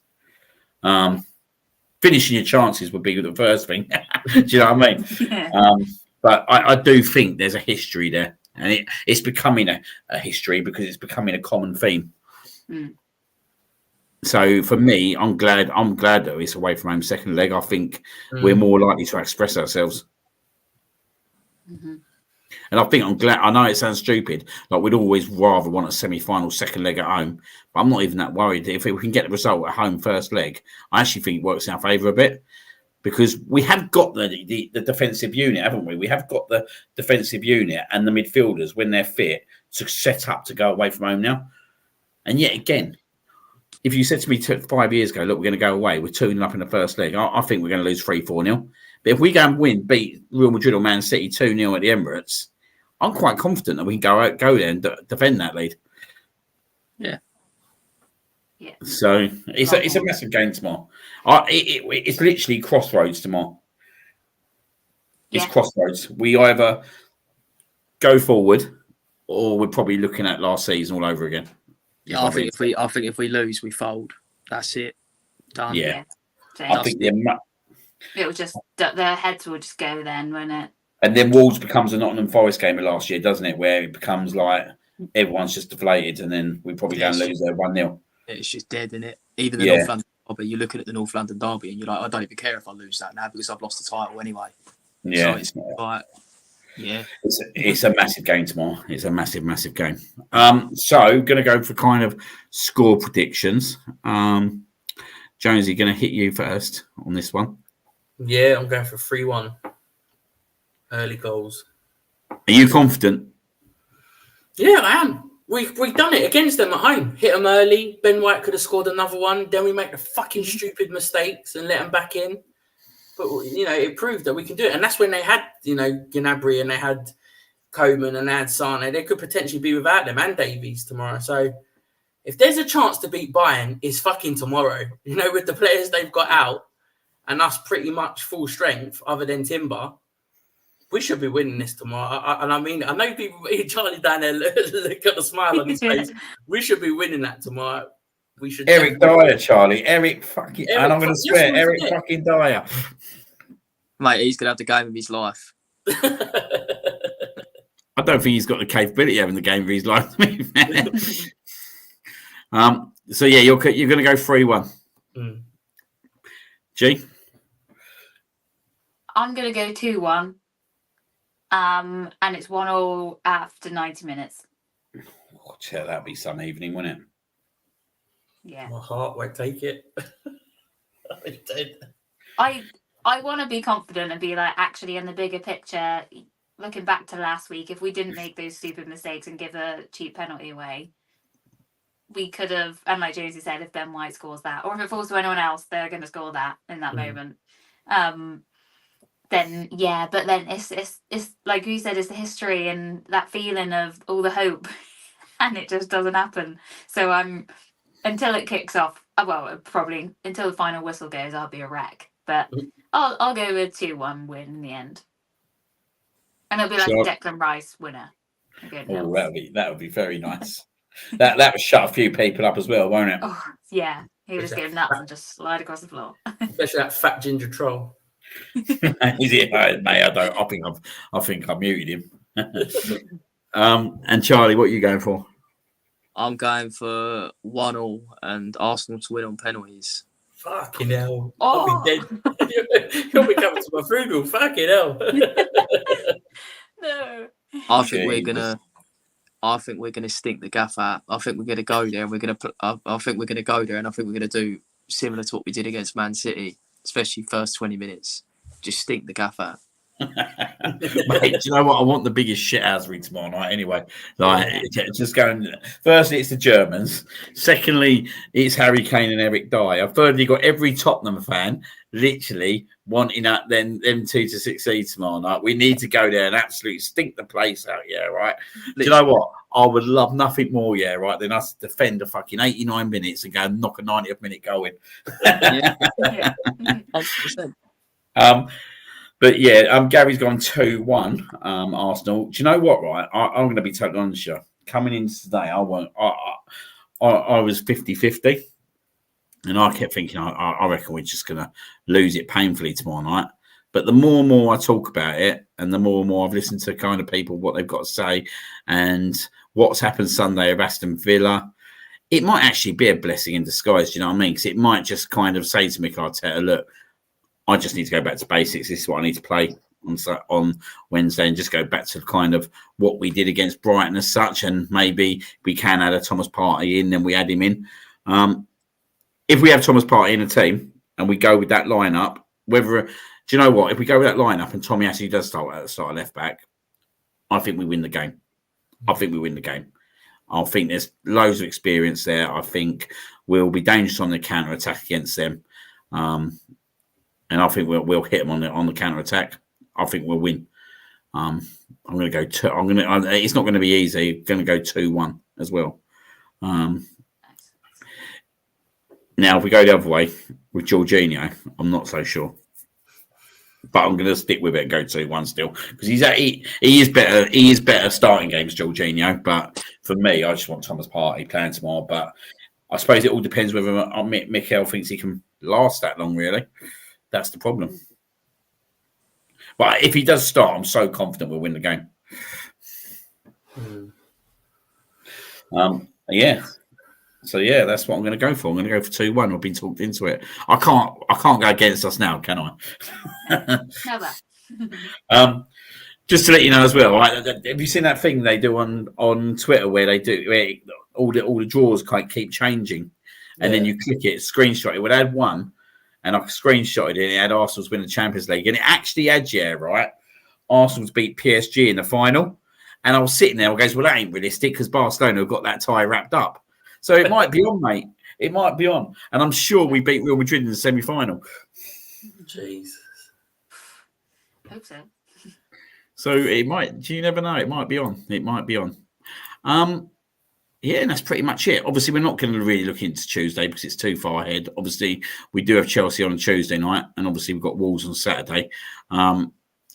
Finishing your chances would be the first thing. Do you know what I mean? Yeah. But I do think there's a history there, and it's becoming a history because it's becoming a common theme. So for me, I'm glad that it's away from home second leg. I think we're more likely to express ourselves. Mm-hmm. And I think I'm glad. I know it sounds stupid. We'd always rather want a semi-final second leg at home, but I'm not even that worried. If we can get the result at home first leg, I actually think it works in our favour a bit because we have got the defensive unit, haven't we? We have got the defensive unit and the midfielders when they're fit to set up to go away from home now. And yet again, if you said to me 5 years ago, look, we're going to go away, we're 2-0 up in the first leg, I think we're going to lose 3-4-0. But if we go and beat Real Madrid or Man City 2-0 at the Emirates, I'm quite confident that we can go there and defend that lead. Yeah. So it's a massive game tomorrow. It's literally crossroads tomorrow. It's crossroads. We either go forward, or we're probably looking at last season all over again. Yeah, I think if we lose, we fold. That's it. Done. Yeah. I think it will just their heads will just go then, won't it? And then Wolves becomes a Nottingham Forest game of last year, doesn't it? Where it becomes like everyone's just deflated, and then we probably go and lose there 1-0. It's just dead, isn't it? Even the North London Derby, you're looking at the North London Derby, and you're like, I don't even care if I lose that now because I've lost the title anyway. Yeah, so it's like Yeah. It's a massive game tomorrow. It's a massive, massive game. So going to go for kind of score predictions. Jonesy, going to hit you first on this one. Yeah, I'm going for 3-1. Early goals. Are you confident? Yeah, I am. We've done it against them at home. Hit them early. Ben White could have scored another one. Then we make the fucking stupid mistakes and let them back in. But, it proved that we can do it. And that's when they had, Gnabry and they had Coman and they had Sane. They could potentially be without them and Davies tomorrow. So if there's a chance to beat Bayern, it's fucking tomorrow. With the players they've got out and us pretty much full strength other than Timber, we should be winning this tomorrow. I know people, Charlie down there, look at the smile on his face. We should be winning that tomorrow. We should. Eric Dyer, Charlie. Eric fucking. And I'm going to swear, Eric forget. fucking Dyer. Mate, he's going to have the game of his life. I don't think he's got the capability of having the game of his life. So yeah, you're going to go 3-1. G. I'm going to go 2-1. And it's 1-1 after 90 minutes. Oh, that'd be some evening, wouldn't it? Yeah. My heart won't take it. I want to be confident and be like, actually, in the bigger picture, looking back to last week, if we didn't make those stupid mistakes and give a cheap penalty away, we could have, and like Josie said, if Ben White scores that, or if it falls to anyone else, they're going to score that in that moment. Then yeah, but then it's like you said, it's the history and that feeling of all the hope, and it just doesn't happen. So until it kicks off, well, probably until the final whistle goes, I'll be a wreck. But I'll go with 2-1 win in the end, and it'll be like a Declan Rice winner. Oh, that would be very nice. that would shut a few people up as well, won't it? Oh yeah, he was getting nuts and just slide across the floor. Especially that fat ginger troll. Is it, mate? I think I muted him. And Charlie, what are you going for? I'm going for 1-1 and Arsenal to win on penalties. Fucking hell! I'll be dead. You'll be coming to my funeral. Fucking hell! No. I think we're gonna stink the gaff out. I think we're gonna go there and we're gonna. I think we're gonna go there and I think we're gonna do similar to what we did against Man City, especially first 20 minutes. Just stink the gaff out. Mate, do you know what? I want the biggest shithousery tomorrow night anyway. Like, just going. Firstly, it's the Germans. Secondly, it's Harry Kane and Eric Dyer. Thirdly, you got every Tottenham fan literally wanting them two to succeed tomorrow night. We need to go there and absolutely stink the place out. Yeah, right. Literally. Do you know what? I would love nothing more, yeah, right, than us defend a fucking 89 minutes and go and knock a 90th minute goal in. Yeah. 100%. But yeah, Gary's gone 2-1. Arsenal. Do you know what? Right, I'm going to be totally honest with you. Coming in today, I was 50-50, and I kept thinking, I reckon we're just going to lose it painfully tomorrow night. But the more and more I talk about it, and the more and more I've listened to kind of people what they've got to say, and what's happened Sunday of Aston Villa, it might actually be a blessing in disguise. Do you know what I mean? Because it might just kind of say to Mikel Arteta, look, I just need to go back to basics. This is what I need to play on Wednesday and just go back to kind of what we did against Brighton as such. And maybe we can add a Thomas Partey in, then we add him in. If we have Thomas Partey in the team and we go with that lineup, do you know what? If we go with that lineup and Tommy actually does start at the start left back, I think we win the game. I think there's loads of experience there. I think we'll be dangerous on the counter attack against them. And I think we'll hit them on the counter attack. I think we'll win. I'm going to go two. It's not going to be easy. I'm going to go 2-1 as well. Now, if we go the other way with Jorginho, I'm not so sure. But I'm going to stick with it and go 2-1 still because he is better. He is better starting games, Jorginho. But for me, I just want Thomas Partey playing tomorrow. But I suppose it all depends whether Mikel thinks he can last that long. Really. That's the problem. But if he does start, I'm so confident we'll win the game. Yeah. So yeah, that's what I'm going to go for. I'm going to go for 2-1. I've been talked into it. I can't go against us now, can I? Never. Just to let you know as well, right, have you seen that thing they do on Twitter where all the draws keep changing, and then you click it, screenshot it. Well, I had one, and I screenshotted it. And it had Arsenal's win the Champions League, and it actually had right. Arsenal's beat PSG in the final, and I was sitting there. I goes, well, that ain't realistic because Barcelona have got that tie wrapped up, so it might be on, mate. It might be on, and I'm sure we beat Real Madrid in the semi-final. Jesus. Hope so. So it might. You never know. It might be on. It might be on. Yeah, and that's pretty much it. Obviously, we're not going to really look into Tuesday because it's too far ahead. Obviously, we do have Chelsea on a Tuesday night, and obviously we've got Wolves on Saturday.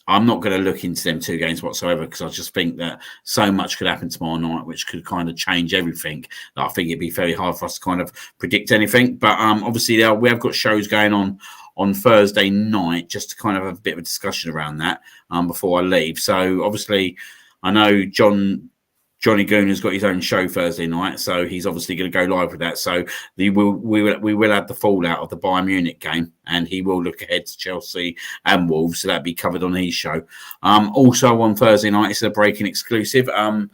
I'm not going to look into them two games whatsoever because I just think that so much could happen tomorrow night, which could kind of change everything. That I think it'd be very hard for us to kind of predict anything. But obviously, we have got shows going on Thursday night just to kind of have a bit of a discussion around that before I leave. So obviously, I know Johnny Goon has got his own show Thursday night, so he's obviously going to go live with that. So we will have the fallout of the Bayern Munich game, and he will look ahead to Chelsea and Wolves, so that'll be covered on his show. Also on Thursday night, it's a breaking exclusive. The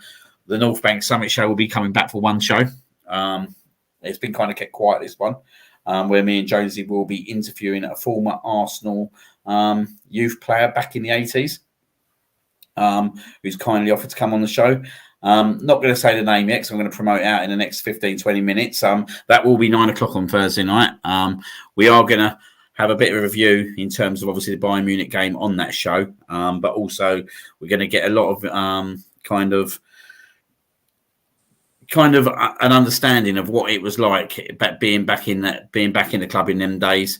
North Bank Summit show will be coming back for one show. It's been kind of kept quiet, this one, where me and Jonesy will be interviewing a former Arsenal youth player back in the 80s, who's kindly offered to come on the show. Not going to say the name yet because I'm going to promote it out in the next 15-20 minutes. That will be 9 o'clock on Thursday night. We are going to have a bit of a review in terms of obviously the Bayern Munich game on that show, but also we're going to get a lot of kind of an understanding of what it was like being back in the club in them days.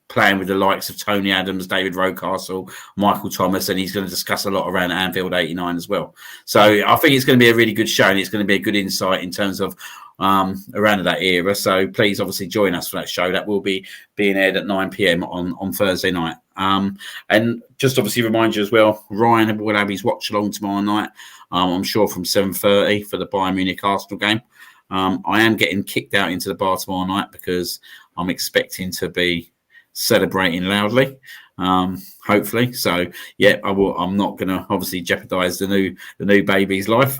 Playing with the likes of Tony Adams, David Rocastle, Michael Thomas, and he's going to discuss a lot around Anfield 89 as well. So I think it's going to be a really good show, and it's going to be a good insight in terms of around that era. So please obviously join us for that show. That will be being aired at 9 p.m. on Thursday night. And just obviously remind you as well, Ryan will have his watch along tomorrow night, I'm sure from 7:30 for the Bayern Munich Arsenal game. I am getting kicked out into the bar tomorrow night because I'm expecting to be celebrating loudly, hopefully. So yeah, I'm not going to obviously jeopardize the new baby's life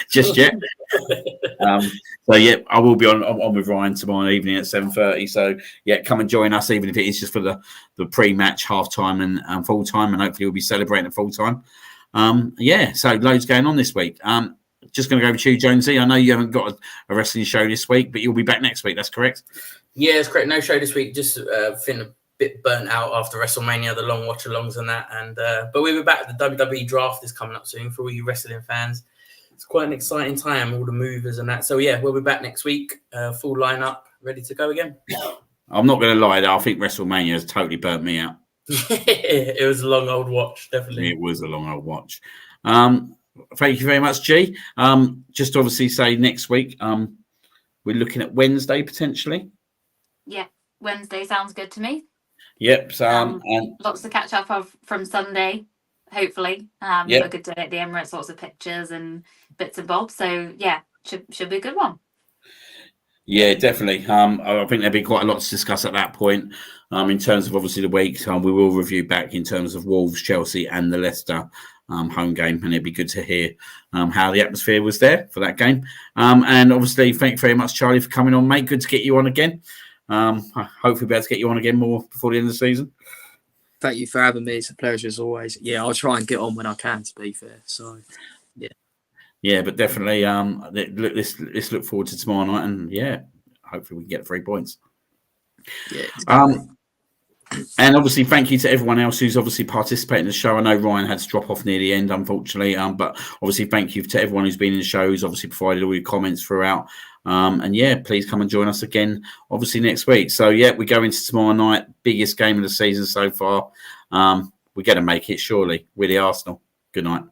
just yet. So yeah, I will be on with Ryan tomorrow evening at 7:30. So yeah, come and join us, even if it is just for the pre-match, half-time and full-time, and hopefully we'll be celebrating at full-time. Yeah, so loads going on this week. Just going to go over to you, Jonesy. I know you haven't got a wrestling show this week, but you'll be back next week. That's correct? Yeah, it's correct. No show this week. Just feeling a bit burnt out after WrestleMania, the long watch-alongs and that. And but we'll be back. The WWE draft is coming up soon for all you wrestling fans. It's quite an exciting time, all the movers and that. So yeah, we'll be back next week. Full lineup, ready to go again. I'm not going to lie, though. I think WrestleMania has totally burnt me out. It was a long old watch, definitely. It was a long old watch. Thank you very much, G. Just obviously say next week, we're looking at Wednesday potentially. Yeah, Wednesday sounds good to me. Yep. And lots to catch up of from Sunday, hopefully. Yep. A good day at the Emirates, lots of pictures and bits and bobs. So yeah, should be a good one. Yeah, definitely. I think there'll be quite a lot to discuss at that point. In terms of obviously the week, we will review back in terms of Wolves, Chelsea, and the Leicester home game, and it'd be good to hear how the atmosphere was there for that game. And obviously, thank you very much, Charlie, for coming on, mate. Good to get you on again. Hopefully, be able to get you on again more before the end of the season. Thank you for having me. It's a pleasure as always. Yeah, I'll try and get on when I can, to be fair. So, yeah. Yeah, but definitely, let's look forward to tomorrow night, and yeah, hopefully we can get 3 points. Yeah. Exactly. And obviously, thank you to everyone else who's obviously participated in the show. I know Ryan had to drop off near the end, unfortunately. But obviously, thank you to everyone who's been in the show, who's obviously provided all your comments throughout. And yeah, please come and join us again, obviously, next week. So yeah, we go into tomorrow night, biggest game of the season so far. We're going to make it, surely. We're the Arsenal. Good night.